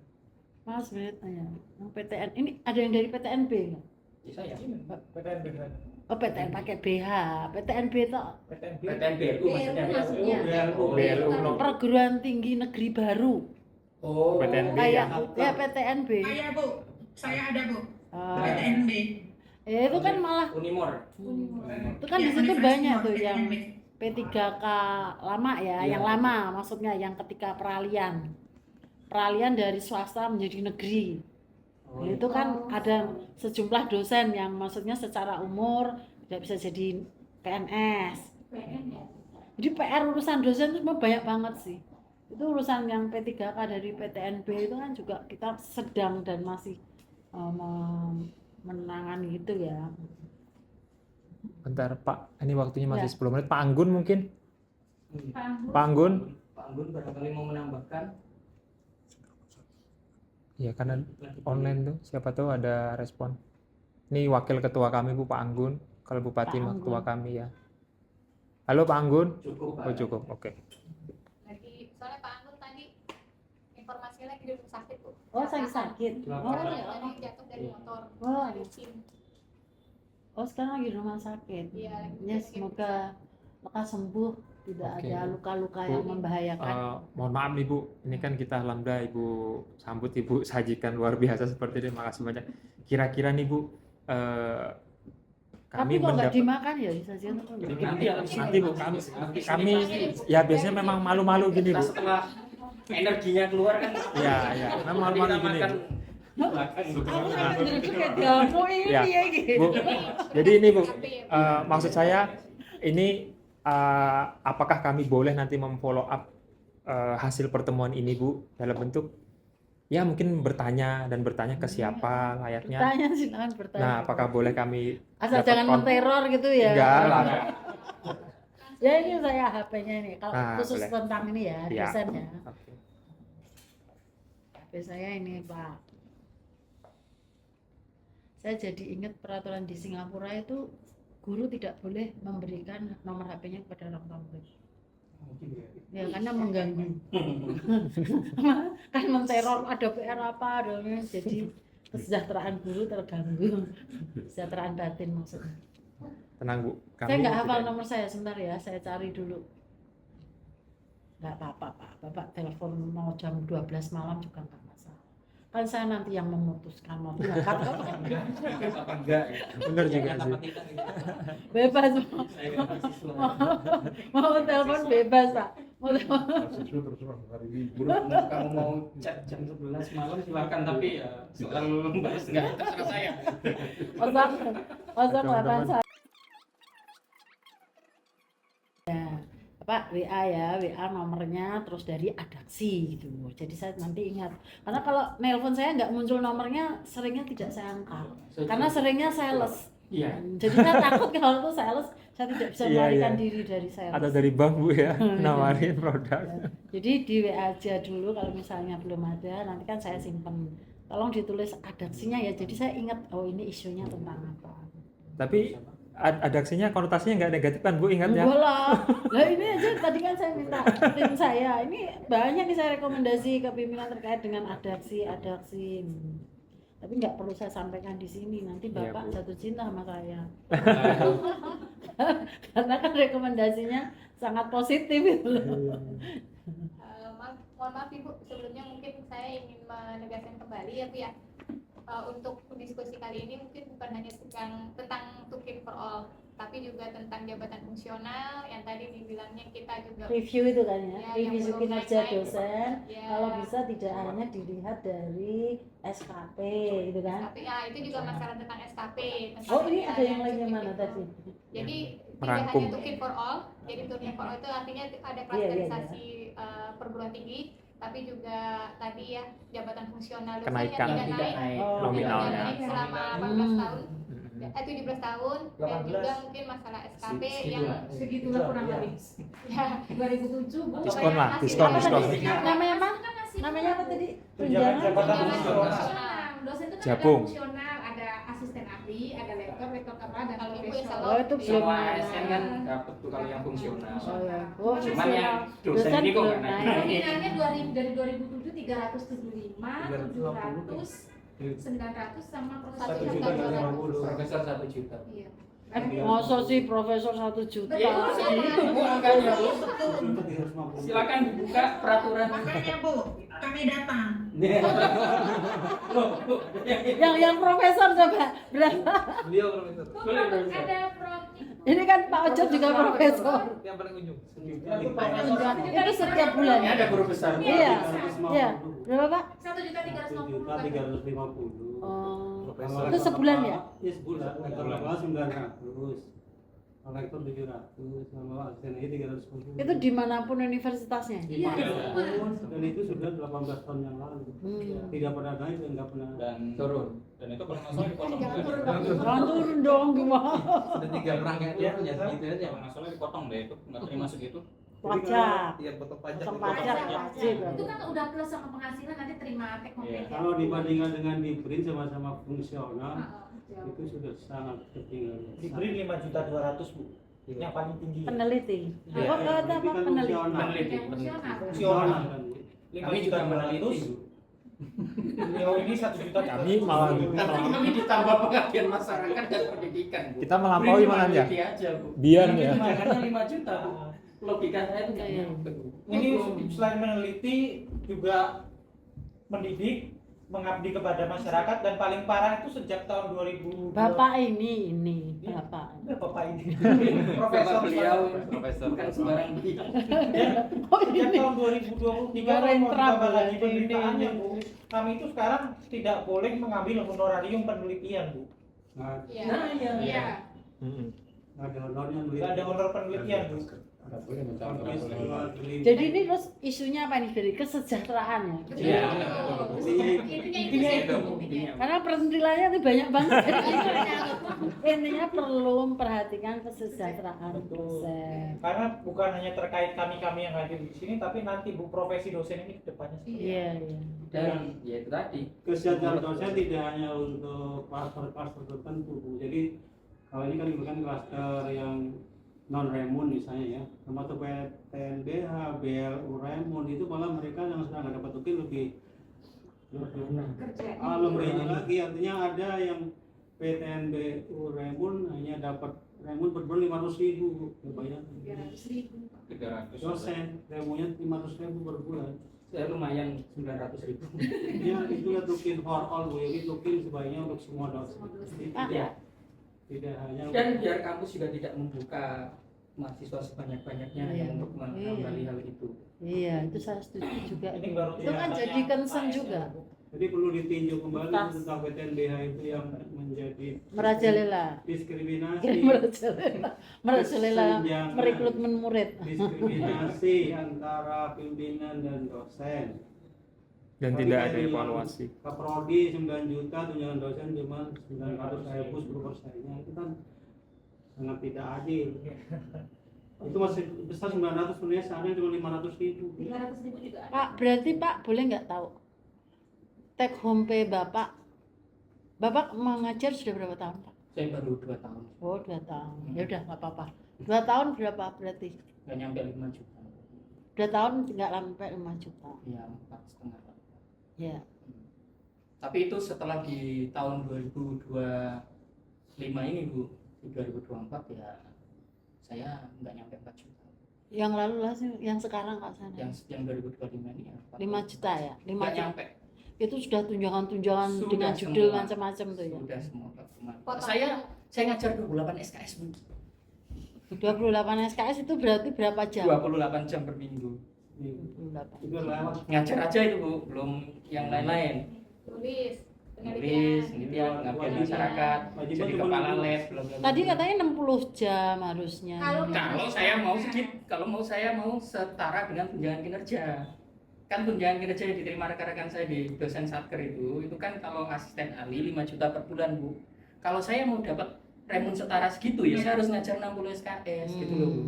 Speaker 2: Mas sebenarnya yang PTN ini ada yang dari PTNB nggak?
Speaker 6: Ya, saya
Speaker 4: PTNB.
Speaker 2: Oh PTN pakai BH, PTNB itu
Speaker 6: BLU maksudnya.
Speaker 2: BLU Perguruan Tinggi Negeri Baru.
Speaker 6: Oh,
Speaker 7: PTNB
Speaker 2: kayak ya PTNB.
Speaker 11: Saya Bu, saya ada Bu.
Speaker 2: Oh.
Speaker 11: PTNB.
Speaker 2: Itu kan malah
Speaker 6: Unimor.
Speaker 2: Itu kan di situ banyak tuh yang P3K lama ya, yang lama maksudnya yang ketika peralihan dari swasta menjadi negeri. Itu kan ada sejumlah dosen yang maksudnya secara umur tidak bisa jadi PNS. Jadi PR urusan dosen itu banyak banget sih. Itu urusan yang P3K dari PTNB itu kan juga kita sedang dan masih menangani gitu ya.
Speaker 7: Bentar Pak, ini waktunya masih 10 menit. Pak Anggun mungkin? Pak Anggun
Speaker 6: barangkali mau menambahkan.
Speaker 7: Ya karena online tuh, siapa tahu ada respon. Ini wakil ketua kami Bu Pak Anggun, kalau Bupati ketua kami ya. Halo Pak Anggun?
Speaker 6: Cukup.
Speaker 7: Oh cukup, oke.
Speaker 8: Lagi soalnya Pak Anggun tadi informasinya lagi di rumah sakit Bu.
Speaker 2: Oh saya sakit.
Speaker 8: Tadi jatuh dari motor.
Speaker 2: Oh sekarang lagi di rumah sakit.
Speaker 8: Iya.
Speaker 2: Ya semoga lekas sembuh, tidak ada luka-luka yang membahayakan.
Speaker 7: Mohon maaf nih Bu, ini kan kita alhamdulillah Ibu sambut, Ibu sajikan luar biasa seperti ini, makasih banyak. Kira-kira nih Bu, kami
Speaker 2: tapi kok nggak dimakan ya sajian?
Speaker 7: Nanti Bu, kami ya biasanya memang malu-malu gini Bu.
Speaker 6: Setelah energinya keluar kan.
Speaker 7: Iya, memang malu-malu gini Bu.
Speaker 2: Aku kan duduk kayak jamu ini
Speaker 7: Ya,
Speaker 2: ya gitu.
Speaker 7: Bu. Jadi ini Bu, maksud saya ini apakah kami boleh nanti memfollow up hasil pertemuan ini Bu dalam bentuk ya mungkin bertanya ke siapa layaknya.
Speaker 2: Bertanya silakan bertanya.
Speaker 7: Nah, apakah boleh kami
Speaker 2: Asal
Speaker 7: dapat
Speaker 2: jangan menteror gitu ya.
Speaker 7: Enggak lah.
Speaker 2: Ya ini saya HP-nya ini. Kalau
Speaker 7: Nah,
Speaker 2: khusus
Speaker 7: boleh.
Speaker 2: tentang ini ya,
Speaker 7: Ya.
Speaker 2: dosennya.
Speaker 7: Oke.
Speaker 2: HP saya ini Pak. Saya jadi ingat peraturan di Singapura itu guru tidak boleh memberikan nomor HP-nya kepada orang tua murid. Ya karena mengganggu. Kan menteror, ada PR apa, ada jadi kesejahteraan guru terganggu. Kesejahteraan batin maksudnya.
Speaker 7: Tenang Bu,
Speaker 2: Saya nggak hafal
Speaker 7: tidak-
Speaker 2: nomor saya, sebentar ya, saya cari dulu. Nggak apa-apa Pak, Bapak telepon mau jam 12 malam juga nggak masalah. Kan saya nanti yang memutuskan mau berangkat apa
Speaker 6: Enggak ya.
Speaker 7: Bener juga sih.
Speaker 2: bebas mau telepon bebas Pak. Mau telepon.
Speaker 3: Mahasiswa terserah hari libur.
Speaker 6: Kamu mau chat jam 11 malam silakan, tapi ya soal bahas enggak terserah saya.
Speaker 2: 081 ya Pak, WA ya, WA nomornya terus dari Adaksi gitu. Jadi saya nanti ingat. Karena kalau nelpon saya nggak muncul nomornya, seringnya tidak saya angkat. Karena seringnya sales.
Speaker 6: Iya.
Speaker 2: Jadi saya takut kalau itu sales, saya tidak bisa
Speaker 7: Iya,
Speaker 2: melarikan
Speaker 7: iya.
Speaker 2: diri dari sales.
Speaker 7: Atau dari bank Bu ya, nawarin produk.
Speaker 2: Jadi di WA aja dulu, kalau misalnya belum ada, nanti kan saya simpen. Tolong ditulis Adaksinya ya, jadi saya ingat, oh ini isunya tentang apa.
Speaker 7: Tapi adaksinya konotasinya nggak negatif kan Bu, ingat ya?
Speaker 2: Enggak lah. Lah ini aja tadi kan saya minta tim saya. Ini banyak nih saya rekomendasi ke pimpinan terkait dengan adaksi. Tapi nggak perlu saya sampaikan di sini. Nanti
Speaker 7: Iya,
Speaker 2: Bapak
Speaker 7: Bu.
Speaker 2: jatuh cinta sama saya. Karena kan rekomendasinya sangat positif itu loh.
Speaker 8: Mohon maaf Ibu, sebelumnya mungkin saya ingin menegaskan kembali ya Bu ya, untuk diskusi kali ini mungkin bukan hanya tentang Tukin for All, tapi juga tentang jabatan fungsional yang tadi dibilangnya kita juga
Speaker 2: Review itu kan ya,
Speaker 8: Ya,
Speaker 2: review
Speaker 8: yang belum
Speaker 2: kinerja
Speaker 8: naik-naik.
Speaker 2: dosen.
Speaker 8: Ya.
Speaker 2: Kalau bisa tidak hanya dilihat dari SKP gitu kan.
Speaker 8: SKP, ya itu juga masalah tentang SKP. Tentang
Speaker 2: Oh ini ada
Speaker 8: penilaian
Speaker 2: yang lain yang mana
Speaker 8: seperti
Speaker 2: tadi?
Speaker 8: itu. Jadi tidak
Speaker 7: Merangkum.
Speaker 8: hanya Tukin for All, jadi Tukin for All itu artinya ada kategorisasi perguruan tinggi, tapi juga tadi ya jabatan fungsional dosen
Speaker 7: Kenaikan.
Speaker 8: yang tidak
Speaker 6: Tidak
Speaker 8: naik,
Speaker 6: naik.
Speaker 2: Oh,
Speaker 7: nominalnya.
Speaker 8: yang naik selama 18 tahun, 17 tahun, dan
Speaker 4: 18.
Speaker 8: juga mungkin masalah SKP
Speaker 6: Segitu
Speaker 8: yang
Speaker 6: lah.
Speaker 9: Segitulah kurang lebih.
Speaker 8: ya
Speaker 9: 2007 Bu.
Speaker 7: Diskon lah,
Speaker 8: Masih
Speaker 7: diskon,
Speaker 8: ada
Speaker 7: diskon.
Speaker 2: Namanya apa?
Speaker 9: Kan masih
Speaker 2: Namanya apa tadi?
Speaker 4: Tunjangan
Speaker 2: Tunjangan.
Speaker 4: jabatan
Speaker 9: fungsional. Dosen itu kan
Speaker 7: Jabung.
Speaker 9: ada fungsional, ada asisten ahli, ada lektor apa, dan
Speaker 8: Kalau Ibu
Speaker 9: profesor.
Speaker 8: insya
Speaker 2: Oh itu belum
Speaker 6: Semua
Speaker 2: naik.
Speaker 6: ASN kan dapat tuh kalau yang fungsional.
Speaker 2: Oh ya. Oh,
Speaker 6: Cuman yang dosen
Speaker 2: dosen
Speaker 6: ini kok
Speaker 2: belum
Speaker 6: nggak naik.
Speaker 2: naik.
Speaker 9: Nominalnya dari 2007 375, 700, 900 sama profesor
Speaker 4: 1.250.000.
Speaker 6: Profesor 1 juta.
Speaker 9: Iya.
Speaker 2: Masa sih profesor 1 juta?
Speaker 6: Itu Bu angkanya Bu. Silakan dibuka peraturan.
Speaker 11: Makanya Bu, kami datang.
Speaker 6: Loh, Bu.
Speaker 2: Yang profesor coba berapa?
Speaker 6: Beliau profesor. Boleh profesor.
Speaker 9: Ada Prof.
Speaker 2: Ini kan Pak Ojot juga profesor.
Speaker 6: Yang paling ujung.
Speaker 2: Itu setiap bulan.
Speaker 6: Ini ada guru besar.
Speaker 2: Iya. Iya. Berapa Pak?
Speaker 5: 1.350.
Speaker 2: Oh.
Speaker 6: Profesor.
Speaker 2: Itu sebulan ya?
Speaker 5: Iya sebulan. Lektor level 900. Lektor 700 sama asisten ini 310.
Speaker 2: Itu dimanapun universitasnya.
Speaker 9: Iya.
Speaker 5: Dan itu sudah 18 tahun yang lalu. Tidak pernah naik dan nggak pernah.
Speaker 6: Dan turun. Dan itu kalau nggak salah dipotong juga.
Speaker 2: Jangan turun dong gimana?
Speaker 6: Sudah 3 rangkaian turun ya segitu aja. Kalau nggak salah dipotong deh itu. Nggak terima segitu.
Speaker 2: Pajak.
Speaker 6: Iya potong pajak.
Speaker 2: Potong pajak wajib.
Speaker 9: Itu kan udah plus sama penghasilan, nanti terima take home pay.
Speaker 5: Kalau dibandingkan dengan di BRIN sama-sama fungsional,
Speaker 9: Jauh.
Speaker 5: itu sudah sangat ketinggalan.
Speaker 4: Di BRIN 5.200.000 Bu. Yang paling tinggi.
Speaker 2: Peneliti.
Speaker 4: Iya.
Speaker 2: Oh, itu apa? Peneliti.
Speaker 6: Peneliti.
Speaker 9: Fungsional.
Speaker 4: Fungsional.
Speaker 6: Kami juga meneliti.
Speaker 4: 5.200.000. Beliau ini 1 juta.
Speaker 7: Kami malah
Speaker 6: Kami ditambah pengabdian masyarakat dan pendidikan. Bu.
Speaker 7: kita melampaui
Speaker 6: BRIN
Speaker 7: malah ya.
Speaker 6: meneliti aja Bu.
Speaker 7: Biar
Speaker 6: Kami
Speaker 7: ya.
Speaker 6: tunjangannya 5 juta Bu. Logika saya itu nggak
Speaker 2: Iya.
Speaker 6: nyampe Bu.
Speaker 4: Ini selain meneliti juga mendidik, mengabdi kepada masyarakat, dan paling parah itu sejak tahun 2000.
Speaker 2: Bapak ini Bapak.
Speaker 4: Bapak ini
Speaker 6: Profesor beliau,
Speaker 7: Profesor.
Speaker 6: bukan sembarang beliau.
Speaker 4: Sejak tahun 2023
Speaker 2: Kemarin
Speaker 4: kalau
Speaker 2: Trump
Speaker 4: ditambah lagi
Speaker 2: ya,
Speaker 4: penderitaannya,
Speaker 2: ini.
Speaker 4: Bu, kami itu sekarang tidak boleh mengambil honorarium penelitian, Bu.
Speaker 5: Nggak
Speaker 8: Iya.
Speaker 6: Nah, iya.
Speaker 8: Iya.
Speaker 7: Mm-mm.
Speaker 5: nggak ada honornya
Speaker 4: Nggak ada honor penelitian, Bu.
Speaker 2: Jadi ini terus isunya apa nih dari kesejahteraan ya?
Speaker 6: Iya.
Speaker 4: Intinya itu.
Speaker 2: Karena perintilannya itu banyak banget. Intinya perlu memperhatikan kesejahteraan dosen.
Speaker 4: Karena bukan hanya terkait kami yang hadir di sini, tapi nanti Bu profesi dosen ini ke depannya.
Speaker 2: Iya, iya.
Speaker 6: Dan ya itu tadi.
Speaker 5: Kesejahteraan dosen tidak hanya untuk klaster-klaster tertentu, Bu. Jadi kalau ini kan bukan klaster yang non remun misalnya ya, termasuk PTNBH, BLU remun itu malah mereka yang sedang dapat tukin lebih lebih ini lagi, artinya ada yang PTNBU remun hanya dapat remun per bulan 500.000, ya banyak.
Speaker 8: 300.000.
Speaker 5: Dosen remunnya 500.000 per bulan.
Speaker 6: Saya lumayan 900.000.
Speaker 5: Ya itu ya tukin for all, Bu. Jadi tukin sebaiknya untuk semua dosen.
Speaker 6: Ya.
Speaker 5: Tidak hanya
Speaker 6: Dan biar kampus juga tidak membuka mahasiswa sebanyak-banyaknya yang untuk mengambil hal itu.
Speaker 2: Iya, itu saya setuju juga.
Speaker 4: Ini baru
Speaker 2: Itu kan jadi concern juga.
Speaker 5: jadi perlu ditinjau kembali tentang PTNBH itu yang menjadi
Speaker 2: Merajalela.
Speaker 5: diskriminasi,
Speaker 2: Merajalela
Speaker 5: Kesenjangan.
Speaker 2: merekrutmen murid.
Speaker 5: diskriminasi antara pimpinan dan dosen.
Speaker 7: Dan
Speaker 5: Tadi
Speaker 7: tidak
Speaker 5: saya
Speaker 7: ada
Speaker 5: bilang,
Speaker 7: evaluasi.
Speaker 5: Kaprodi 9 juta, tunjangan dosen cuma 900.000 10%-nya, itu kan sangat tidak adil. Itu masih besar 900, sebenarnya seharusnya cuma 500.000.
Speaker 9: 500.000 juga ada.
Speaker 2: Pak, berarti Pak boleh nggak tahu take home pay Bapak mengajar sudah berapa tahun Pak?
Speaker 6: Saya baru 2 tahun.
Speaker 2: Oh 2 tahun, ya udah nggak apa-apa. 2 tahun berapa berarti?
Speaker 6: Nggak nyampe 5 juta.
Speaker 2: 2 tahun nggak sampai 5 juta.
Speaker 6: Ya 4,5.
Speaker 2: Ya.
Speaker 6: Tapi itu setelah di tahun 2025 ini Bu, di 2024 ya saya nggak nyampe 4 juta.
Speaker 2: Yang lalu lah sih, yang sekarang Kak Sana.
Speaker 6: Yang 2025 ini ya
Speaker 2: 5 juta ya? 5
Speaker 6: nggak
Speaker 2: juta.
Speaker 6: nyampe.
Speaker 2: Itu sudah tunjangan-tunjangan
Speaker 6: Sudah
Speaker 2: dengan judul
Speaker 6: semua.
Speaker 2: macam-macam tuh ya.
Speaker 6: Sudah semua Pak.
Speaker 8: Potong.
Speaker 6: Saya ngajar 28 SKS Bu.
Speaker 2: 28 SKS itu berarti berapa jam?
Speaker 6: 28 jam per minggu.
Speaker 2: 28.
Speaker 5: Itu lewat.
Speaker 6: Ngajar aja itu Bu, belum yang lain-lain.
Speaker 8: Tulis.
Speaker 6: Nulis, penelitian, ngabdi masyarakat, jadi kepala lab, bla bla bla.
Speaker 2: Tadi katanya 60 jam harusnya.
Speaker 6: Kalau saya mau setara dengan tunjangan kinerja. Kan tunjangan kinerja yang diterima rekan-rekan saya di dosen satker itu kan kalau asisten ahli 5 juta per bulan Bu. Kalau saya mau dapat remun setara segitu ya saya harus ngajar 60 SKS gitu loh Bu.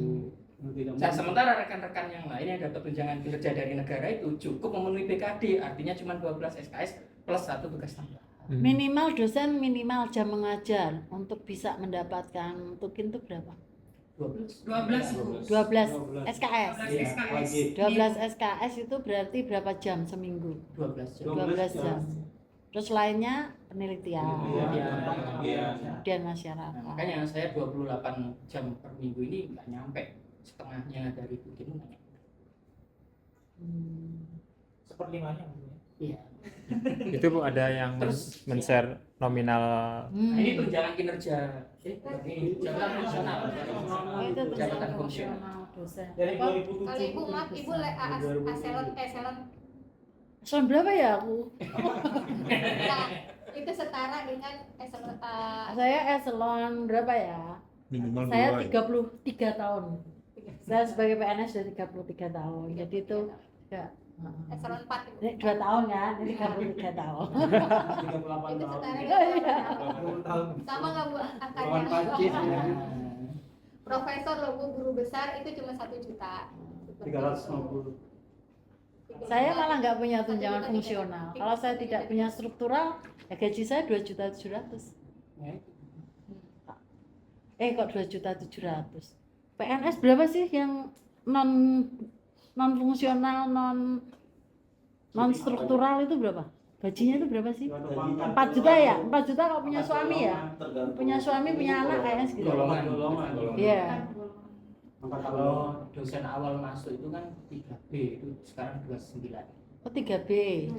Speaker 6: Nah sementara rekan-rekan yang lain yang dapat tunjangan kinerja dari negara itu cukup memenuhi BKD, artinya cuma 12 SKS plus 1 tugas tambahan.
Speaker 2: Minimal dosen minimal jam mengajar untuk bisa mendapatkan tukin itu berapa?
Speaker 6: 12
Speaker 2: 12 SKS.
Speaker 6: Iya,
Speaker 5: wajib.
Speaker 2: 12 SKS itu berarti berapa jam seminggu?
Speaker 6: 12 jam.
Speaker 2: 12 jam. Terus lainnya penelitian,
Speaker 5: Iya.
Speaker 2: kemudian masyarakat.
Speaker 6: Nah, makanya saya 28 jam per minggu ini nggak nyampe setengahnya dari tukin nggak nyampe.
Speaker 4: Seperlimanya Bu.
Speaker 6: Iya.
Speaker 7: Itu Bu ada yang
Speaker 6: Terus,
Speaker 7: men-share nominal.
Speaker 6: Nah, ini tunjangan kinerja. Ini jabatan fungsional.
Speaker 2: Oh, itu
Speaker 6: Jabatan fungsional.
Speaker 2: dosen.
Speaker 4: Dari
Speaker 2: Apa?
Speaker 4: 2007.
Speaker 8: Kalau Ibu maaf Ibu eselon
Speaker 2: Eselon berapa ya aku?
Speaker 8: nah, itu setara dengan eselon
Speaker 2: Saya eselon berapa ya?
Speaker 3: Minimal
Speaker 2: Saya
Speaker 3: 2 ya.
Speaker 2: 33 tahun. Saya sebagai PNS sudah 33 tahun. Jadi itu ya.
Speaker 8: eselon 4 Ibu.
Speaker 2: Ini 2 tahun kan, ini 33 tahun.
Speaker 5: 38
Speaker 8: Itu
Speaker 5: tahun.
Speaker 8: setara
Speaker 2: Iya.
Speaker 5: 20 tahun.
Speaker 8: sama nggak Bu
Speaker 5: Lawan
Speaker 8: angkanya?
Speaker 5: Pancis ya.
Speaker 8: Profesor loh Bu, guru besar itu cuma 1 juta.
Speaker 5: 350.
Speaker 2: Saya malah nggak punya tunjangan fungsional. Kalau saya tidak punya struktural, ya gaji saya 2.700.000. Kok 2.700.000? PNS berapa sih yang non fungsional, non struktural itu berapa? Gajinya itu berapa sih? 4 juta ya? 4 juta kalau punya suami ya? Punya suami, punya anak kayaknya segitu.
Speaker 6: Golongan.
Speaker 2: Iya.
Speaker 6: Kalau dosen awal masuk itu kan 3B, itu sekarang 29.
Speaker 2: Oh 3B.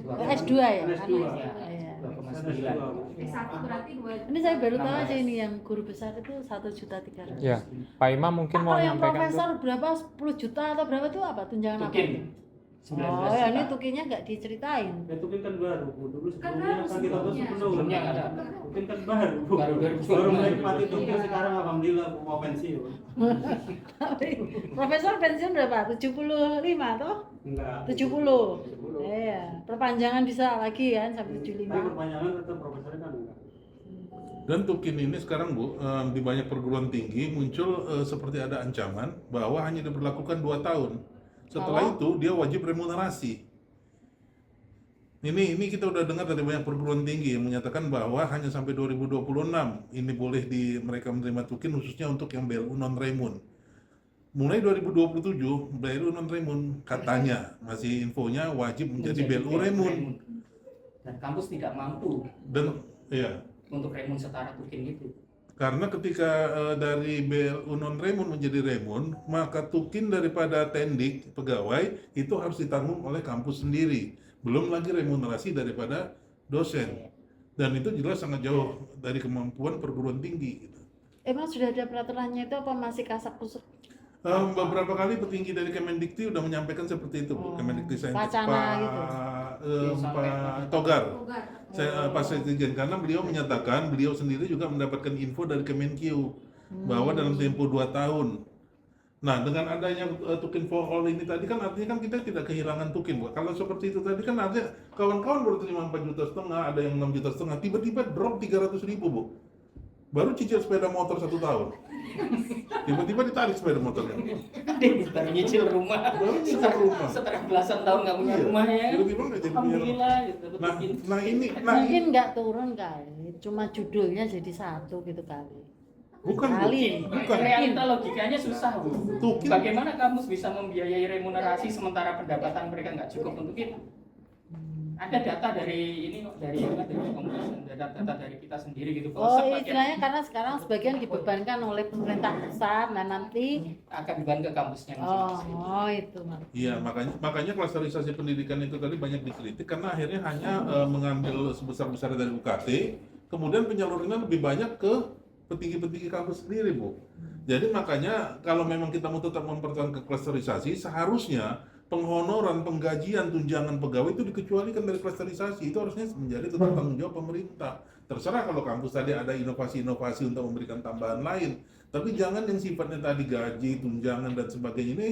Speaker 2: Oh, S2 ya?
Speaker 5: S2.
Speaker 2: Iya.
Speaker 6: 2,9.
Speaker 9: S1 berarti 2.
Speaker 2: Ini saya baru tahu aja ini yang guru besar itu 1.300.000.
Speaker 7: Ya, Pak Imam mungkin mau
Speaker 2: Kalau yang
Speaker 7: nyampaikan
Speaker 2: profesor
Speaker 7: tuh.
Speaker 2: berapa 10 juta atau berapa tuh apa tunjangan apa?
Speaker 6: Tukin.
Speaker 2: Oh ya ini tukinya nggak diceritain.
Speaker 5: Itu kan baru, Bu. Dulu
Speaker 9: Kan
Speaker 5: sebelumnya
Speaker 9: baru
Speaker 5: kan kita tuh
Speaker 6: Sebelumnya nggak ada.
Speaker 5: Mungkin kan baru, Bu.
Speaker 6: Baru 2012.
Speaker 5: Baru menikmati Tukin sekarang alhamdulillah Bu, mau pensiun.
Speaker 2: Tapi profesor pensiun berapa? 75 toh?
Speaker 5: Enggak.
Speaker 2: 70. Iya, perpanjangan bisa lagi kan sampai
Speaker 5: Tapi
Speaker 2: 75.
Speaker 5: perpanjangan tetap profesornya kan enggak.
Speaker 3: Dan Tukin ini sekarang Bu, di banyak perguruan tinggi muncul seperti ada ancaman bahwa hanya diberlakukan 2 tahun. Setelah itu dia wajib remunerasi. Ini kita udah dengar dari banyak perguruan tinggi yang menyatakan bahwa hanya sampai 2026 ini boleh mereka menerima Tukin khususnya untuk yang BLU non Remun. Mulai 2027 BLU non Remun katanya masih infonya wajib menjadi BLU Remun.
Speaker 6: Dan kampus tidak mampu
Speaker 3: Dan ya,
Speaker 6: untuk Remun setara Tukin itu.
Speaker 3: karena ketika dari BLU non Remun menjadi Remun, maka Tukin daripada tendik pegawai itu harus ditanggung oleh kampus sendiri. Belum lagi remunerasi daripada dosen. Dan itu jelas sangat jauh dari kemampuan perguruan tinggi gitu.
Speaker 2: Emang sudah ada peraturannya itu apa masih kasak kusuk?
Speaker 3: Beberapa kali petinggi dari Kemendikti udah menyampaikan seperti itu, Bu. Kemendikti Saintek
Speaker 2: Wacana gitu.
Speaker 3: Pak Togar. Pak Sekjen, karena beliau menyatakan beliau sendiri juga mendapatkan info dari Kemenkyu bahwa dalam tempo 2 tahun. Nah, dengan adanya Tukin for All ini tadi kan artinya kan kita tidak kehilangan Tukin, Bu. Kalau seperti itu tadi kan artinya kawan-kawan baru terima 4,5 juta, ada yang 6,5 juta, tiba-tiba drop 300.000, Bu. Baru cicil sepeda motor 1 tahun. Tiba-tiba ditarik sepeda motornya.
Speaker 6: Dia baru nyicil rumah. Setelah belasan tahun nggak punya rumah ya.
Speaker 3: Tiba-tiba nggak jadi punya rumah.
Speaker 6: Alhamdulillah. Gitu,
Speaker 2: Mungkin nggak turun kali, cuma judulnya jadi satu gitu kali.
Speaker 3: Bukan,
Speaker 2: Kali.
Speaker 3: bukan.
Speaker 6: Realita logikanya susah, Bu.
Speaker 3: Tukin.
Speaker 6: Bagaimana kampus bisa membiayai remunerasi sementara pendapatan mereka nggak cukup untuk itu? Ada data dari ini kok, dari komunitas, data dari kita sendiri gitu.
Speaker 2: Oh, istilahnya karena sekarang sebagian dibebankan oleh pemerintah pusat, nah nanti
Speaker 6: akan dibeban ke kampusnya masing-masing.
Speaker 2: Oh, itu.
Speaker 3: Iya, makanya klasterisasi pendidikan itu tadi banyak dikritik karena akhirnya hanya mengambil sebesar-besarnya dari UKT, kemudian penyalurannya lebih banyak ke petinggi-petinggi kampus sendiri, Bu. Jadi makanya kalau memang kita mau tetap mempertahankan klasterisasi, seharusnya penghonoran, penggajian, tunjangan pegawai itu dikecualikan dari klasterisasi. Itu harusnya menjadi tetap tanggung jawab pemerintah. Terserah kalau kampus tadi ada inovasi-inovasi untuk memberikan tambahan lain. Tapi jangan yang sifatnya tadi gaji, tunjangan, dan sebagainya ini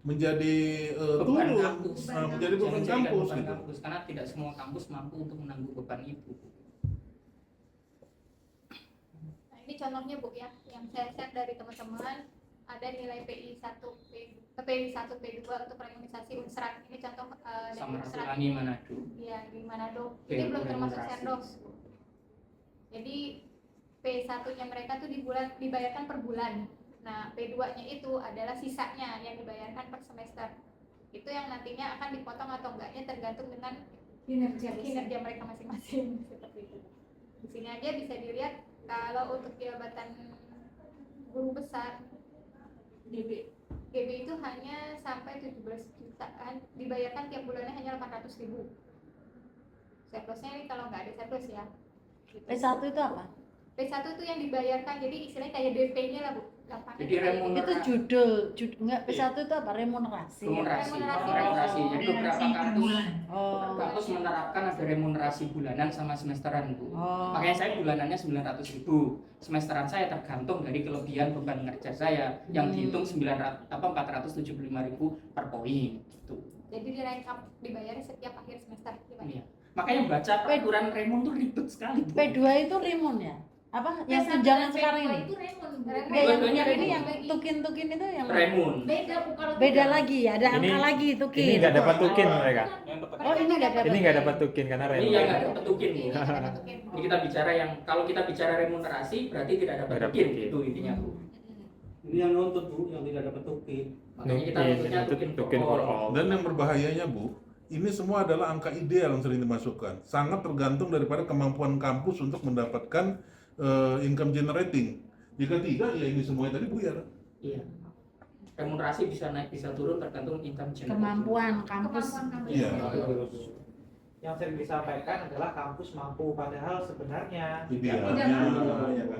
Speaker 3: menjadi
Speaker 6: beban
Speaker 3: turun,
Speaker 6: kampus.
Speaker 3: menjadi beban
Speaker 6: Jangan
Speaker 3: kampus.
Speaker 6: beban
Speaker 3: Gitu.
Speaker 6: kampus, karena tidak semua kampus mampu untuk menanggung beban itu.
Speaker 8: Nah, ini contohnya Bu ya, yang saya share dari teman-teman ada nilai PI 1 P2 untuk remunerasi Unsrat. Ini contoh dari Unsrat.
Speaker 6: Samratulangi Manado.
Speaker 8: Iya, di Manado. Ini belum termasuk Serdos. Jadi P1-nya mereka tuh dibayarkan per bulan. Nah, P2-nya itu adalah sisanya yang dibayarkan per semester. Itu yang nantinya akan dipotong atau enggaknya tergantung dengan kinerja mereka masing-masing seperti itu. Di sini aja bisa dilihat kalau untuk jabatan guru besar GB itu hanya sampai 17 jutaan, dibayarkan tiap bulannya hanya 800.000. Surplusnya ini kalau nggak ada surplus ya. Gitu.
Speaker 2: P1 itu apa?
Speaker 8: P1 itu yang dibayarkan, jadi istilahnya kayak DP-nya lah Bu.
Speaker 6: Jadi remunerasi.
Speaker 2: Itu judul enggak P1 itu apa? Remunerasi.
Speaker 6: Remunerasi. Jadi beberapa
Speaker 2: Oh.
Speaker 6: kampus menerapkan ada remunerasi bulanan sama semesteran, Bu.
Speaker 2: Oh.
Speaker 6: Makanya saya bulanannya 900.000. Semesteran saya tergantung dari kelebihan beban kerja saya yang dihitung 475.000 per poin gitu.
Speaker 8: Jadi dibayarnya setiap akhir semester gimana?
Speaker 6: Iya. Makanya baca peraturan Remun tuh ribet sekali, Bu.
Speaker 2: P2 itu Remun ya? Apa? Yang tunjangan sekarang ini?
Speaker 9: Itu Remun.
Speaker 2: Yang ini yang tukin itu yang
Speaker 6: Remun.
Speaker 9: Beda Bu, kalau
Speaker 2: beda lagi, ada
Speaker 7: Ini-
Speaker 2: angka lagi tukin.
Speaker 7: Ini nggak dapat Tukin mereka.
Speaker 2: Oh, ini nggak dapat.
Speaker 7: Ini nggak dapat Tukin karena
Speaker 6: Ini
Speaker 7: Remun.
Speaker 6: yang nggak dapat Tukin, Bu.
Speaker 8: Ini kita masukin.
Speaker 6: Ini kita bicara yang kalau kita bicara remunerasi berarti tidak dapat
Speaker 7: Tidak dapat
Speaker 6: Tukin
Speaker 7: Tukin.
Speaker 6: itu intinya, Bu.
Speaker 5: Ini yang nuntut Bu, yang tidak dapat Tukin.
Speaker 6: Makanya kita nuntutnya
Speaker 7: Tukin for all.
Speaker 3: Dan yang berbahayanya, Bu, ini semua adalah angka ideal yang sering dimasukkan. Sangat tergantung daripada kemampuan kampus untuk mendapatkan income generating. Jika tidak, ya ini semuanya tadi buyar.
Speaker 6: Iya. remunerasi bisa naik bisa turun tergantung income generation.
Speaker 2: Kemampuan kampus.
Speaker 3: Iya.
Speaker 4: Yang sering disampaikan adalah kampus mampu, padahal sebenarnya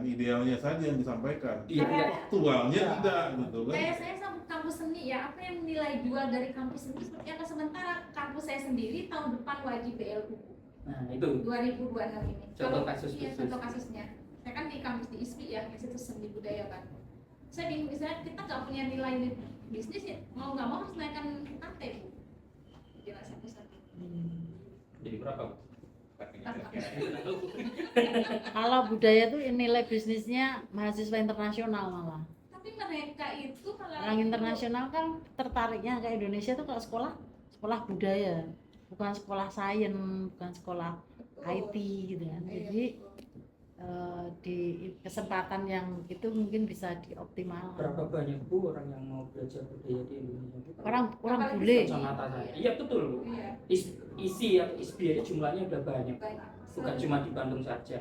Speaker 3: Idealnya saja yang disampaikan.
Speaker 6: Iya.
Speaker 3: Aktualnya tidak gitu kan.
Speaker 9: Kayak saya sama kampus seni ya, apa yang nilai jual dari kampus seni seperti apa? Sementara kampus saya sendiri tahun depan wajib BLU
Speaker 6: Nah, itu
Speaker 9: 2026 ini.
Speaker 6: contoh kasus
Speaker 9: Iya,
Speaker 6: khusus.
Speaker 9: contoh kasusnya. Saya kan di kampus di ISPI ya, Institut Seni Budaya kan. Saya bingung, misalnya kita nggak punya nilai bisnis ya, mau nggak mau harus naikkan UKT Bu. Jelas satu-satu.
Speaker 6: Jadi berapa, Bu?
Speaker 2: Kalau budaya tuh nilai bisnisnya mahasiswa internasional malah.
Speaker 9: Tapi mereka itu malah
Speaker 2: Orang internasional kan tertariknya ke Indonesia tuh kalau sekolah budaya, bukan sekolah sains, bukan sekolah IT gitu kan. Jadi di kesempatan yang itu mungkin bisa dioptimalkan.
Speaker 6: Berapa banyak Bu orang yang mau belajar budaya di Indonesia? Bu?
Speaker 2: Orang
Speaker 9: Apalagi
Speaker 2: bule.
Speaker 6: Kacamata saya. Iya betul Bu.
Speaker 9: Iya.
Speaker 6: Isi atau ISBI aja jumlahnya udah banyak.
Speaker 9: Banyak.
Speaker 6: Bukan cuma di Bandung saja.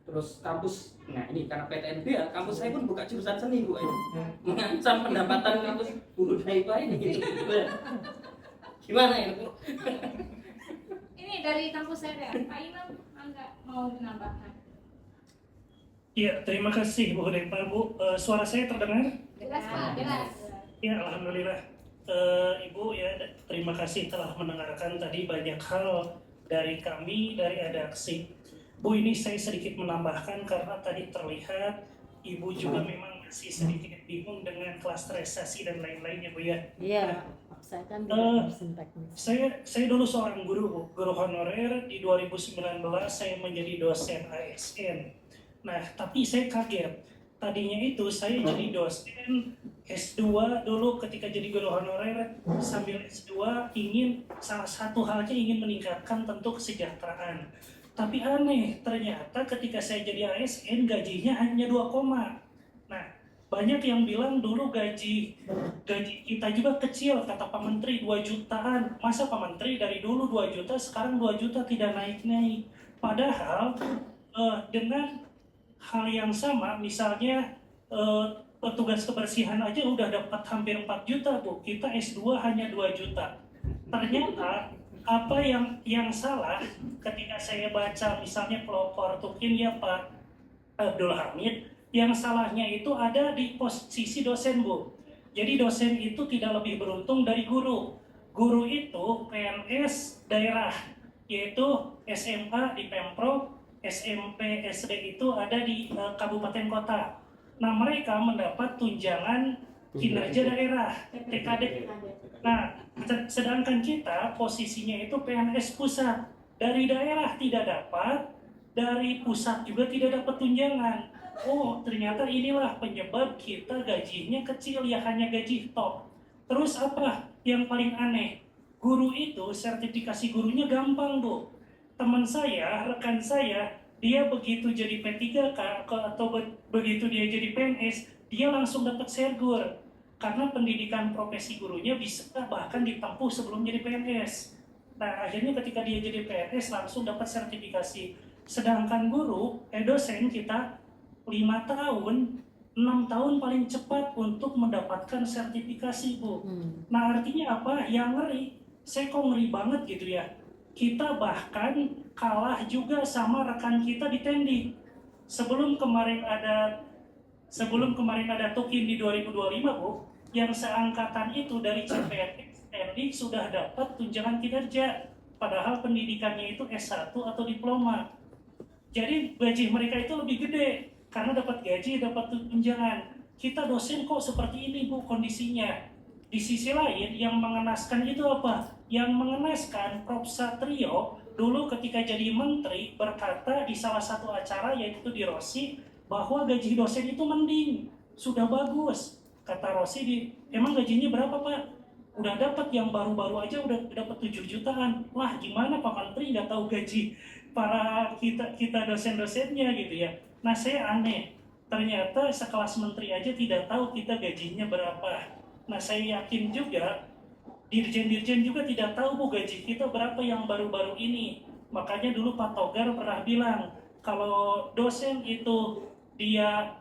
Speaker 6: Terus kampus, nah ini karena PTNB ya, kampus saya pun buka jurusan seni Bu. Mengancam pendapatan kampus budaya itu ini gitu. Gimana ya Bu?
Speaker 9: Ini dari kampus saya ya, Pak Imam Anda mau menambahkan?
Speaker 12: Iya, terima kasih Bu Depa. Bu, suara saya terdengar?
Speaker 9: Jelas Pak, jelas.
Speaker 12: Ya, alhamdulillah. Ibu ya, terima kasih telah mendengarkan tadi banyak hal dari kami, dari Adaksi. Bu, ini saya sedikit menambahkan karena tadi terlihat Ibu juga memang masih sedikit bingung dengan klasterisasi dan lain-lainnya Bu ya.
Speaker 2: Iya, saya kan tidak mesin teknis.
Speaker 12: Saya dulu seorang guru honorer. Di 2019 saya menjadi dosen ASN. Nah, tapi saya kaget. Tadinya itu saya jadi dosen S2 dulu ketika jadi guru honorer, sambil S2 salah satu halnya ingin meningkatkan tentu kesejahteraan. Tapi aneh, ternyata ketika saya jadi ASN gajinya hanya 2, nah banyak yang bilang dulu gaji kita juga kecil, kata Pak Menteri 2 jutaan. Masa Pak Menteri dari dulu 2 juta, sekarang 2 juta tidak naik-naik. Padahal dengan hal yang sama, misalnya petugas kebersihan aja udah dapat hampir 4 juta Bu, kita S2 hanya 2 juta. Ternyata apa yang salah ketika saya baca misalnya pelopor Tukin ya Pak Abdul Hamid, yang salahnya itu ada di posisi dosen Bu. Jadi dosen itu tidak lebih beruntung dari guru. Guru itu PNS daerah, yaitu SMA di Pemprov, SMP, SD itu ada di kabupaten kota. Nah mereka mendapat tunjangan kinerja daerah, TKD. Nah sedangkan kita posisinya itu PNS pusat. Dari daerah tidak dapat, dari pusat juga tidak dapat tunjangan. Oh ternyata inilah penyebab kita gajinya kecil, ya hanya gaji top. Terus apa yang paling aneh? Guru itu sertifikasi gurunya gampang Bu. Teman saya, rekan saya, dia begitu jadi P3K atau begitu dia jadi PNS, dia langsung dapat sergur. Karena pendidikan profesi gurunya bisa bahkan ditempuh sebelum jadi PNS. Nah akhirnya ketika dia jadi PNS langsung dapat sertifikasi. Sedangkan dosen kita 5 tahun, 6 tahun paling cepat untuk mendapatkan sertifikasi Bu. Nah artinya apa? Yang ngeri, saya kok ngeri banget gitu ya. Kita bahkan kalah juga sama rekan kita di Tendi. Sebelum kemarin ada Tukin di 2025 Bu, yang seangkatan itu dari CPNS Tendi sudah dapat tunjangan kinerja, padahal pendidikannya itu S1 atau diploma. Jadi gaji mereka itu lebih gede karena dapat gaji, dapat tunjangan. Kita dosen kok seperti ini Bu kondisinya. Di sisi lain yang mengenaskan itu apa? Yang mengenaskan Prof. Satrio dulu ketika jadi menteri berkata di salah satu acara yaitu di Rossi bahwa gaji dosen itu mending, sudah bagus. Kata Rossi, emang gajinya berapa Pak? Udah dapat yang baru-baru aja udah dapat 7 jutaan. Wah gimana Pak Menteri nggak tahu gaji para kita dosen-dosennya gitu ya. Nah saya aneh, ternyata sekelas menteri aja tidak tahu kita gajinya berapa. Nah saya yakin juga dirjen-dirjen juga tidak tahu Bu gaji kita berapa yang baru-baru ini. Makanya dulu Pak Togar pernah bilang kalau dosen itu dia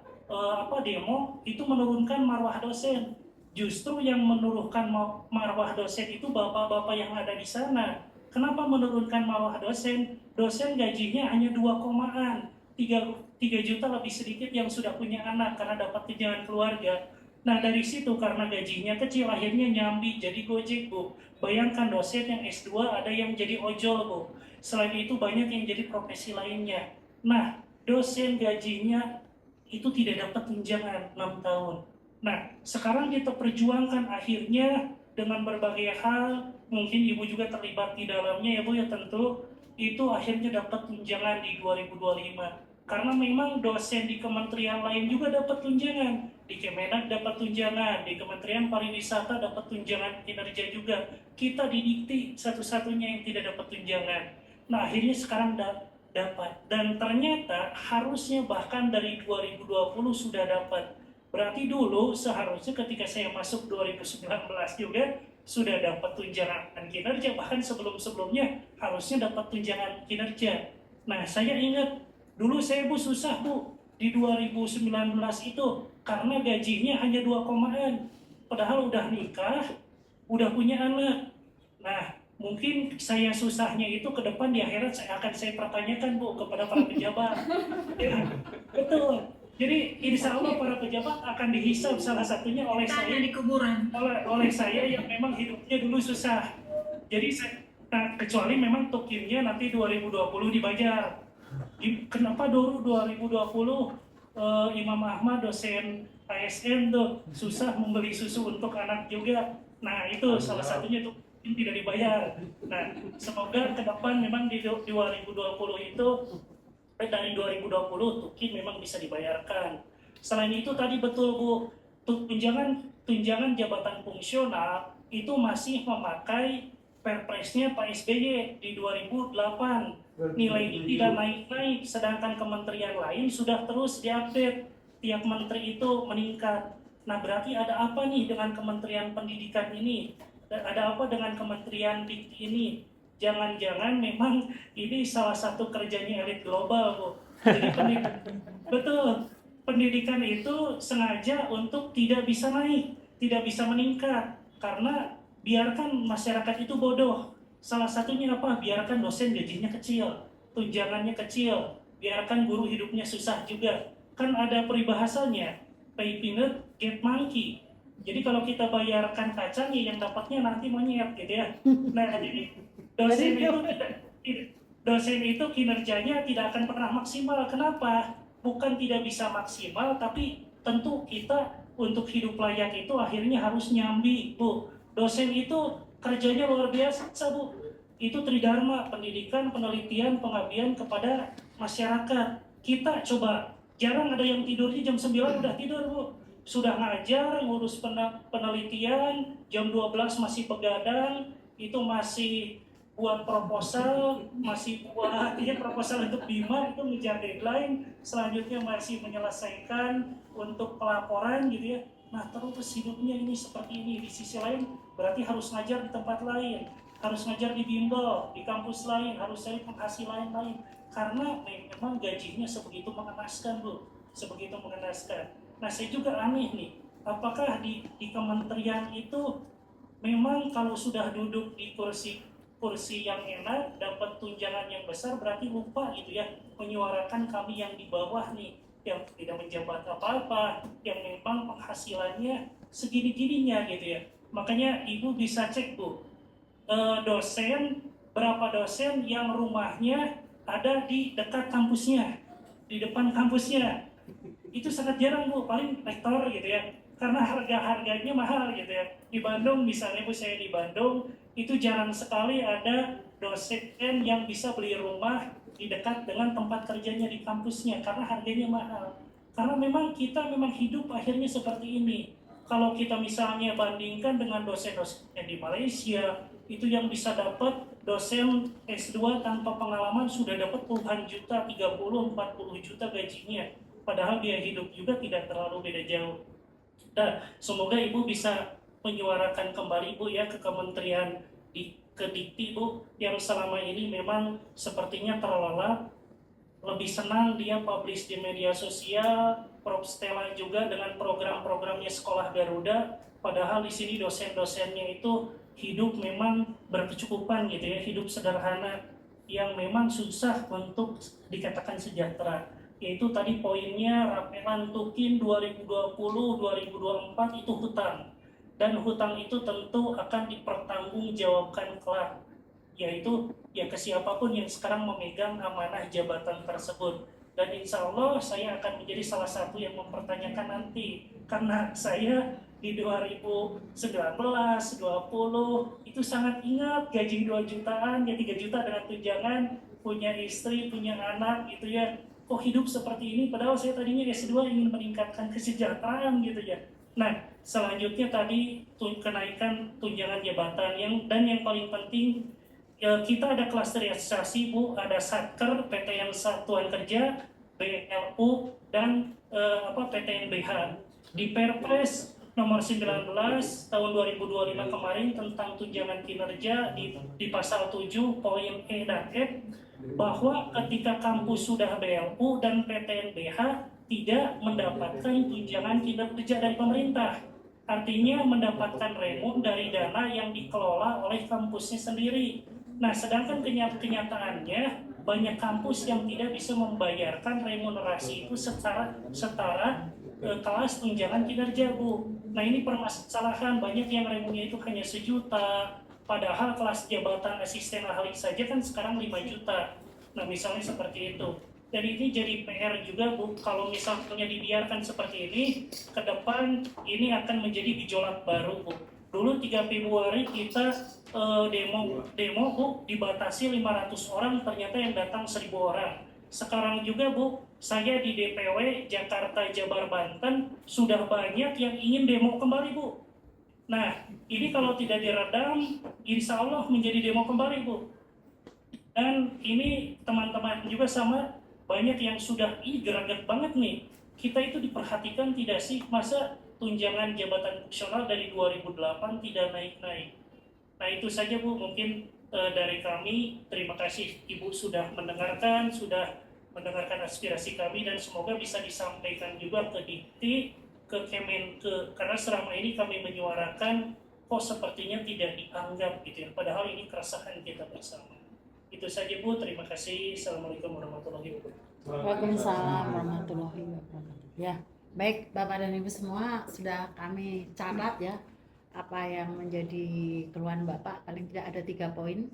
Speaker 12: demo itu menurunkan marwah dosen. Justru yang menurunkan marwah dosen itu bapak-bapak yang ada di sana. Kenapa menurunkan marwah dosen? Dosen gajinya hanya 2 3 juta lebih sedikit yang sudah punya anak karena dapat tunjangan keluarga. Nah dari situ karena gajinya kecil akhirnya nyambi jadi Gojek, Bu. Bayangkan dosen yang S2 ada yang jadi ojol, Bu. Selain itu banyak yang jadi profesi lainnya. Nah dosen gajinya itu tidak dapat tunjangan 6 tahun. Nah, sekarang kita perjuangkan akhirnya dengan berbagai hal, mungkin Ibu juga terlibat di dalamnya ya Bu ya tentu, itu akhirnya dapat tunjangan di 2025. Karena memang dosen di kementerian lain juga dapat tunjangan. Di Kemenak dapat tunjangan, di Kementerian Pariwisata dapat tunjangan kinerja juga. Kita di Dikti satu-satunya yang tidak dapat tunjangan. Nah, akhirnya sekarang dapat. Dan ternyata harusnya bahkan dari 2020 sudah dapat. Berarti dulu seharusnya ketika saya masuk 2019 juga sudah dapat tunjangan kinerja, bahkan sebelum-sebelumnya harusnya dapat tunjangan kinerja. Nah saya ingat dulu saya Bu susah Bu di 2019 itu karena gajinya hanya 2 padahal udah nikah, udah punya anak. Nah mungkin saya susahnya itu ke depan di akhirat akan saya pertanyakan Bu kepada para pejabat. Ya, betul. Jadi insya Allah para pejabat akan dihisab salah satunya oleh saya
Speaker 11: di kuburan.
Speaker 12: Oleh saya yang memang hidupnya dulu susah. Jadi nah, kecuali memang tukimnya nanti 2020 dibayar. Kenapa dulu 2020 Imam Ahmad dosen ASN tuh susah membeli susu untuk anak juga. Nah itu salah satunya tuh tidak dibayar. Nah semoga ke depan memang di 2020 itu dari 2020 tukin memang bisa dibayarkan. Selain itu tadi betul Bu, tunjangan jabatan fungsional itu masih memakai Perpresnya Pak SBY di 2008. Nilai ini tidak naik-naik, sedangkan kementerian lain sudah terus diupdate. Tiap menteri itu meningkat. Nah berarti ada apa nih dengan Kementerian Pendidikan ini? Ada apa dengan Kementerian Dikti ini? Jangan-jangan memang ini salah satu kerjanya elit global, Bu. Jadi pendidikan itu sengaja untuk tidak bisa naik, tidak bisa meningkat. Karena biarkan masyarakat itu bodoh. Salah satunya apa? Biarkan dosen gajinya kecil, tunjangannya kecil. Biarkan guru hidupnya susah juga. Kan ada peribahasanya, pay peanut, get monkey. Jadi kalau kita bayarkan kacang, ya yang dapatnya nanti monyet gitu ya. Nah jadi dosen itu kinerjanya tidak akan pernah maksimal. Kenapa? Bukan tidak bisa maksimal, tapi tentu kita untuk hidup layak itu akhirnya harus nyambi, Bu. Dosen itu kerjanya luar biasa, Bu. Itu tridharma, pendidikan, penelitian, pengabdian kepada masyarakat. Kita coba, jarang ada yang tidurnya jam 9 udah tidur, Bu. Sudah ngajar, ngurus penelitian, jam 12 masih begadang, itu masih buat proposal, masih buat proposal untuk BIMA, itu ngejar deadline, selanjutnya masih menyelesaikan untuk pelaporan gitu ya. Nah terus hidupnya ini seperti ini. Di sisi lain berarti harus ngajar di tempat lain, harus ngajar di bimbel, di kampus lain, harus cari penghasilan lain. Karena memang gajinya sebegitu mengenaskan, Bu, sebegitu mengenaskan. Nah saya juga aneh nih, apakah di kementerian itu memang kalau sudah duduk di kursi yang enak, dapat tunjangan yang besar, berarti lupa gitu ya menyuarakan kami yang di bawah nih, yang tidak menjabat apa-apa, yang memang penghasilannya segini-gininya gitu ya. Makanya Ibu bisa cek, Bu, berapa dosen yang rumahnya ada di dekat kampusnya, di depan kampusnya. Itu sangat jarang, Bu, paling rektor gitu ya, karena harganya mahal gitu ya. Di Bandung misalnya, Bu, saya di Bandung, itu jarang sekali ada dosen yang bisa beli rumah di dekat dengan tempat kerjanya di kampusnya, karena harganya mahal. Karena memang kita hidup akhirnya seperti ini. Kalau kita misalnya bandingkan dengan dosen-dosen yang di Malaysia, itu yang bisa dapat dosen S2 tanpa pengalaman sudah dapat puluhan juta, 30-40 juta gajinya. Padahal biaya hidup juga tidak terlalu beda jauh. Dan semoga Ibu bisa menyuarakan kembali, Bu, ya, ke kementerian ke Dikti, Bu, yang selama ini memang sepertinya terlelap lebih senang dia publish di media sosial. Prof Stella juga dengan program-programnya Sekolah Garuda, padahal di sini dosen-dosennya itu hidup memang berkecukupan gitu ya, hidup sederhana yang memang susah untuk dikatakan sejahtera. Yaitu tadi poinnya Rapelan Tukin 2020-2024 itu hutang. Dan hutang itu tentu akan dipertanggungjawabkan kelak, yaitu ya ke siapapun yang sekarang memegang amanah jabatan tersebut. Dan insya Allah saya akan menjadi salah satu yang mempertanyakan nanti, karena saya di 2019, 20 itu sangat ingat gaji 2 jutaan, ya 3 juta dengan tunjangan, punya istri, punya anak gitu ya. Kok hidup seperti ini, padahal saya tadinya S2 ingin meningkatkan kesejahteraan gitu ya. Nah, selanjutnya tadi kenaikan tunjangan jabatan dan yang paling penting kita ada klasterisasi Bu, ada Satker, PTN Satuan Kerja, BLU dan PTNBH. Di Perpres nomor 19 tahun 2025 kemarin tentang tunjangan kinerja di pasal 7 poin E dan F, bahwa ketika kampus sudah BLU dan PTNBH tidak mendapatkan tunjangan kinerja dari pemerintah, artinya mendapatkan remo dari dana yang dikelola oleh kampusnya sendiri. Nah, sedangkan kenyataannya banyak kampus yang tidak bisa membayarkan remunerasi itu setara kelas tunjangan kinerja Bu. Nah, ini permasalahan, banyak yang remunya itu hanya 1 juta, padahal kelas jabatan asisten ahli saja kan sekarang 5 juta. Nah, misalnya seperti itu. Dan ini jadi PR juga Bu, kalau misalnya dibiarkan seperti ini, ke depan ini akan menjadi gejolak baru Bu. Dulu 3 Februari kita demo Bu, dibatasi 500 orang, ternyata yang datang 1.000 orang. Sekarang juga Bu, saya di DPW Jakarta, Jabar, Banten sudah banyak yang ingin demo kembali Bu. Nah, ini kalau tidak diredam, insya Allah menjadi demo kembali Bu. Dan ini teman-teman juga sama, banyak yang sudah greget banget nih. Kita itu diperhatikan tidak sih? Masa tunjangan jabatan fungsional dari 2008 tidak naik-naik? Nah, itu saja Bu, mungkin dari kami. Terima kasih Ibu sudah mendengarkan aspirasi kami, dan semoga bisa disampaikan juga ke Dikti, ke Kemenke, karena selama ini kami menyuarakan kok sepertinya tidak dianggap gitu ya, padahal ini keresahan kita bersama. Itu saja Bu, terima kasih. Assalamualaikum warahmatullahi wabarakatuh.
Speaker 2: Waalaikumsalam warahmatullahi wabarakatuh. Ya, baik Bapak dan Ibu semua, sudah kami catat ya apa yang menjadi keluhan Bapak. Paling tidak ada 3 poin,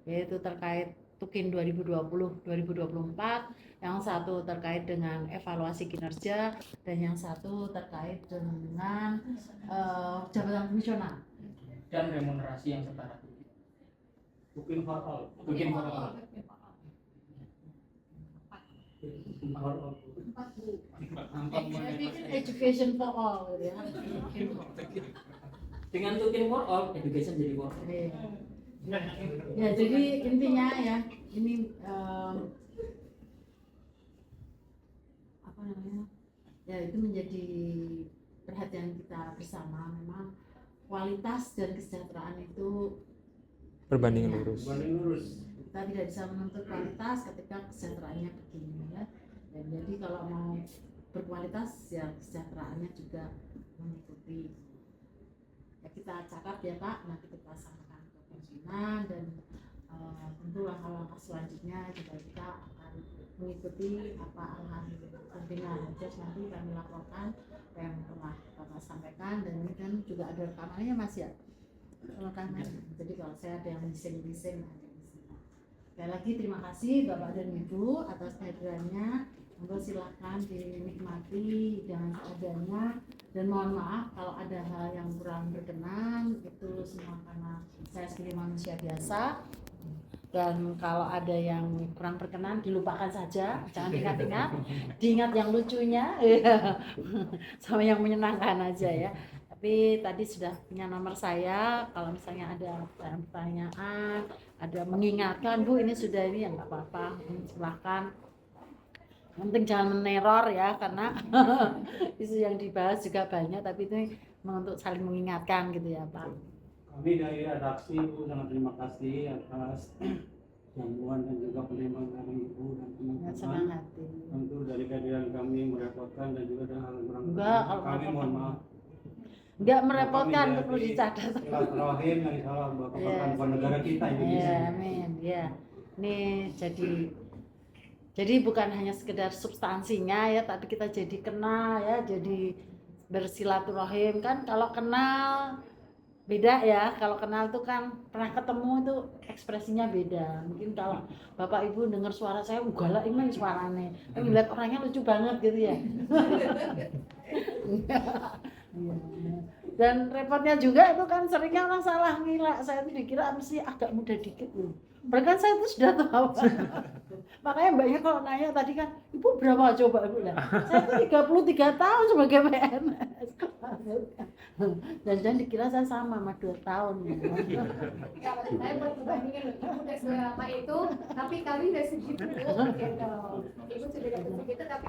Speaker 2: yaitu terkait Tukin 2020-2024, yang satu terkait dengan evaluasi kinerja, dan yang satu terkait dengan jabatan fungsional
Speaker 6: dan remunerasi yang setara.
Speaker 5: Tukin for all.
Speaker 6: Tukin for all.
Speaker 2: Education for all gitu ya.
Speaker 6: Dengan Tukin for all, education jadi for all.
Speaker 2: Ya, jadi intinya ya, ini apa namanya? Ya, itu menjadi perhatian kita bersama. Memang kualitas dan kesejahteraan itu
Speaker 7: berbanding lurus.
Speaker 2: Kita tidak bisa menuntut kualitas ketika kesejahteraannya begini ya. Dan jadi kalau mau berkualitas ya kesejahteraannya juga mengikuti. Ya, kita catat ya Pak, nanti kita sampaikan ke pimpinan, dan tentu langkah-langkah selanjutnya juga kita akan mengikuti apa arahan pimpinan. Terus nanti kami laporkan apa yang telah Bapak sampaikan, dan ini kan juga ada rekamannya Mas ya. Rekaman. Jadi kalau saya ada yang bising-bising ada di sini. Sekali lagi terima kasih Bapak dan Ibu atas kehadirannya. Monggo silakan dinikmati dengan seadanya, dan mohon maaf kalau ada hal yang kurang berkenan, itu semua karena saya sebagai manusia biasa. Dan kalau ada yang kurang berkenan dilupakan saja, jangan diingat-ingat, diingat yang lucunya sama yang menyenangkan aja ya. Tapi tadi sudah punya nomor saya, kalau misalnya ada pertanyaan, ada mengingatkan Bu ini sudah ini ya nggak apa-apa, silahkan. Penting jangan meneror ya, karena isu yang dibahas juga banyak, tapi itu untuk saling mengingatkan gitu ya Pak.
Speaker 5: Kami dari redaksi Bu sangat terima kasih atas gangguan dan juga penerimaan dari ibu dan
Speaker 2: Dengan senang
Speaker 5: teman-teman.
Speaker 2: hati.
Speaker 5: Tentu dari kehadiran kami merepotkan dan juga dengan
Speaker 2: Enggak, kalau
Speaker 5: kami mohon maaf.
Speaker 2: Enggak merepotkan,
Speaker 5: Kami
Speaker 2: itu perlu
Speaker 5: dari
Speaker 2: dicatat.
Speaker 5: silaturahim yang salah bapak bukan negara kita
Speaker 2: Iya,
Speaker 5: Indonesia.
Speaker 2: amin. Ya. Nih jadi bukan hanya sekedar substansinya ya, tapi kita jadi kenal ya, jadi bersilaturahim kan. Kalau kenal beda ya, kalau kenal tuh kan pernah ketemu tuh ekspresinya beda. Mungkin kalau bapak ibu dengar suara saya galak iman suaranya, tapi lihat orangnya lucu banget gitu ya. Iya. Dan repotnya juga itu kan seringnya orang salah ngira, saya tuh dikira mesti agak muda dikit loh. Bahkan saya tuh sudah tahu. Makanya mbaknya kalau nanya tadi kan, ibu berapa coba ibu lah? Saya tuh 33 tahun sebagai PNS. Dan dikira saya sama 2 tahun ya.
Speaker 8: Kalau saya buat membandingin loh, ibu udah selama itu, tapi kami udah segitu. Gitu. Ibu sudah dapat segitu, tapi